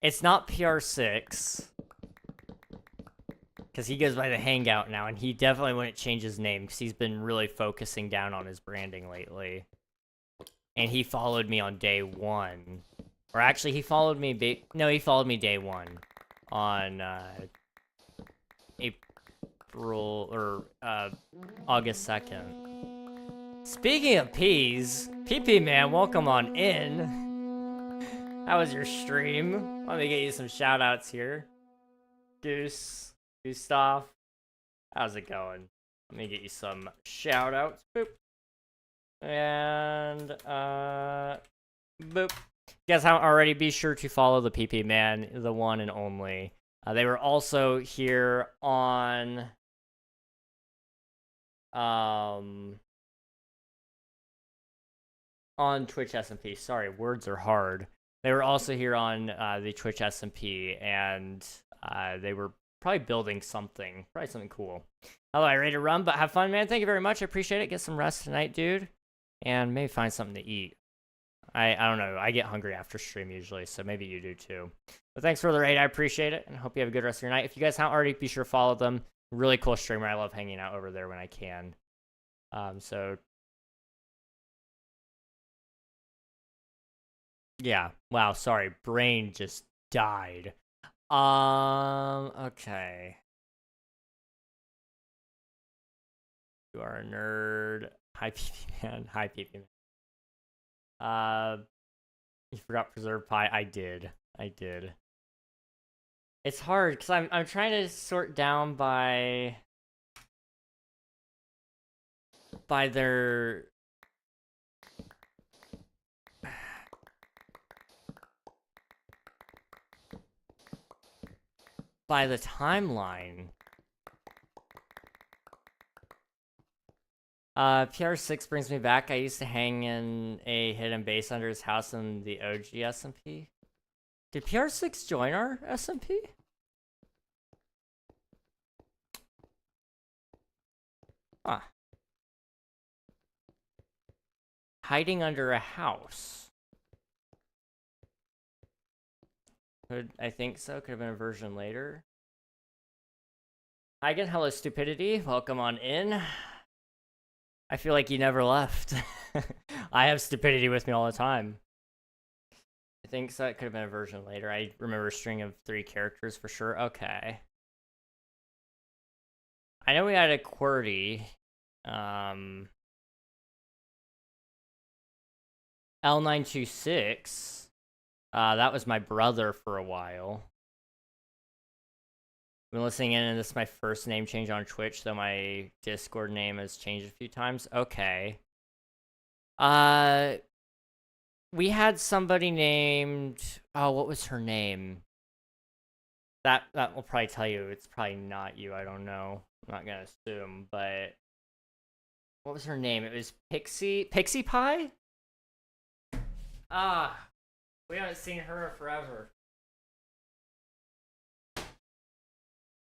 It's not PR6. Because he goes by the Hangout now, and he definitely wouldn't change his name, because he's been really focusing down on his branding lately. And he followed me on day 1. Or actually, he followed me... No, he followed me day 1. On, April... Or, August 2nd. Speaking of P's, PP Man, welcome on in. How was your stream? Let me get you some shoutouts here. Gustav. How's it going? Let me get you some shoutouts. Boop. And, boop. If you guys haven't already, be sure to follow the PP Man, the one and only. They were also here on on Twitch SMP. Sorry, words are hard. They were also here on the Twitch SMP, and they were probably building something. Probably something cool. Hello, I ready to run, but have fun, man. Thank you very much. I appreciate it. Get some rest tonight, dude. And maybe find something to eat. I don't know. I get hungry after stream usually, so maybe you do too. But thanks for the raid. I appreciate it, and hope you have a good rest of your night. If you guys haven't already, be sure to follow them. Really cool streamer. I love hanging out over there when I can. So yeah. Wow. Sorry. Brain just died. Okay. You are a nerd. Hi, PP man. Hi, PP man. You forgot preserved pie. I did. It's hard because I'm trying to sort down by their by the timeline. PR6 brings me back. I used to hang in a hidden base under his house in the OG SMP. Did PR6 join our SMP? Huh. Hiding under a house. I think so. Could have been a version later. Hi again. Hello, stupidity. Welcome on in. I feel like you never left. I have stupidity with me all the time. I think so. It could have been a version later. I remember a string of 3 characters for sure. Okay. I know we had a QWERTY. L926. That was my brother for a while. Been listening in, and this is my first name change on Twitch, though my Discord name has changed a few times. Okay. We had somebody named... Oh, what was her name? That will probably tell you. It's probably not you. I don't know. I'm not gonna assume, but... What was her name? It was Pixie Pie? We haven't seen her forever.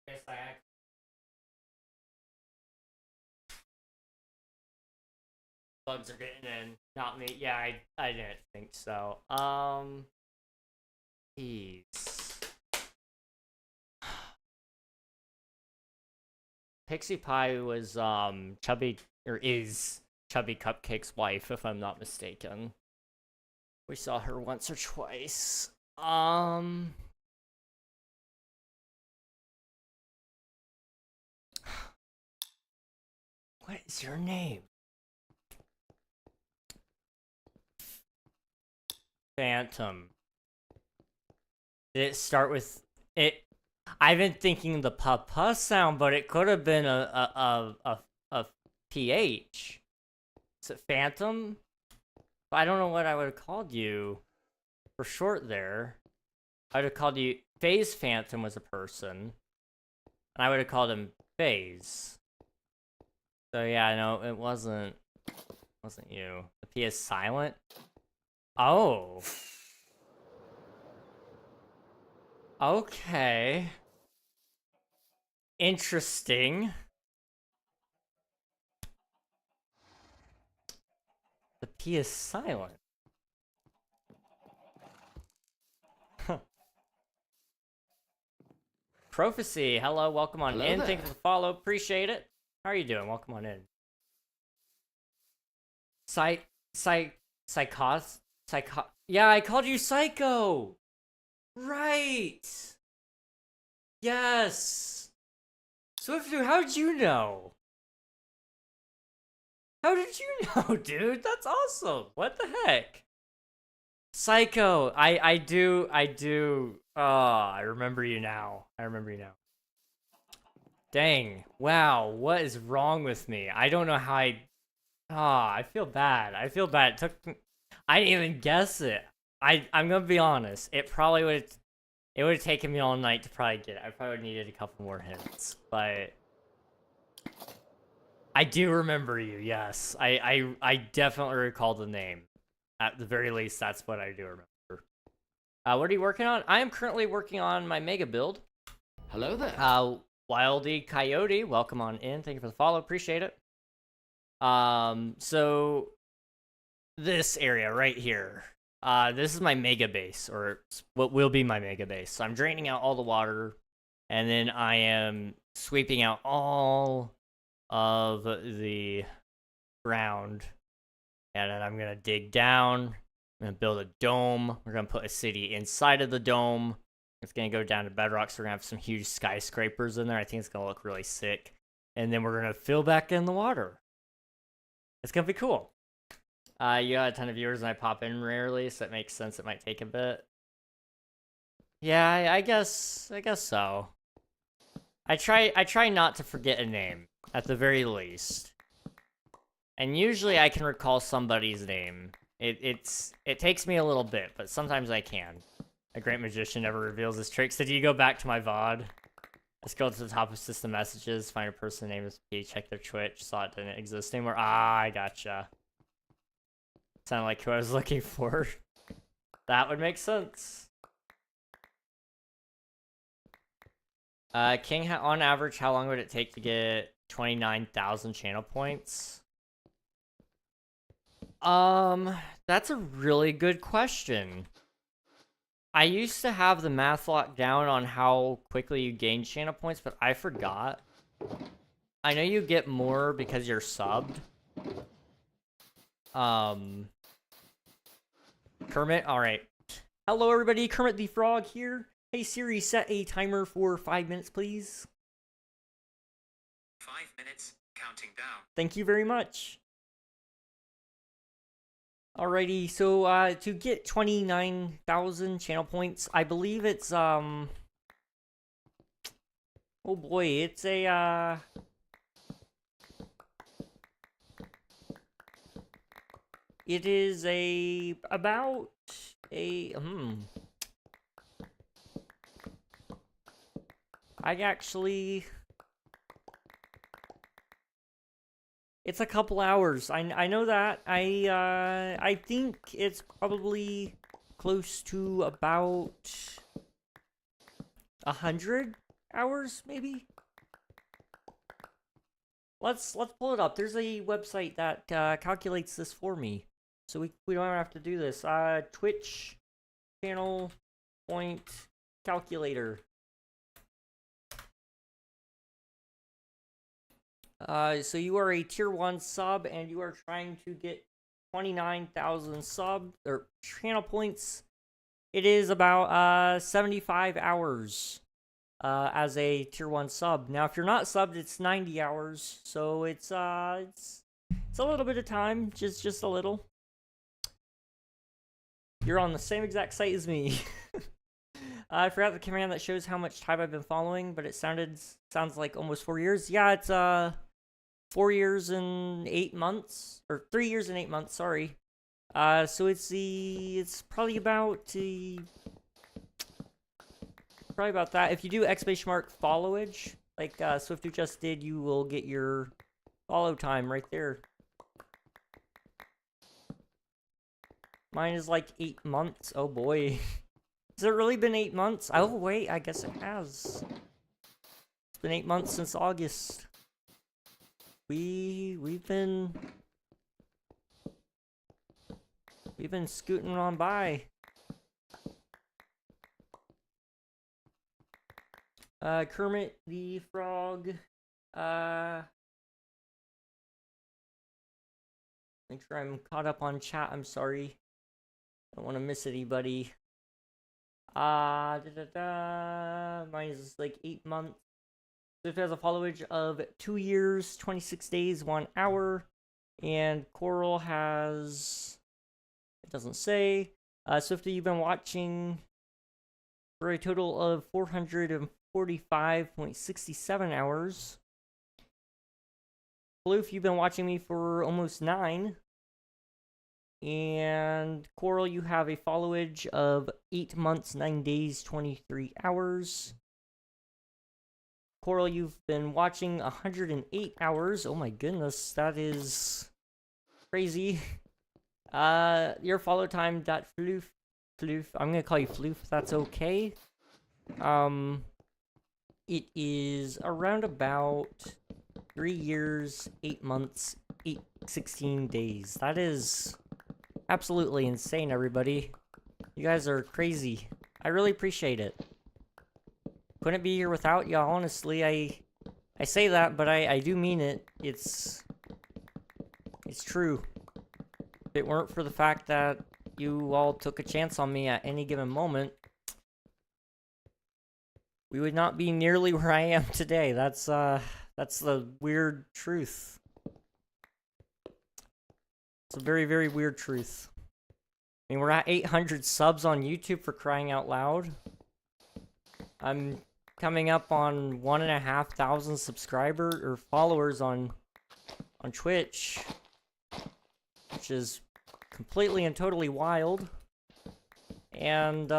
Guess I bugs are getting in. Not me. Yeah, I didn't think so. Jeez. Pixie Pie was Chubby, or is Chubby Cupcake's wife, if I'm not mistaken. We saw her once or twice. What is your name? Phantom. Did it start with it? I've been thinking the papa sound, but it could have been a PH. Is it Phantom? I don't know what I would have called you for short there. I would have called you... FaZe Phantom was a person. And I would have called him FaZe. So yeah, no, it wasn't you. The P is silent? Oh. Okay. Interesting. The P is silent. Prophecy, hello, welcome on in. Thank you for the follow, appreciate it. How are you doing? Welcome on in. Yeah, I called you Psycho. Right. Yes. Swiftu, how did you know? How did you know, dude? That's awesome. What the heck? Psycho, I do. Oh, I remember you now. Dang. Wow, what is wrong with me? I don't know how I feel bad. It took I didn't even guess it. I'm gonna be honest. It would have taken me all night to probably get it. I probably needed a couple more hints, but I do remember you, yes. I definitely recall the name. At the very least, that's what I do remember. What are you working on? I am currently working on my mega build. Hello there. Wildy Coyote, welcome on in. Thank you for the follow, appreciate it. So this area right here. This is my mega base, or what will be my mega base. So I'm draining out all the water, and then I am sweeping out all of the ground, and then I'm gonna dig down. I'm gonna build a dome. We're gonna put a city inside of the dome. It's gonna go down to bedrock, so we're gonna have some huge skyscrapers in there. I think it's gonna look really sick. And then we're gonna fill back in the water. It's gonna be cool. You got a ton of viewers and I pop in rarely, so it makes sense it might take a bit. Yeah, I guess so. I try not to forget a name, at the very least. And usually I can recall somebody's name. It takes me a little bit, but sometimes I can. A great magician never reveals his tricks. Did you go back to my VOD? Let's go to the top of system messages, find a person named as P, check their Twitch, saw it didn't exist anymore. Ah, I gotcha. Sounded like who I was looking for. That would make sense. King, on average, how long would it take to get 29,000 channel points? That's a really good question. I used to have the math locked down on how quickly you gain channel points, but I forgot. I know you get more because you're subbed. Kermit, alright. Hello everybody, Kermit the Frog here. Hey Siri, set a timer for 5 minutes, please. 5 minutes, counting down. Thank you very much. Alrighty, so to get 29,000 channel points, I believe it's oh boy, it's a it is about a I actually, it's a couple hours. I know that. I think it's probably close to about 100 hours, maybe. Let's pull it up. There's a website that calculates this for me, so we don't have to do this. Twitch channel point calculator. So you are a tier 1 sub and you are trying to get 29,000 sub or channel points. It is about 75 hours as a tier 1 sub. Now if you're not subbed, it's 90 hours. So it's a little bit of time, just a little. You're on the same exact site as me. I forgot the command that shows how much time I've been following, but it sounds like almost 4 years. Yeah, it's 4 years and 8 months, or 3 years and 8 months. Sorry. So it's probably about that. If you do !mark followage, like Swiftu just did, you will get your follow time right there. Mine is like 8 months. Oh boy. Has it really been 8 months? Oh wait, I guess it has. It's been 8 months since August. We've been scooting on by. Kermit the Frog. Make sure I'm caught up on chat. I'm sorry. I don't want to miss anybody. Mine is like 8 months. Swift has a followage of 2 years, 26 days, 1 hour. And Coral has, it doesn't say. Swift, you've been watching for a total of 445.67 hours. Bloof, you've been watching me for almost 9. And Coral, you have a followage of 8 months, 9 days, 23 hours. Coral, you've been watching 108 hours. Oh my goodness, that is crazy. Your follow time dot floof. I'm gonna call you Floof if that's okay. It is around about 3 years, 8 months, 16 days. That is absolutely insane, everybody. You guys are crazy. I really appreciate it. Couldn't be here without you, honestly. I say that, but I do mean it. It's true. If it weren't for the fact that you all took a chance on me at any given moment, we would not be nearly where I am today. That's the weird truth. It's a very, very weird truth. I mean, we're at 800 subs on YouTube, for crying out loud. I'm coming up on 1,500 subscribers or followers on Twitch, which is completely and totally wild. And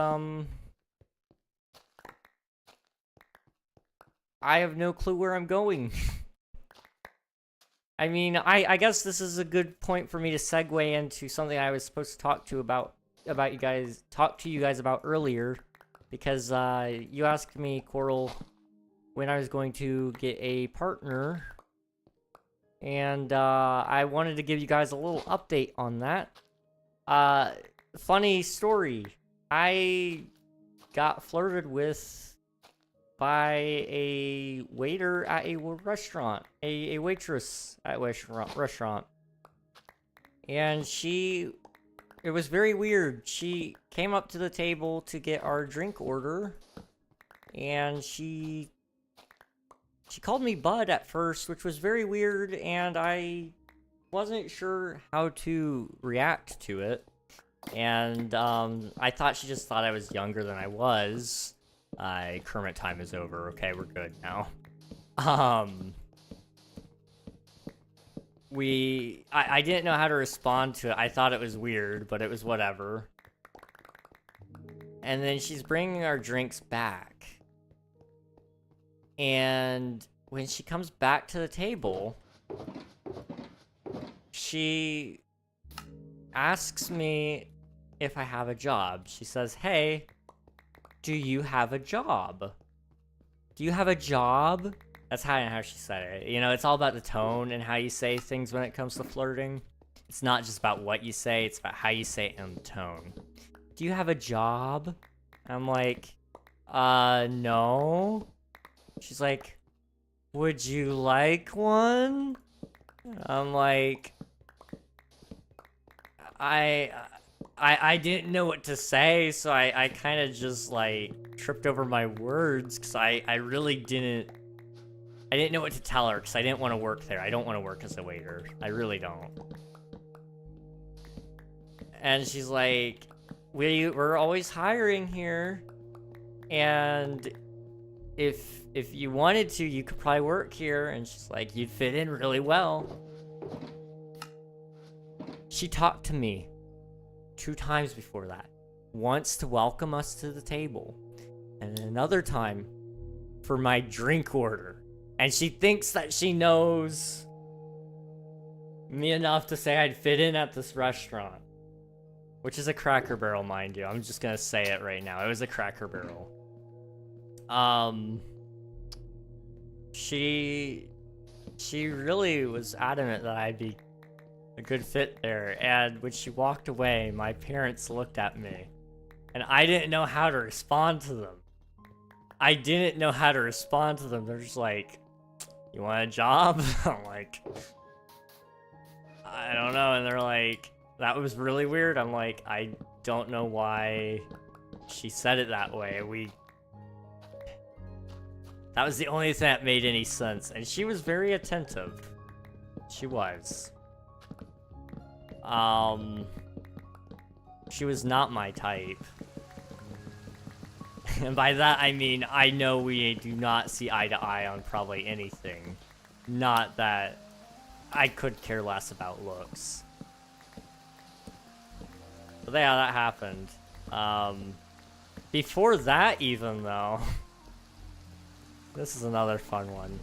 I have no clue where I'm going. I mean, I guess this is a good point for me to segue into something I was supposed to talk to you guys about earlier, because you asked me, Coral, when I was going to get a partner, and I wanted to give you guys a little update on that. Funny story. I got flirted with by a waiter at a restaurant, a waitress at a restaurant. And it was very weird. She came up to the table to get our drink order, and she called me Bud at first, which was very weird, and I wasn't sure how to react to it. And I thought she just thought I was younger than I was. Kermit time is over. Okay, we're good now. I didn't know how to respond to it. I thought it was weird, but it was whatever. And then she's bringing our drinks back. And when she comes back to the table, she asks me if I have a job. She says, "Hey, do you have a job? Do you have a job?" That's how she said it. You know, it's all about the tone and how you say things when it comes to flirting. It's not just about what you say, it's about how you say it and the tone. "Do you have a job?" I'm like, no. She's like, "Would you like one?" I'm like, I didn't know what to say, so I kind of just, like, tripped over my words, because I really didn't know what to tell her, because I didn't want to work there. I don't want to work as a waiter. I really don't. And she's like, we're always hiring here, and if you wanted to, you could probably work here. And she's like, "You'd fit in really well." She talked to me 2 times before that. Once to welcome us to the table, and another time for my drink order. And she thinks that she knows me enough to say I'd fit in at this restaurant. Which is a Cracker Barrel, mind you. I'm just gonna say it right now. It was a Cracker Barrel. She really was adamant that I'd be a good fit there, and when she walked away, my parents looked at me, and I didn't know how to respond to them. They're just like, "You want a job?" I'm like, "I don't know," and they're like, "That was really weird." I'm like, "I don't know why she said it that way. That was the only thing that made any sense." And she was very attentive. She was. She was not my type. And by that I mean, I know we do not see eye to eye on probably anything. Not that I could care less about looks. But yeah, that happened. Before that even, though, This is another fun one.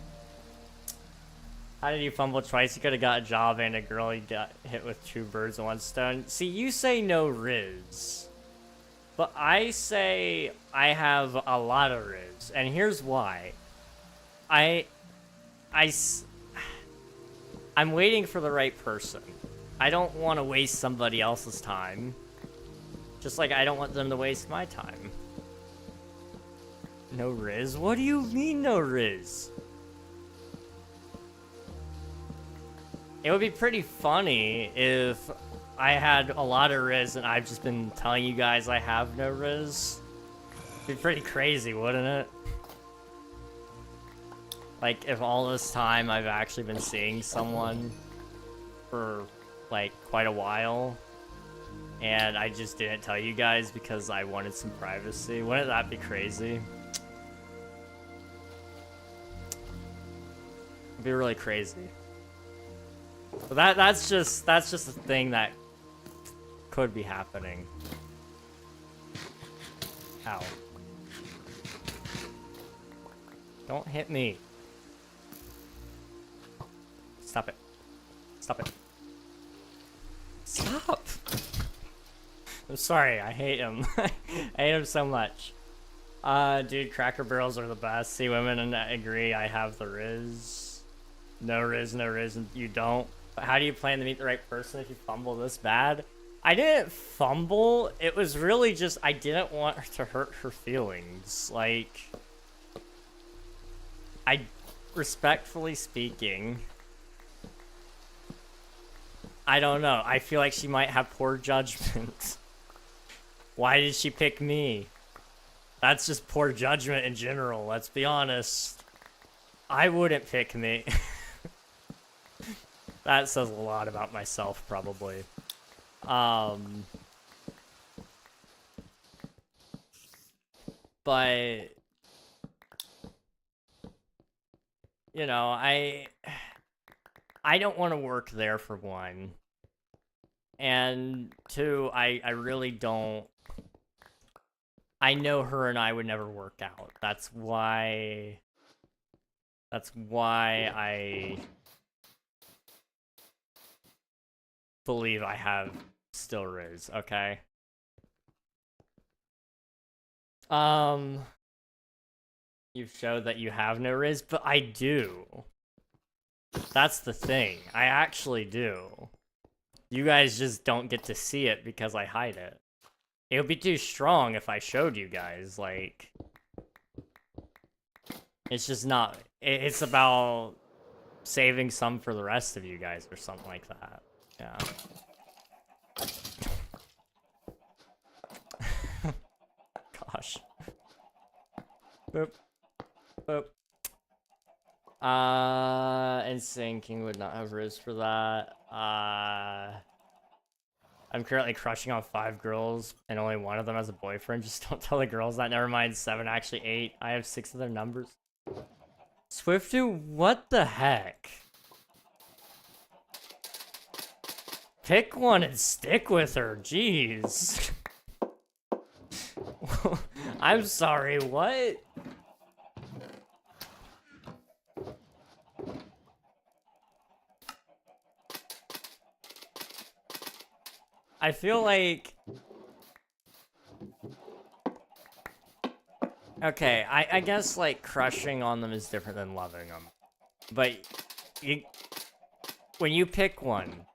How did you fumble twice? You could have got a job and a girl. You got hit with 2 birds with 1 stone. See, you say no riz. But I say I have a lot of riz. And here's why. I'm waiting for the right person. I don't want to waste somebody else's time. Just like I don't want them to waste my time. No riz? What do you mean no riz? It would be pretty funny if I had a lot of riz and I've just been telling you guys I have no riz. It'd be pretty crazy, wouldn't it? Like, if all this time I've actually been seeing someone for, like, quite a while, and I just didn't tell you guys because I wanted some privacy. Wouldn't that be crazy? It'd be really crazy. But that's just a thing that could be happening. Ow. Don't hit me. Stop it. Stop it. Stop! I'm sorry, I hate him. I hate him so much. Dude, Cracker Barrels are the best. See, women and I agree, I have the riz. No riz, no riz, and you don't. But how do you plan to meet the right person if you fumble this bad? I didn't fumble. It was really just I didn't want her to hurt her feelings. Like, respectfully speaking, I don't know. I feel like she might have poor judgment. Why did she pick me? That's just poor judgment in general, let's be honest. I wouldn't pick me. That says a lot about myself, probably. But, you know, I don't want to work there, for one. And 2, I really don't. I know her and I would never work out. That's why I believe I have still riz, okay? You've showed that you have no riz, but I do. That's the thing. I actually do. You guys just don't get to see it because I hide it. It would be too strong if I showed you guys, like... It's just not... It's about saving some for the rest of you guys or something like that. Yeah. Gosh. Boop. Boop. Insane King would not have riz for that. I'm currently crushing on 5 girls, and only one of them has a boyfriend. Just don't tell the girls that. Never mind, 7, actually 8. I have 6 of their numbers. Swiftu, what the heck? Pick one and stick with her, jeez. I'm sorry, what? I feel like... Okay, I guess, like, crushing on them is different than loving them. But, when you pick one,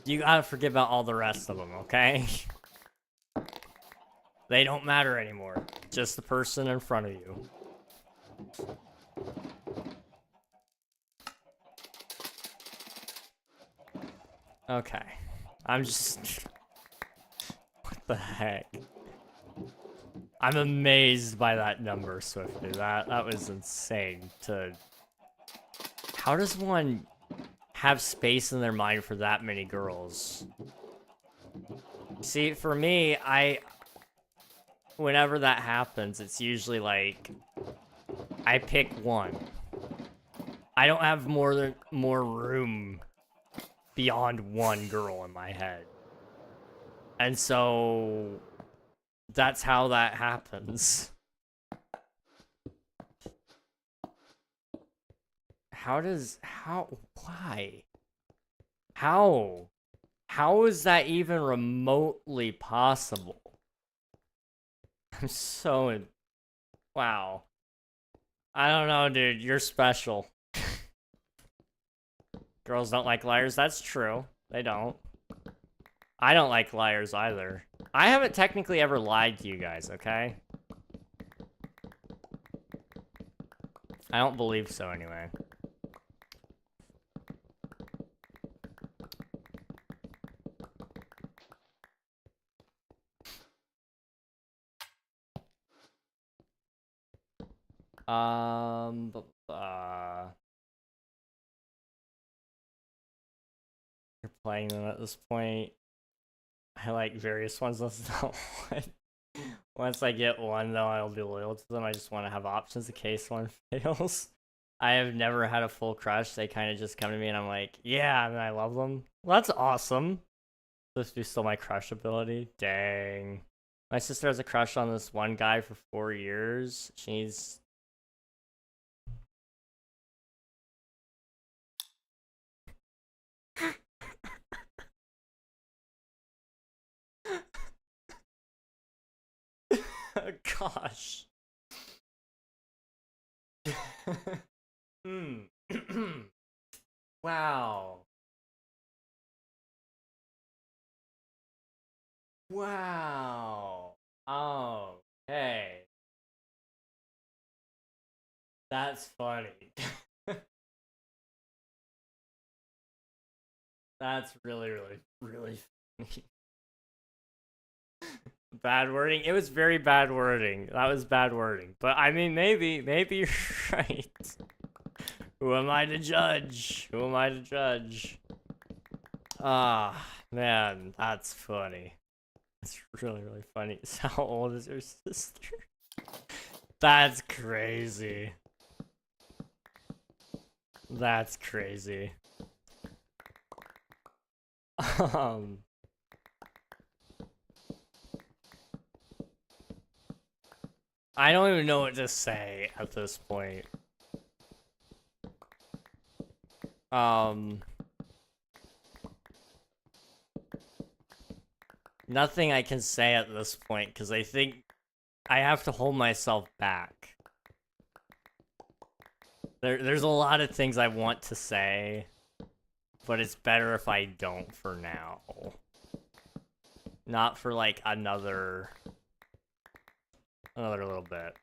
you gotta forget about all the rest of them, okay? They don't matter anymore. Just the person in front of you. Okay. I'm just... What the heck? I'm amazed by that number, Swifty. That was insane to... How does one have space in their mind for that many girls? See, for me, whenever that happens, it's usually like... I pick one. I don't have more room beyond one girl in my head. And so... That's how that happens. why? How is that even remotely possible? I'm so wow. I don't know, dude. You're special. Girls don't like liars. That's true. They don't. I don't like liars either. I haven't technically ever lied to you guys, okay? I don't believe so anyway. You're playing them at this point. I like various ones. That's not one. Once I get one, though, I'll be loyal to them. I just want to have options in case one fails. I have never had a full crush. They kind of just come to me and I'm like, yeah, and I love them. Well, that's awesome. This is still my crush ability. Dang. My sister has a crush on this one guy for 4 years. She's... Gosh. Wow. Wow. Okay. That's funny. That's really, really, really funny. Bad wording. It was very bad wording. That was bad wording. But I mean, maybe you're right. Who am I to judge? Who am I to judge? Ah, man, that's funny. That's really, really funny. So how old is your sister? That's crazy. That's crazy. I don't even know what to say at this point. Nothing I can say at this point, because I think I have to hold myself back. There's a lot of things I want to say, but it's better if I don't for now. Not for, like, another little bit.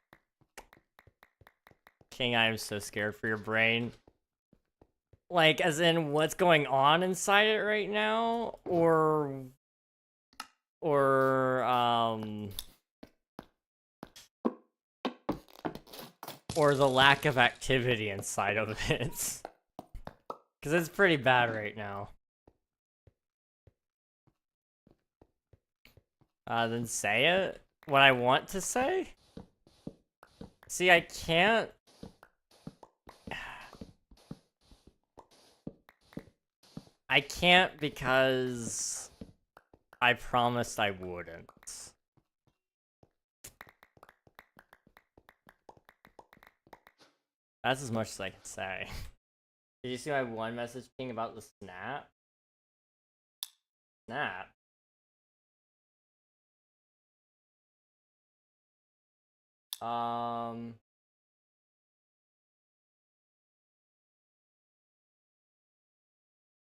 King, I am so scared for your brain. Like, as in, what's going on inside it right now? Or the lack of activity inside of it. Because it's pretty bad right now. Then say it. What I want to say? See, I can't... I can't because I promised I wouldn't. That's as much as I can say. Did you see my one message thing about the snap? Snap?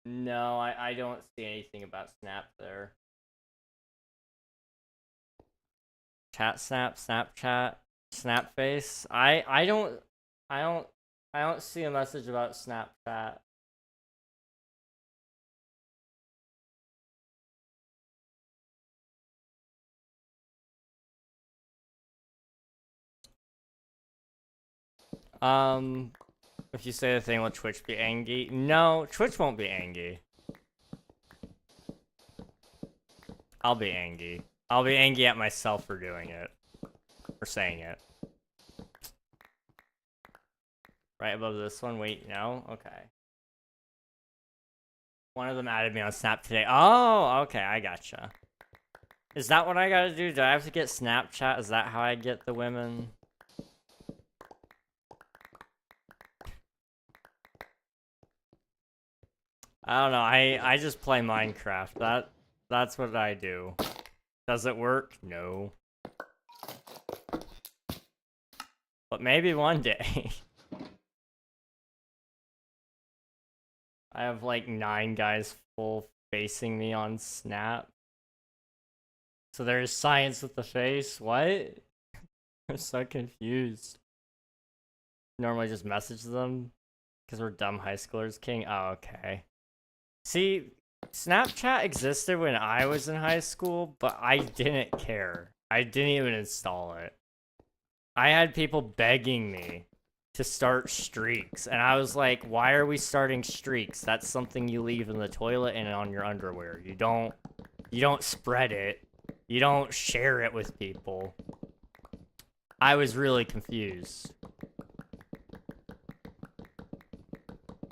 No, I don't see anything about Snap there. Chat Snap, Snapchat, Snapface. I don't see a message about Snapchat. If you say the thing, will Twitch be angry? No, Twitch won't be angry. I'll be angry. I'll be angry at myself for doing it. For saying it. Right above this one? Wait, no? Okay. One of them added me on Snap today. Oh, okay, I gotcha. Is that what I gotta do? Do I have to get Snapchat? Is that how I get the women? I don't know. I just play Minecraft. That's what I do. Does it work? No. But maybe one day. I have like 9 guys full facing me on Snap. So there's science with the face. What? I'm so confused. Normally just message them because we're dumb high schoolers. King. Oh, okay. See, Snapchat existed when I was in high school, but I didn't care. I didn't even install it. I had people begging me to start streaks, and I was like, why are we starting streaks? That's something you leave in the toilet and on your underwear. You don't spread it. You don't share it with people. I was really confused.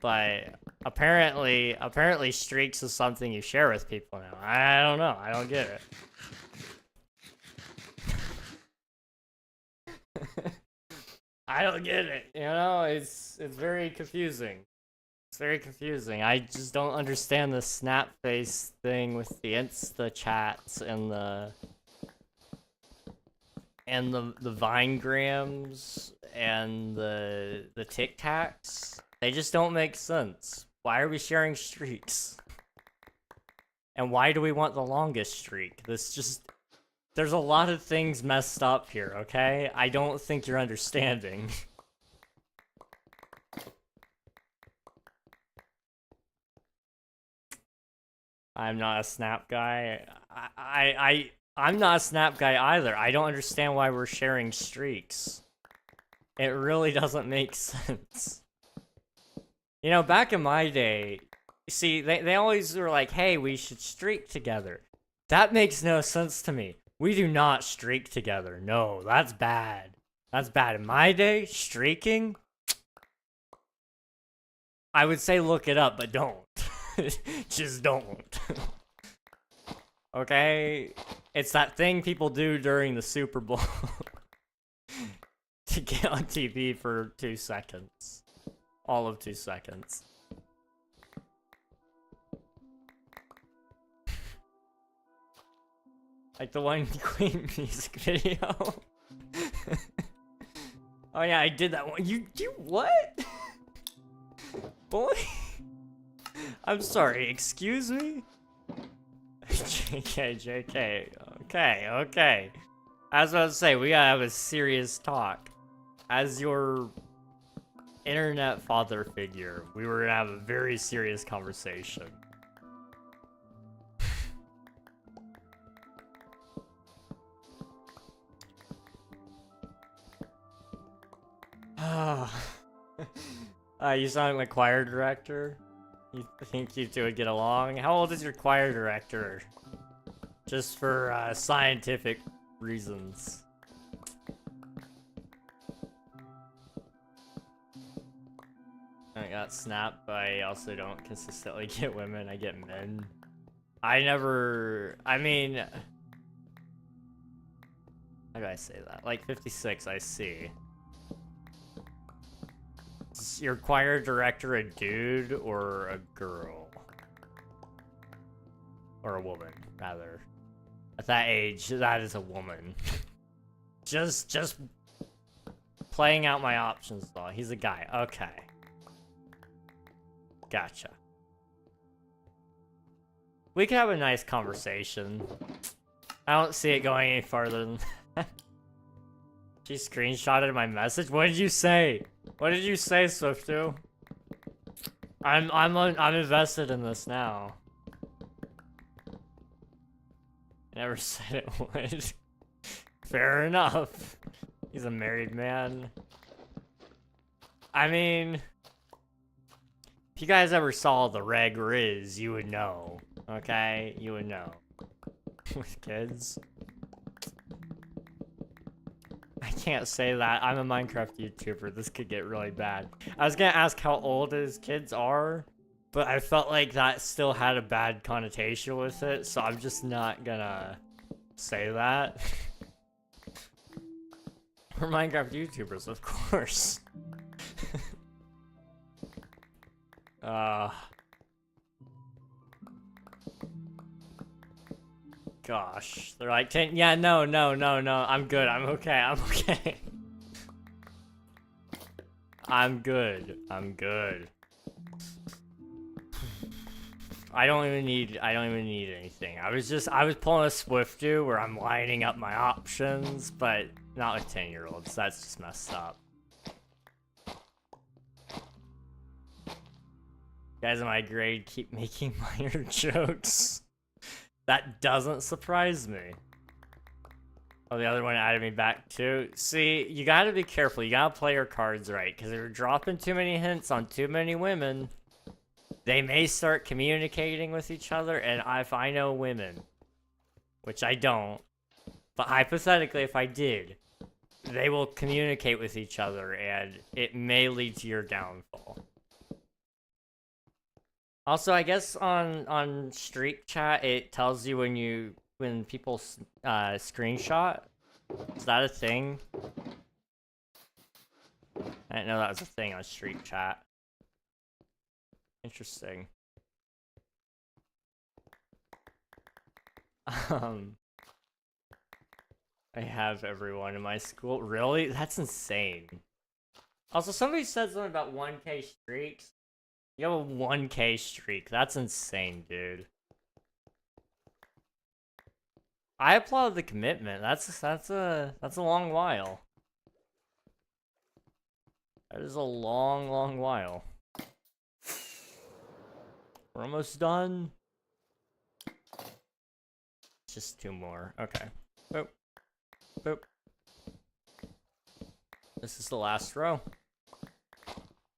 But apparently streaks is something you share with people now. I don't know. I don't get it. I don't get it. You know, it's very confusing. It's very confusing. I just don't understand the snap face thing with the Insta chats and the Vinegrams and the Tic Tacs. They just don't make sense. Why are we sharing streaks? And why do we want the longest streak? There's a lot of things messed up here, okay? I don't think you're understanding. I'm not a Snap guy. I'm not a Snap guy either. I don't understand why we're sharing streaks. It really doesn't make sense. You know, back in my day, see, they always were like, hey, we should streak together. That makes no sense to me. We do not streak together. No, that's bad. That's bad. In my day, streaking, I would say look it up, but don't. Just don't. Okay? It's that thing people do during the Super Bowl to get on TV for 2 seconds. All of 2 seconds. Like the one Queen music video. Oh yeah, I did that one. You what? Boy? I'm sorry, excuse me? JK. Okay. As I was to say, we gotta have a serious talk. As your internet father figure, we were gonna have a very serious conversation. You sound like choir director. You think you two would get along? How old is your choir director? Just for scientific reasons. I got snapped, but I also don't consistently get women. I get men. I mean, how do I say that? Like 56, I see. Is your choir director a dude or a girl? Or a woman, rather. At that age, that is a woman. just playing out my options though. He's a guy. Okay. Gotcha. We could have a nice conversation. I don't see it going any farther than that. She screenshotted my message? What did you say? What did you say, Swiftu? I'm invested in this now. Never said it would. Fair enough. He's a married man. I mean, if you guys ever saw the Reg Riz, you would know. Okay? You would know. With kids. I can't say that. I'm a Minecraft YouTuber. This could get really bad. I was gonna ask how old his kids are, but I felt like that still had a bad connotation with it, so I'm just not gonna say that. We're Minecraft YouTubers, of course. gosh. They're like, yeah, no, I'm good, I'm okay, I'm okay. I'm good, I'm good. I don't even need anything. I was pulling a Swift-Do where I'm lining up my options, but not with 10-year-olds. That's just messed up. Guys in my grade keep making minor jokes. That doesn't surprise me. Oh, the other one added me back too. See, you gotta be careful. You gotta play your cards right, because if you're dropping too many hints on too many women, they may start communicating with each other, and if I know women, which I don't, but hypothetically if I did, they will communicate with each other, and it may lead to your downfall. Also, I guess on Streak Chat, it tells you when people screenshot. Is that a thing? I didn't know that was a thing on Streak Chat. Interesting. I have everyone in my school. Really? That's insane. Also, somebody said something about 1K streaks. You have a 1K streak. That's insane, dude. I applaud the commitment. That's a long while. That is a long while. We're almost done. Just 2 more. Okay. Boop. Boop. This is the last row.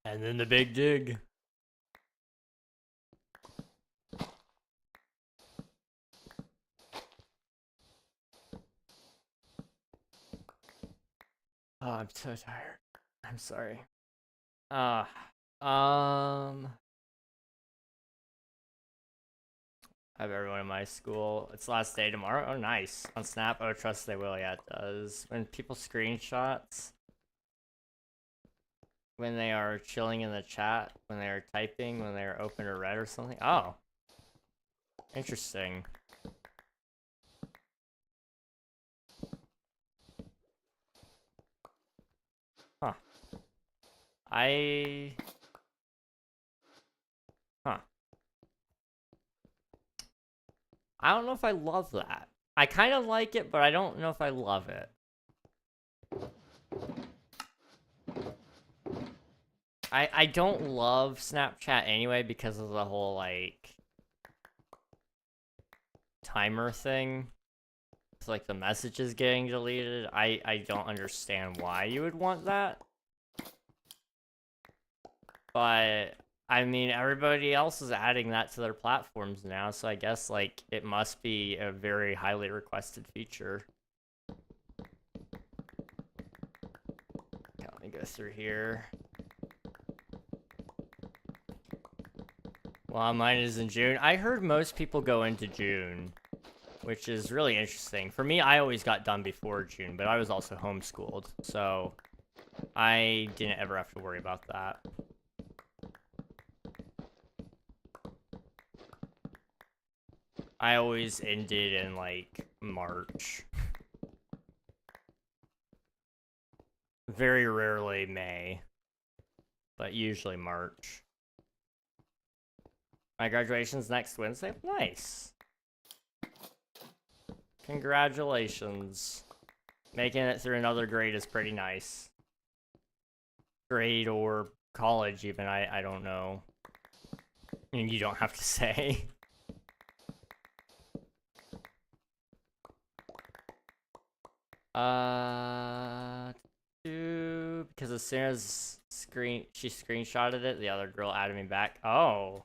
And then the big dig. Oh, I'm so tired. I'm sorry. I have everyone in my school. It's last day tomorrow. Oh, nice. On Snap, oh, trust they will. Yeah, it does. When people screenshots, when they are chilling in the chat, when they are typing, when they are open or read or something. Oh, interesting. Huh. Huh. I don't know if I love that. I kind of like it, but I don't know if I love it. I don't love Snapchat anyway because of the whole, like, timer thing. It's like the messages getting deleted. I don't understand why you would want that. But, I mean, everybody else is adding that to their platforms now, so I guess, like, it must be a very highly requested feature. Okay, let me go through here. Well, mine is in June. I heard most people go into June, which is really interesting. For me, I always got done before June, but I was also homeschooled, so I didn't ever have to worry about that. I always ended in, like, March. Very rarely May, but usually March. My graduation's next Wednesday? Nice. Congratulations. Making it through another grade is pretty nice. Grade or college even, I don't know. I mean, you don't have to say. Because as soon as she screenshotted it, the other girl added me back. Oh.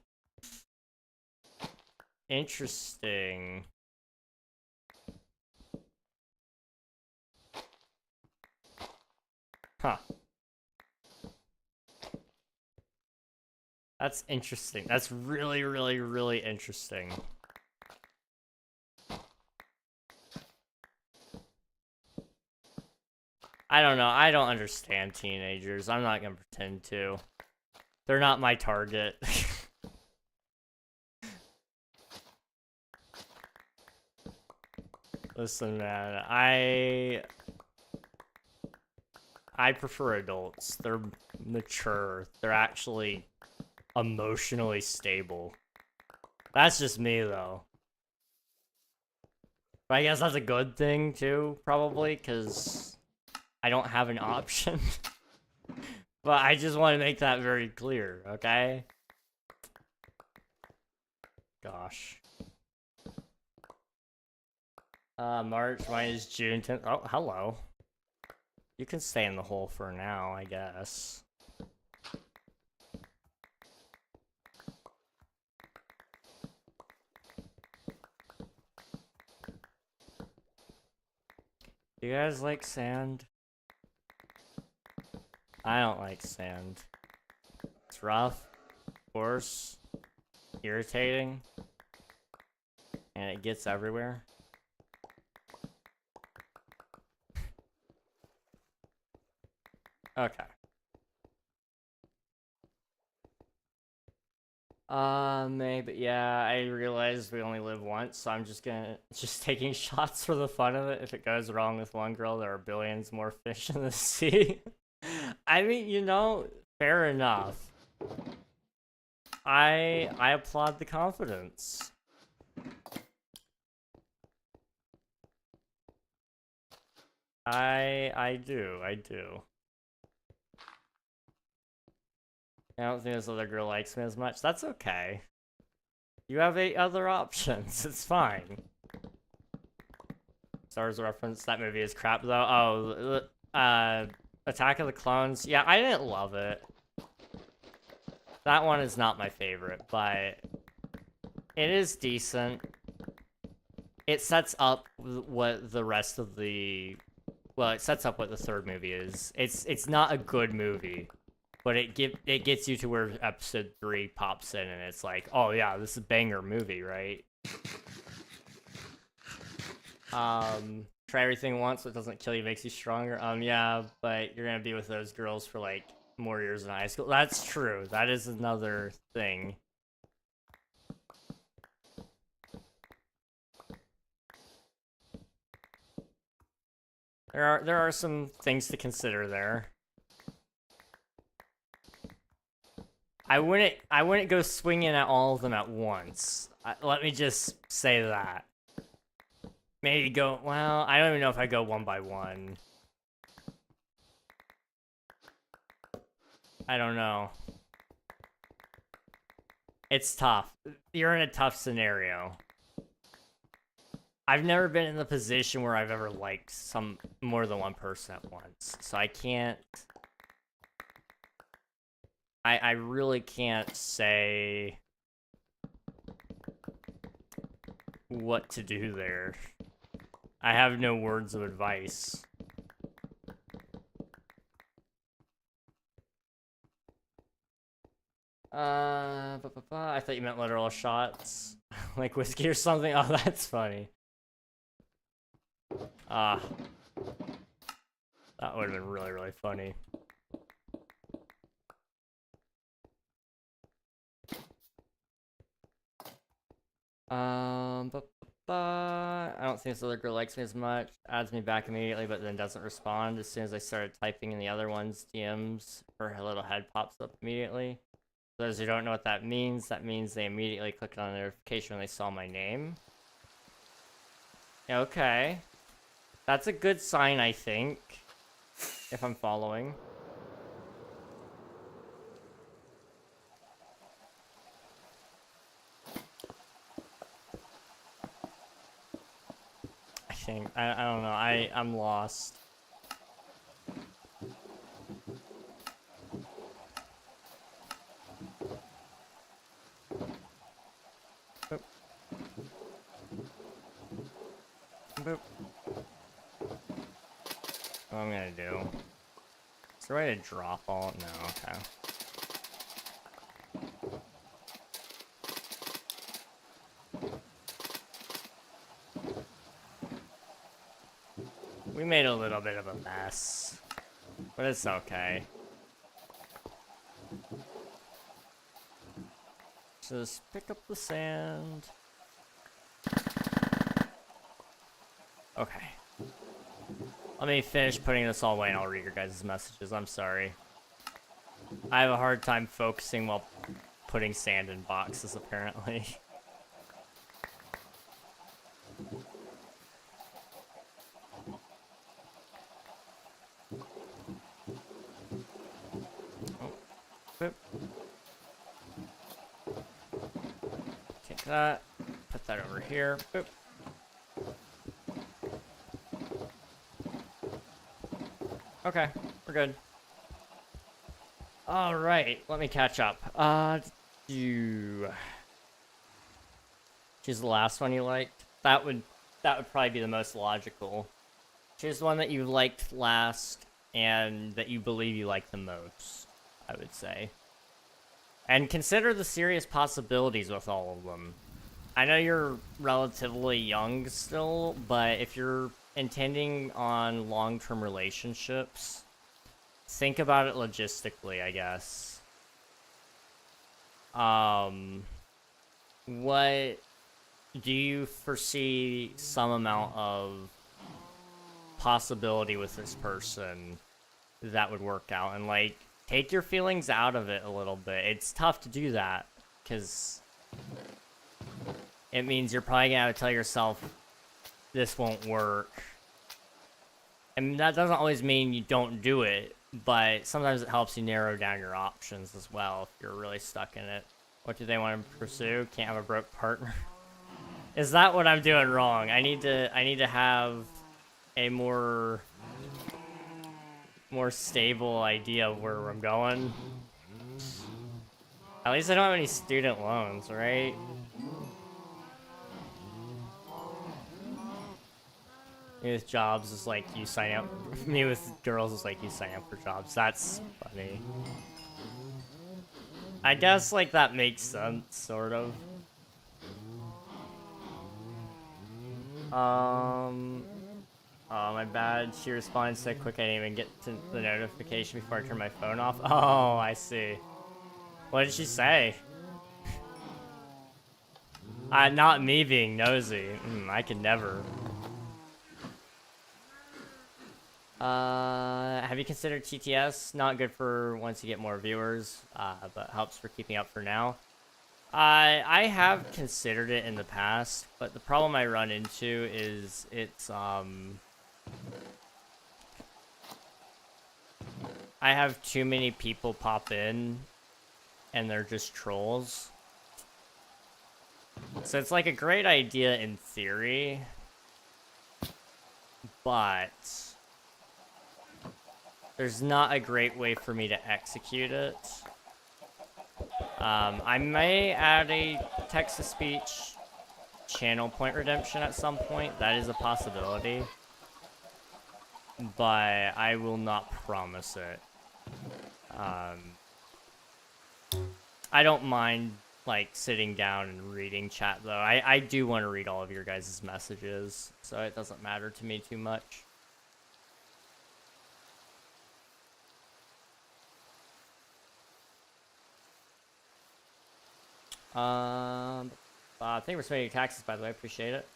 Interesting. Huh. That's interesting. That's really interesting. I don't know. I don't understand teenagers. I'm not gonna pretend to. They're not my target. Listen, man, I prefer adults. They're mature. They're actually emotionally stable. That's just me, though. But I guess that's a good thing, too, probably, because I don't have an option. But I just want to make that very clear, okay? Gosh. March, mine is June 10th. Oh, hello. You can stay in the hole for now, I guess. You guys like sand? I don't like sand. It's rough, coarse, irritating, and it gets everywhere. Okay. Maybe, yeah, I realized we only live once, so I'm just taking shots for the fun of it. If it goes wrong with one girl, there are billions more fish in the sea. I mean, you know, fair enough. I applaud the confidence. I do. I don't think this other girl likes me as much. That's okay. You have 8 other options. It's fine. Star Wars reference. That movie is crap, though. Oh, Attack of the Clones. Yeah, I didn't love it. That one is not my favorite, but it is decent. It sets up what the rest of the... Well, it sets up what the third movie is. It's not a good movie. But it gets you to where episode 3 pops in, and it's like, oh yeah, this is a banger movie, right? Try everything once, what doesn't kill you makes you stronger. Yeah, but you're gonna be with those girls for like more years in high school. That's true. That is another thing. There are some things to consider there. I wouldn't go swinging at all of them at once. Let me just say that. Maybe go, well, I don't even know if I go one by one. I don't know. It's tough. You're in a tough scenario. I've never been in the position where I've ever liked more than one person at once. So I can't... I really can't say what to do there. I have no words of advice. I thought you meant literal shots. Like whiskey or something? Oh, that's funny. That would have been really, really funny. I don't think this other girl likes me as much. Adds me back immediately, but then doesn't respond. As soon as I started typing in the other one's DMs, her little head pops up immediately. For those who don't know what that means they immediately clicked on a notification when they saw my name. Okay. That's a good sign, I think. If I'm following. I don't know. I'm lost. Boop. Boop. What I'm gonna do? Is there a way to drop all? No. Okay. We made a little bit of a mess, but it's okay. Just pick up the sand. Okay. Let me finish putting this all away and I'll read your guys' messages. I'm sorry. I have a hard time focusing while putting sand in boxes, apparently. Oh, boop. Take that. Put that over here. Boop. Okay, we're good. All right, let me catch up. Choose the last one you liked. That would probably be the most logical. Choose the one that you liked last and that you believe you like the most, I would say. And consider the serious possibilities with all of them. I know you're relatively young still, but if you're intending on long-term relationships, think about it logistically, I guess. What do you foresee some amount of possibility with this person that would work out? And like, take your feelings out of it a little bit. It's tough to do that because it means you're probably gonna have to tell yourself this won't work. And that doesn't always mean you don't do it, but sometimes it helps you narrow down your options as well if you're really stuck in it. What do they want to pursue? Can't have a broke partner. Is that what I'm doing wrong? I need to have a more stable idea of where I'm going. At least I don't have any student loans, right? Me with jobs is like you sign up. Me with girls is like you sign up for jobs. That's funny. I guess like that makes sense, sort of. Oh, my bad. She responds so quick I didn't even get to the notification before I turned my phone off. Oh, I see. What did she say? Not me being nosy. I could never. Have you considered TTS? Not good for once you get more viewers, but helps for keeping up for now. I have considered it in the past, but the problem I run into is it's, I have too many people pop in, and they're just trolls. So it's like a great idea in theory, but there's not a great way for me to execute it. I may add a text-to-speech channel point redemption at some point. That is a possibility. But I will not promise it. I don't mind, like, sitting down and reading chat, though. I do want to read all of your guys' messages, so it doesn't matter to me too much. Thank you for submitting your taxes, by the way. Appreciate it.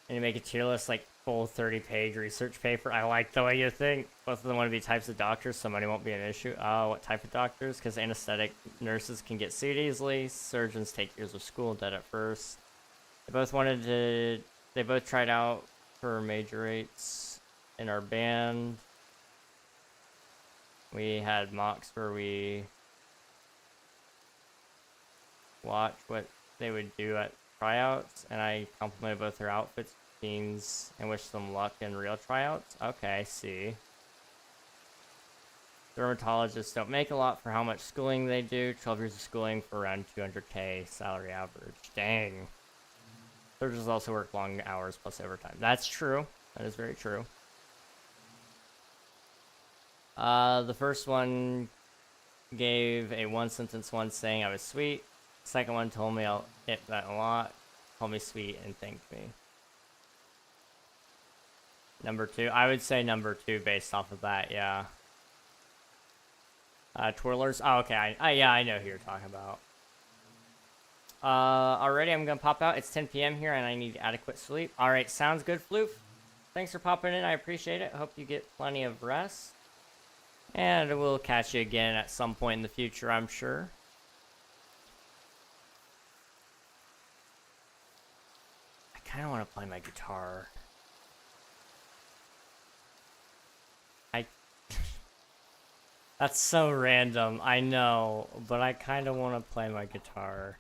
And you make a tier list like full 30-page research paper. I like the way you think. Both of them want to be types of doctors, so money won't be an issue. Oh, what type of doctors? Because anesthetic nurses can get sued easily. Surgeons take years of school, dead at first. They both tried out for major rates in our band. We had mocks where we watch what they would do at tryouts, and I complimented both their outfits, routines, and wish them luck in real tryouts. Okay, I see. Dermatologists don't make a lot for how much schooling they do. 12 years of schooling for around 200K salary average. Dang. Surgeons also work long hours plus overtime. That's true. That is very true. The first one gave a one-sentence one saying I was sweet. Second one told me it meant a lot, called me sweet, and thanked me. Number 2, I would say number 2 based off of that, yeah. Twirlers, oh, okay, yeah, I know who you're talking about. already I'm gonna pop out. It's 10 p.m. here and I need adequate sleep. Alright, sounds good, Floof. Thanks for popping in, I appreciate it. Hope you get plenty of rest. And we'll catch you again at some point in the future, I'm sure. I kinda wanna play my guitar. That's so random, I know, but I kind of want to play my guitar.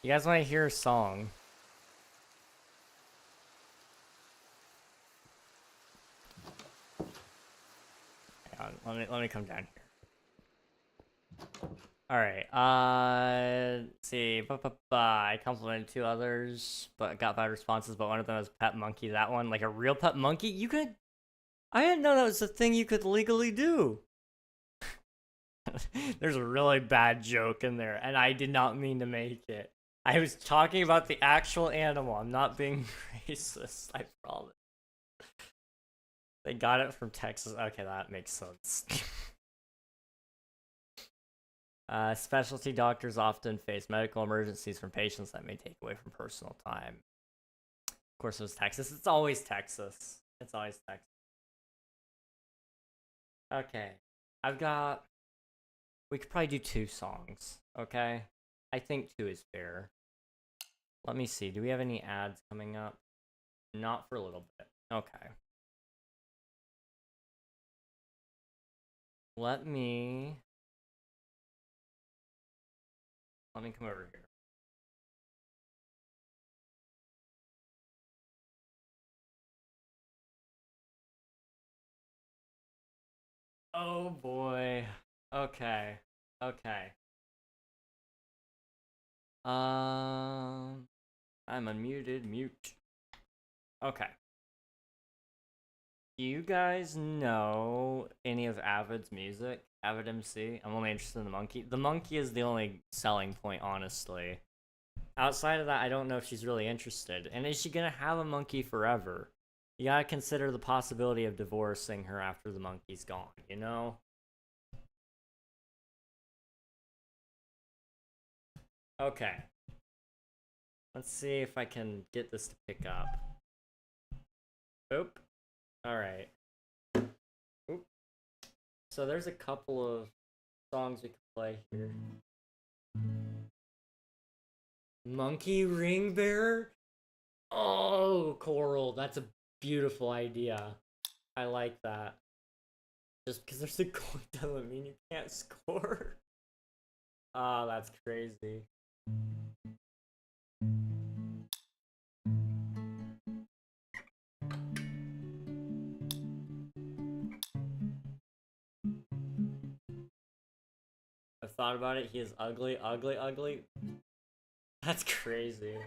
You guys want to hear a song? Hang on, let me come down here. Alright, let's see. I complimented 2 others, but got bad responses, but one of them was pet monkey. That one, like a real pet monkey? You could... I didn't know that was a thing you could legally do. There's a really bad joke in there, and I did not mean to make it. I was talking about the actual animal. I'm not being racist, I promise. They got it from Texas. Okay, that makes sense. Specialty doctors often face medical emergencies from patients that may take away from personal time. Of course, it was Texas. It's always Texas. It's always Texas. Okay. I've got... We could probably do 2 songs, okay? I think 2 is fair. Let me see. Do we have any ads coming up? Not for a little bit. Okay. Let me come over here. Oh boy. Okay. Okay. I'm unmuted. Mute. Okay. Do you guys know any of Avid's music? Avid MC? I'm only interested in the monkey. The monkey is the only selling point, honestly. Outside of that, I don't know if she's really interested. And is she gonna have a monkey forever? You gotta consider the possibility of divorcing her after the monkey's gone, you know? Okay. Let's see if I can get this to pick up. Oop. Alright. Oop. So there's a couple of songs we can play here. Monkey Ring Bearer? Oh, Coral, that's a beautiful idea. I like that. Just because there's a goal doesn't mean you can't score. Ah, that's crazy. I've thought about it. He is ugly, ugly, ugly. That's crazy.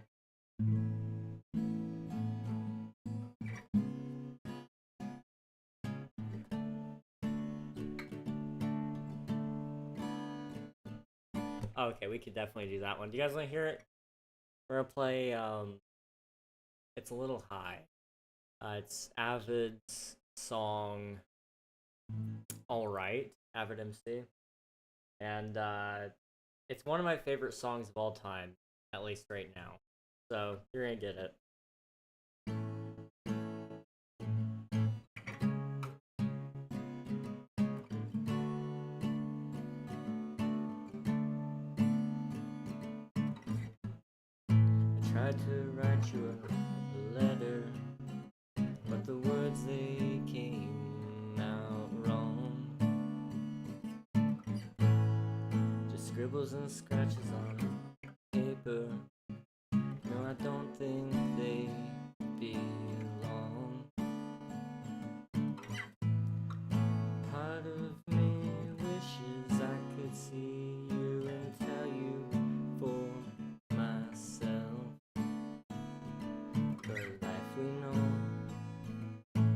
Okay, we could definitely do that one. Do you guys want to hear it? We're gonna play, it's a little high. It's Avid's song, Alright, Avid MC. And, it's one of my favorite songs of all time, at least right now. So, you're gonna get it. I tried to write you a letter, but the words they came out wrong. Just scribbles and scratches on paper. No, I don't think they belong. Part of me wishes I could see you and tell you for myself. But life we know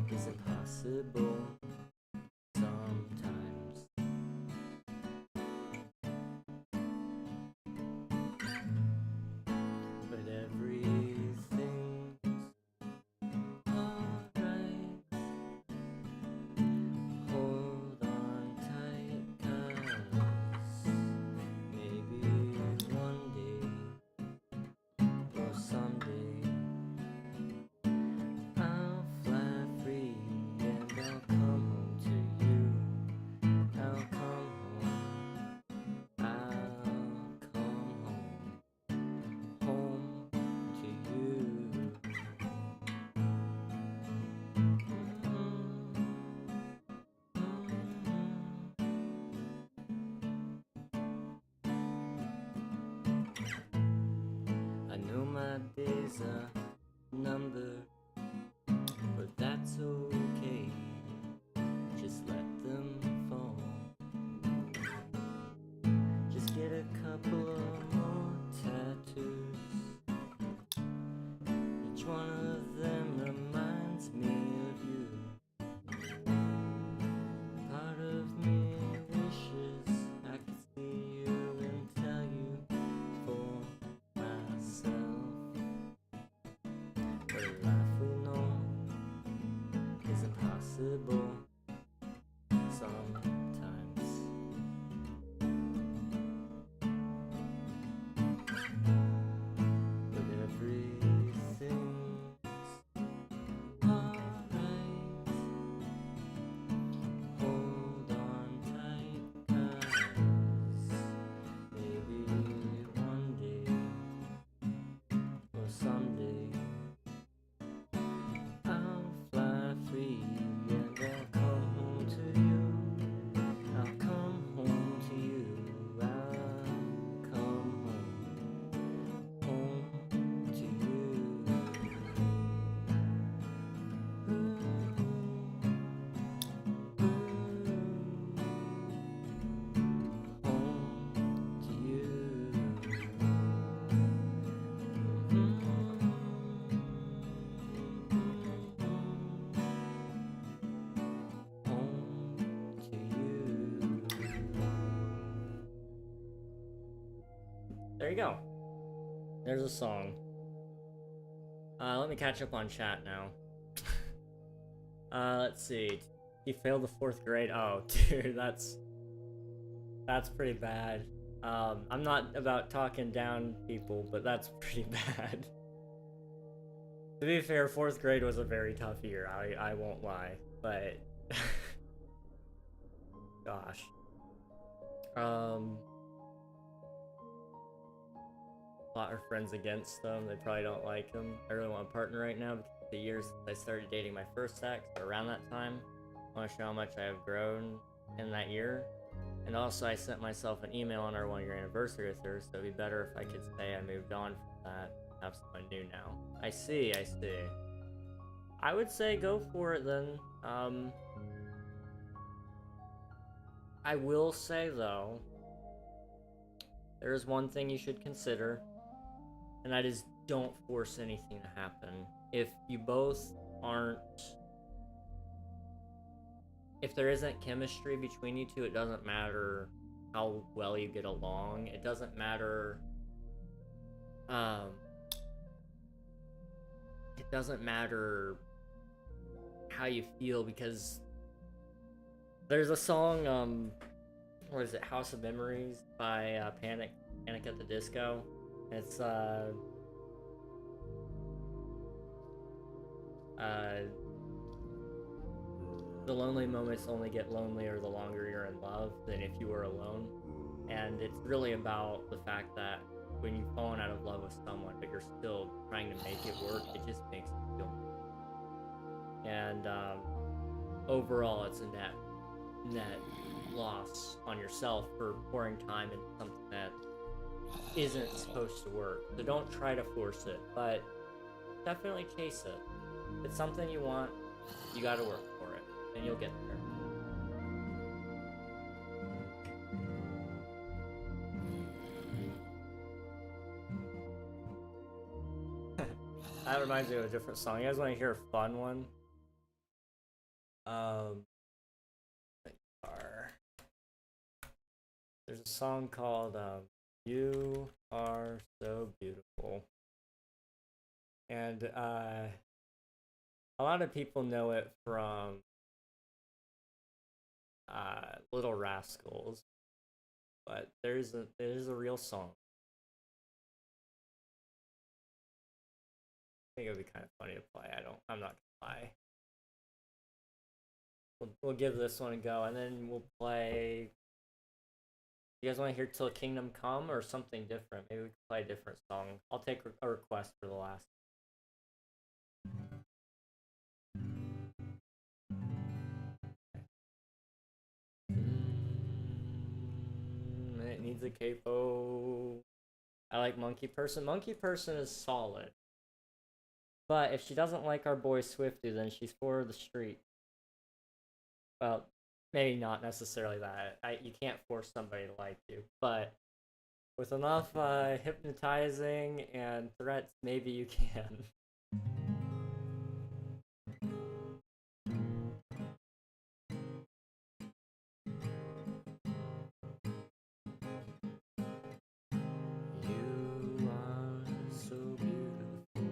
is impossible sometimes. someday I'll fly free and I'll come home to you. I'll come home. I'll come home to you. I know my days are numbered, but that's okay. Just let them fall. Just get a couple of more tattoos. Each one of them reminds me of you. Part of me wishes I could see you and tell you for myself. But a life we know is impossible sometimes. But everything's alright. Hold on tight, 'cause maybe one day or someday I'll fly free and I'll come home to you. I'll come home to you. I'll come home to you. Home to you. Home to you. There you go. There's a song. Let me catch up on chat now. Let's see. You failed the 4th grade? Oh, dude, that's pretty bad. I'm not about talking down people, but that's pretty bad. To be fair, 4th grade was a very tough year, I won't lie, but... Gosh. A lot of friends against them, they probably don't like them. I really want a partner right now because the years since I started dating my first ex, around that time, I want to show how much I have grown in that year. And also, I sent myself an email on our 1-year anniversary with her, so it'd be better if I could say I moved on from that and have someone new now. I see. I would say go for it then. I will say though, there is one thing you should consider, and that is don't force anything to happen. If you both aren't... If there isn't chemistry between you two, it doesn't matter how well you get along. It doesn't matter... It doesn't matter how you feel, because there's a song, what is it, House of Memories by Panic at the Disco. It's the lonely moments only get lonelier the longer you're in love than if you were alone. And it's really about the fact that when you've fallen out of love with someone but you're still trying to make it work, it just makes you feel... And overall it's a net loss on yourself for pouring time into something that isn't supposed to work. So don't try to force it, but definitely chase it. If it's something you want, you gotta work for it, and you'll get there. That reminds me of a different song. You guys want to hear a fun one? There's a song called You Are So Beautiful. And a lot of people know it from Little Rascals, but it is a real song. think it would be kind of funny to play. I'm not gonna lie. We'll give this one a go, and then we'll play. You guys want to hear "Till Kingdom Come" or something different? Maybe we can play a different song. I'll take a request for the last. It needs a capo. I like Monkey Person. Monkey Person is solid. But if she doesn't like our boy Swifty, then she's for the street. Well, maybe not necessarily that. You can't force somebody to like you. But with enough hypnotizing and threats, maybe you can. You are so beautiful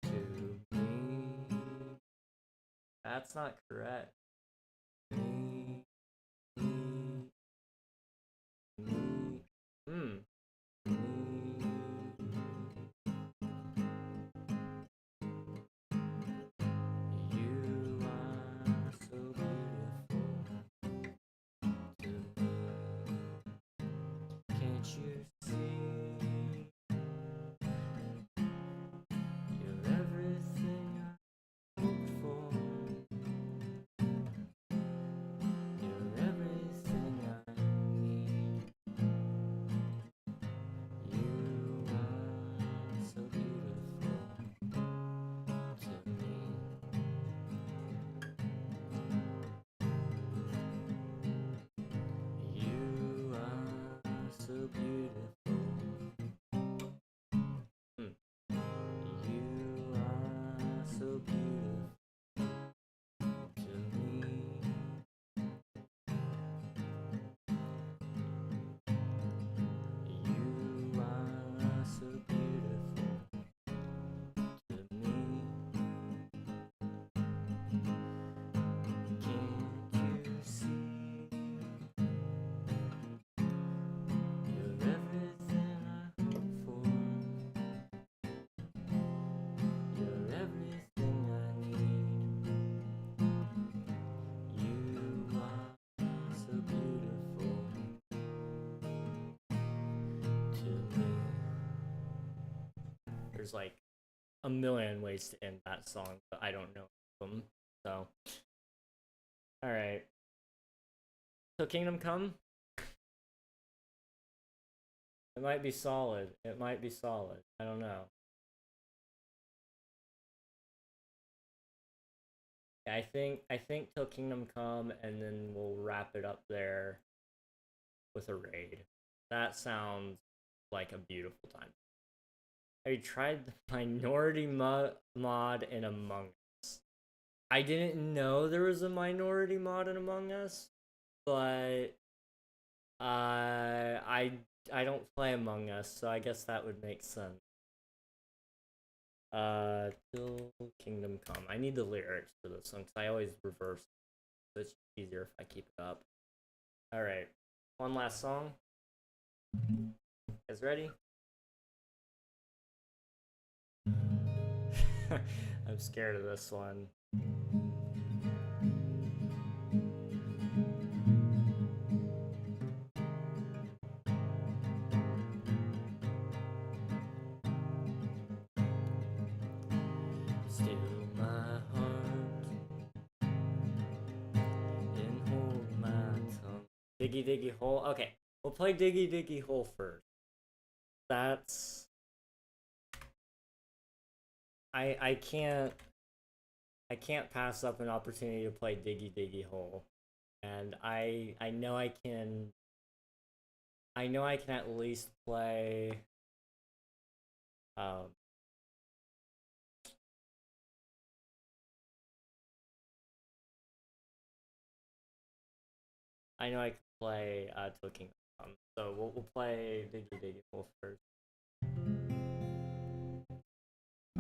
to me. That's not correct. Me. You are so beautiful to me. Can't you see? You're everything I hope for. You're everything I need. You are so beautiful to me. You are so beautiful. You are so beautiful to me. You are so beautiful to me. Can't you see? You're everything I hope for. You're everything I need. You are so beautiful to me. There's like a million ways to end that song, but I don't know them. So, all right. So Kingdom Come. It might be solid. It might be solid. I don't know. I think Till Kingdom Come, and then we'll wrap it up there with a raid. That sounds like a beautiful time. Have you tried the minority mod in Among Us? I didn't know there was a minority mod in Among Us, but I don't play Among Us, so I guess that would make sense. Till Kingdom Come. I need the lyrics for this one because I always reverse. So it's easier if I keep it up. All right, one last song. You guys ready? I'm scared of this one. Still my heart and hold my tongue. Diggy Diggy Hole. Okay, we'll play Diggy Diggy Hole first. That's I can't pass up an opportunity to play Diggy Diggy Hole, and I know I can at least play I know I can play Till Kingdom Come, so we'll play Diggy Diggy Hole first.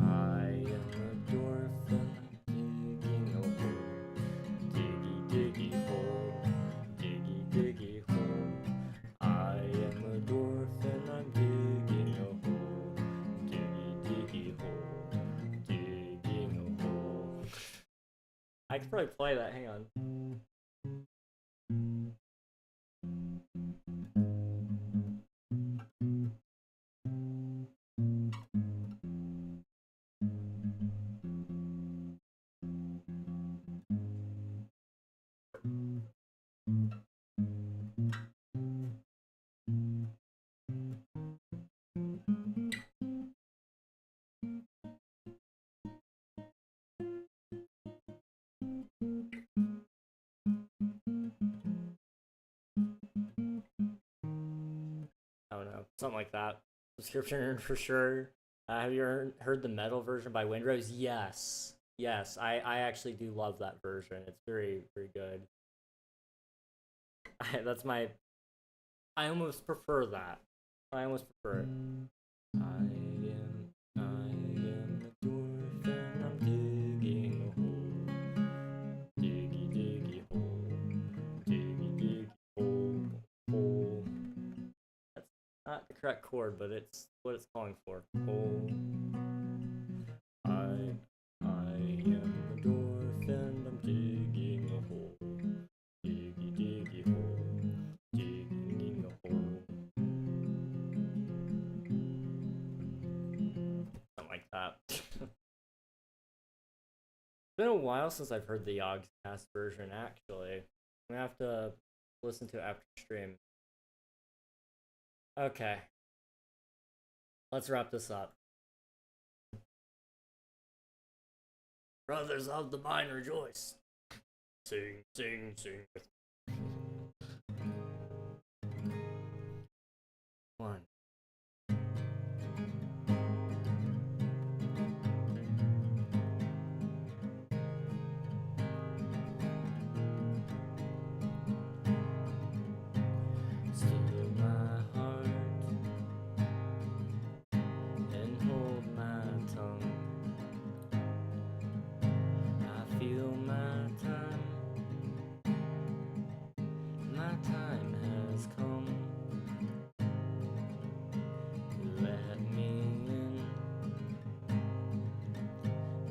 I am a dwarf and I'm digging a hole. Diggy diggy hole, diggy diggy hole. I am a dwarf and I'm digging a hole. Diggy diggy hole. I could probably play that. Hang on. I don't know, something like that. Subscription for sure. Have you heard the metal version by Windrose? Yes. Yes, I actually do love that version. It's very, very good. That's my... I almost prefer that. I almost prefer it. I am a dwarf and I'm digging a hole. Diggy, diggy hole. Diggy, diggy hole. Hole. That's not the correct chord, but it's what it's calling for. Hole. I am a dwarf and I'm digging a hole. Diggy, diggy hole. Digging a hole. Something like that. It's been a while since I've heard the Yogscast version, actually. I'm gonna have to listen to it after stream. Okay. Let's wrap this up. Brothers of the mind, rejoice. Sing, sing, sing with me. One. Steal my heart and hold my tongue. I feel my time has come. Let me in,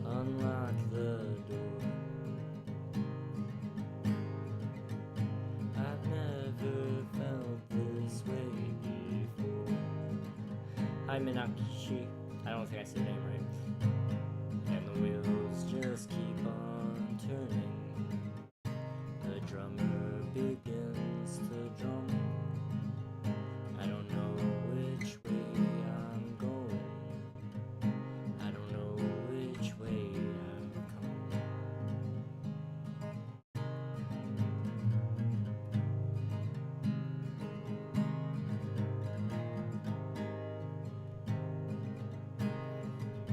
unlock the door. I've never felt this way before. Hi Minakishi. I don't think I said your name right. And the wheels just keep on turning. The drummer begins to drum. I don't know which way I'm going. I don't know which way I've come.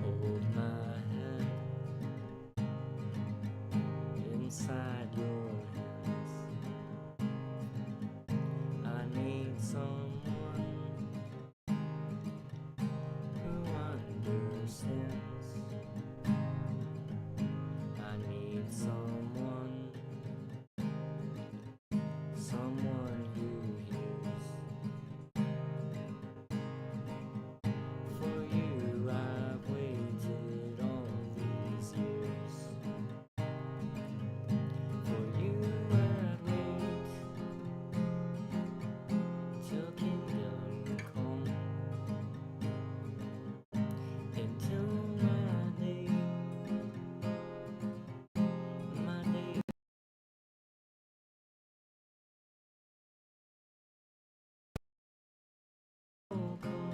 Hold my hand inside your hands. I need someone who understands. I need someone who hears. For you I've waited all these years. For you I'd wait till kingdom come. Until my day will come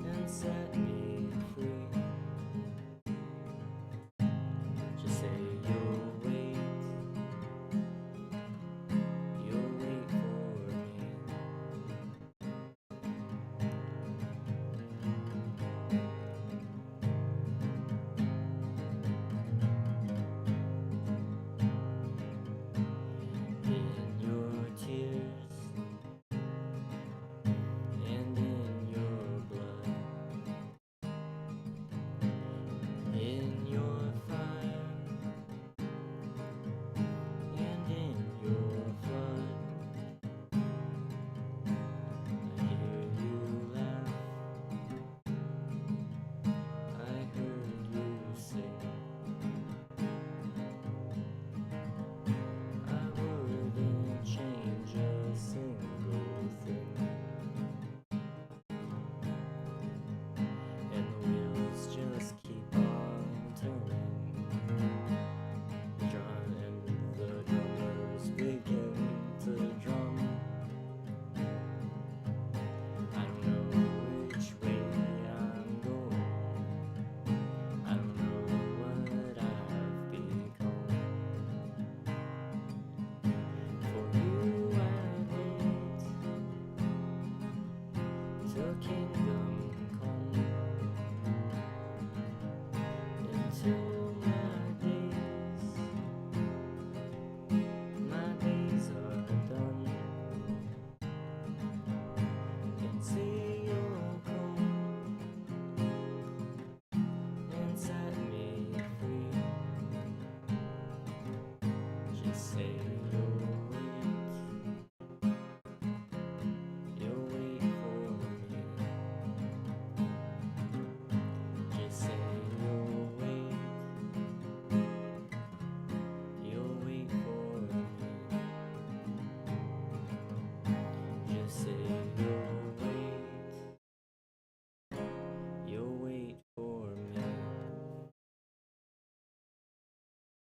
and set me free. Just say you'll wait for me. In your tears and in your blood,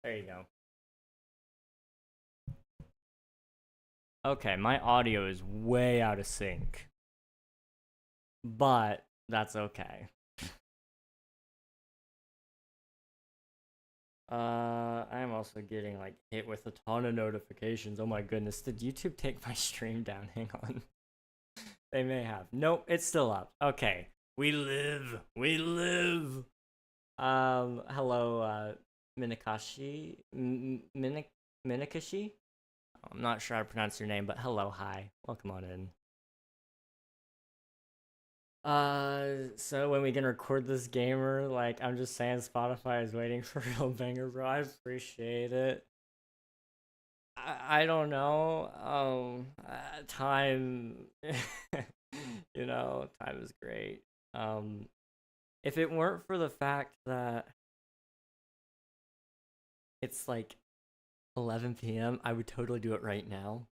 There you go. Okay, my audio is way out of sync. But that's okay. I'm also getting like hit with a ton of notifications. Oh my goodness, did YouTube take my stream down? Hang on. They may have. Nope, it's still up. Okay. We live. We live. Hello, Minakashi. Minakashi? I'm not sure how to pronounce your name, but hello, hi. Welcome on in. So when we can record this gamer, like, I'm just saying Spotify is waiting for a real banger, bro. I appreciate it. I don't know. Time, you know, time is great. If it weren't for the fact that it's like 11 p.m., I would totally do it right now.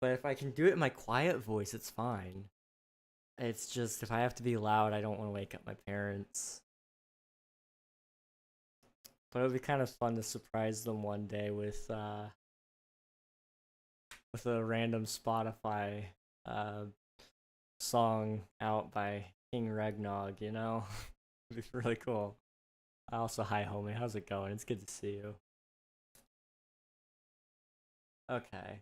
But if I can do it in my quiet voice, it's fine. It's just, if I have to be loud, I don't want to wake up my parents. But it would be kind of fun to surprise them one day with a random Spotify song out by KingRegNog, you know? It'd be really cool. Also, hi homie, how's it going? It's good to see you. Okay.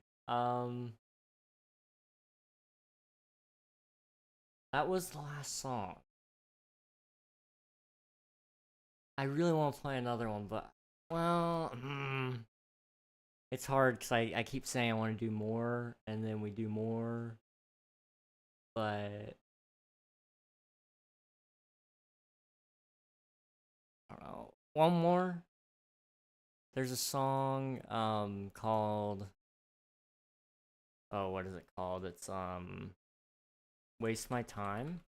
That was the last song. I really want to play another one, but, well, it's hard because I keep saying I want to do more, and then we do more, but I don't know. One more? There's a song, called, oh, what is it called? It's, Waste My Time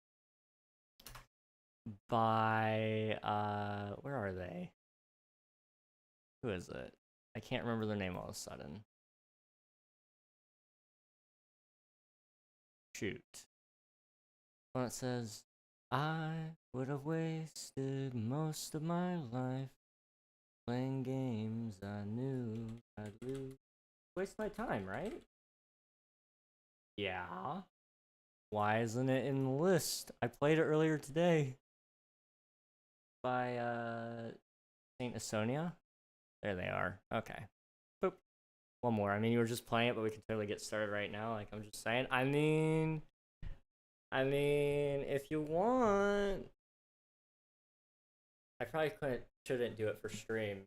by, where are they? Who is it? I can't remember their name all of a sudden. Shoot. Well, it says, I would have wasted most of my life playing games I knew I'd lose. Waste my time, right? Yeah. Why isn't it in the list? I played it earlier today. By, Saint Asonia? There they are. Okay. Boop. One more. I mean, you were just playing it, but we can totally get started right now. Like, I'm just saying. I mean, if you want, I probably shouldn't do it for stream.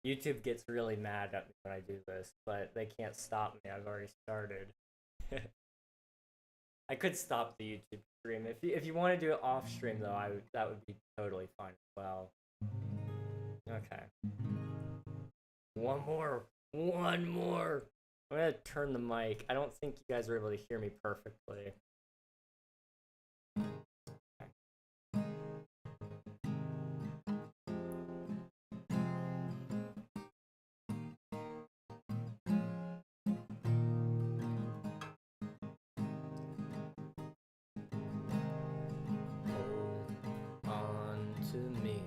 YouTube gets really mad at me when I do this, but they can't stop me. I've already started. I could stop the YouTube stream if you want to do it off stream though. That would be totally fine as well. Okay. One more. I'm gonna turn the mic. I don't think you guys are able to hear me perfectly. Hold on to me,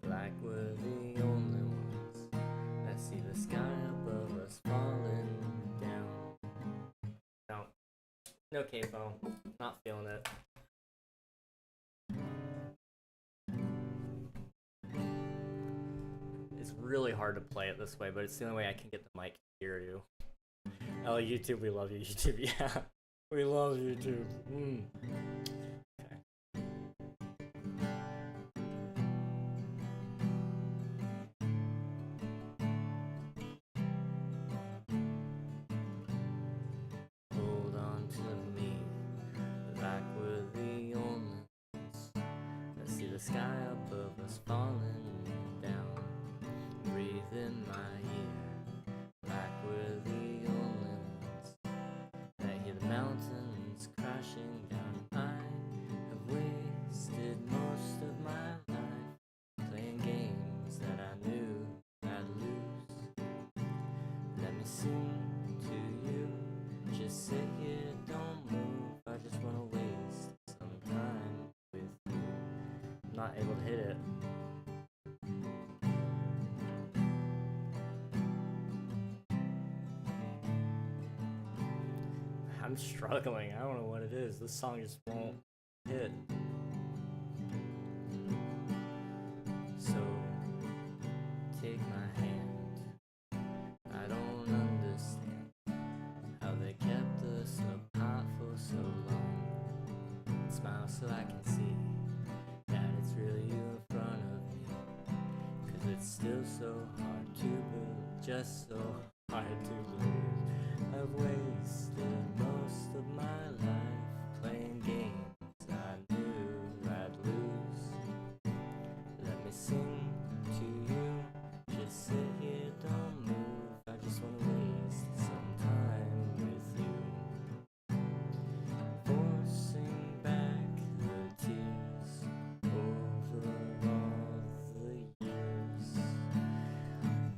like we're the only ones that see the sky above us falling down. No capo. Not feeling it. It's really hard to play it this way, but it's the only way I can get the mic to hear you. Oh, YouTube, we love you, YouTube. Yeah, we love YouTube. Okay. Hold on to me, like we're the only ones that see the sky above us falling down. Breathe in my ear, like we're the only ones that hear the mountains crashing down. I have wasted most of my life playing games that I knew I'd lose. Let me sing to you, just sit here, don't move. I just wanna waste some time with you. I'm not able to hit it. I'm struggling. I don't know what it is. This song just won't hit. So, take my hand. I don't understand how they kept us apart for so long. Smile so I can see that it's really you in front of me. 'Cause it's still so hard to believe, just so hard to believe. I've wasted most of my life playing games I knew I'd lose. Let me sing to you, just sit here, don't move. I just wanna waste some time with you. Forcing back the tears over all the years.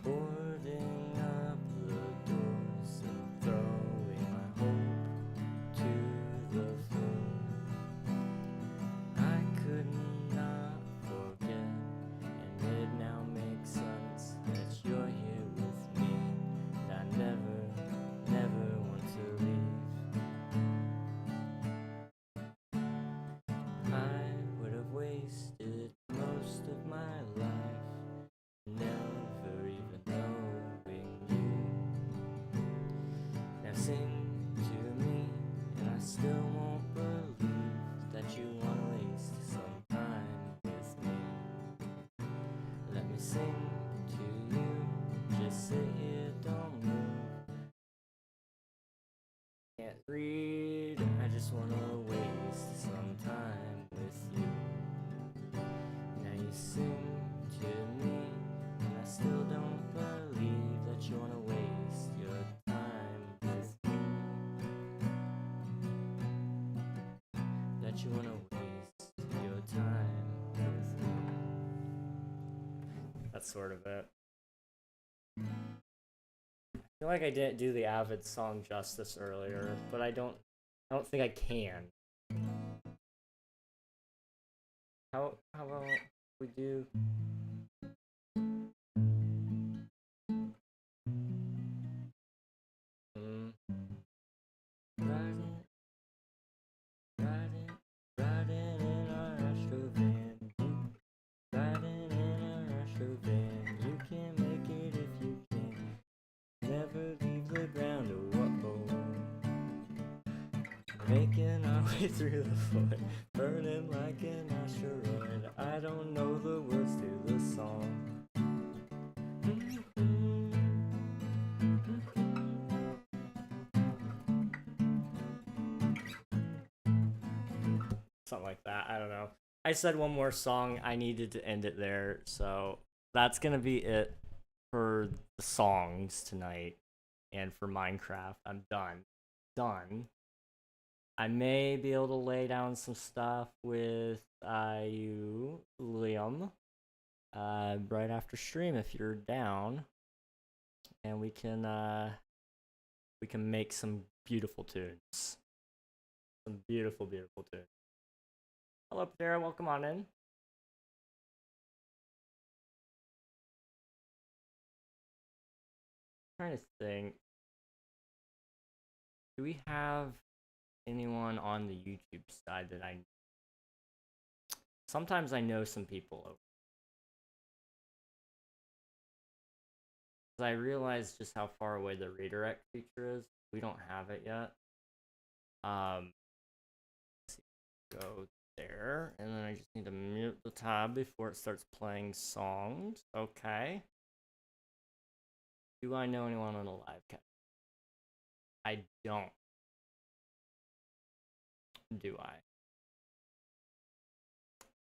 Boarding up the doors and throwing my hope to the floor. I could not forget, and it now makes sense that you're here with me, and I never want to leave. I would have wasted most of my life never even knowing you. Now sing to me, and I still won't believe that you wanna waste some time with me. Let me sing to you, just sit here, don't move. Can't read, I just wanna waste some time with you. Now you sing to me, and I still don't believe that you wanna waste your time with me. That you wanna waste your time with me. That's sort of it. I feel like I didn't do the Avid song justice earlier, but I don't think I can. How about we do? Riding in our Astro van. Riding in our Astro van. You can make it if you can. Never leave the ground. Making our way through the void, burning like an asteroid. I don't know the words to the song. Something like that. I don't know. I said one more song. I needed to end it there. So that's going to be it for the songs tonight and for Minecraft. I'm done. I may be able to lay down some stuff with you, Liam, right after stream if you're down, and we can make some beautiful tunes, some beautiful tunes. Hello, Panera, welcome on in. I'm trying to think. Do we have anyone on the YouTube side that I sometimes I know some people over. I realized just how far away the redirect feature is. We don't have it yet. Let's see. Go there, and then I just need to mute the tab before it starts playing songs. Okay. Do I know anyone on the live cast? I don't. Do I?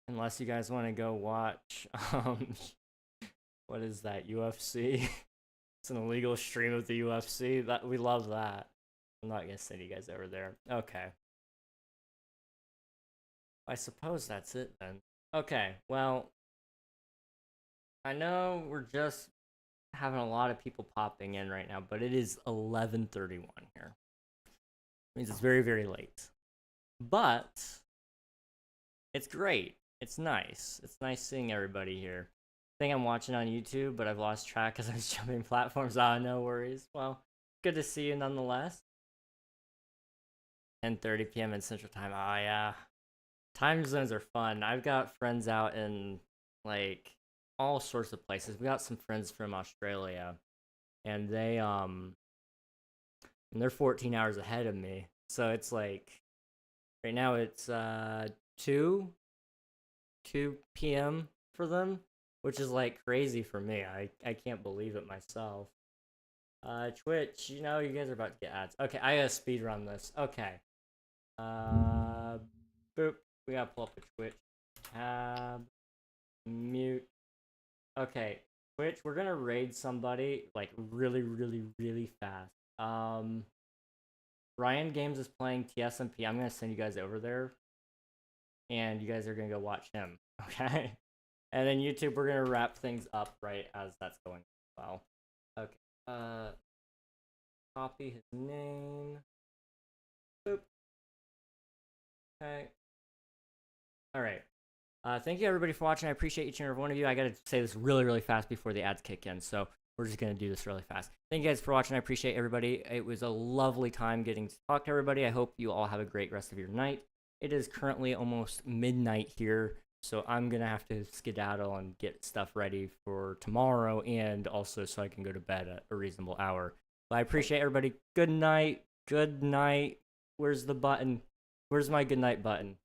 Unless you guys want to go watch, what is that, UFC? It's an illegal stream of the UFC. That we love that. I'm not gonna send you guys over there. Okay. I suppose that's it then. Okay, well, I know we're just having a lot of people popping in right now, but it is 11:31 here. It means it's very, very late. But it's great. It's nice. It's nice seeing everybody here. I think I'm watching on YouTube, but I've lost track because I was jumping platforms. Ah, no worries. Well, good to see you nonetheless. 10:30 p.m. in Central Time. Oh yeah, time zones are fun. I've got friends out in like all sorts of places. We got some friends from Australia, and they're 14 hours ahead of me. So it's like right now it's 2 p.m. for them, which is like crazy for me. I can't believe it myself. Twitch, you know you guys are about to get ads. Okay, I gotta speed run this. Okay. Boop. We gotta pull up the Twitch tab. Mute. Okay, Twitch. We're gonna raid somebody like really, really, really fast. Ryan Games is playing TSMP. I'm gonna send you guys over there, and you guys are gonna go watch him. Okay. And then YouTube, we're gonna wrap things up right as that's going as well. Okay. Copy his name. Boop. Okay. All right. Thank you everybody for watching. I appreciate each and every one of you. I gotta say this really, really fast before the ads kick in, so we're just gonna do this really fast. Thank you guys for watching. I appreciate everybody. It was a lovely time getting to talk to everybody. I hope you all have a great rest of your night. It is currently almost midnight here, so I'm gonna have to skedaddle and get stuff ready for tomorrow, and also so I can go to bed at a reasonable hour. But I appreciate everybody. Good night. Good night. Where's the button? Where's my good night button?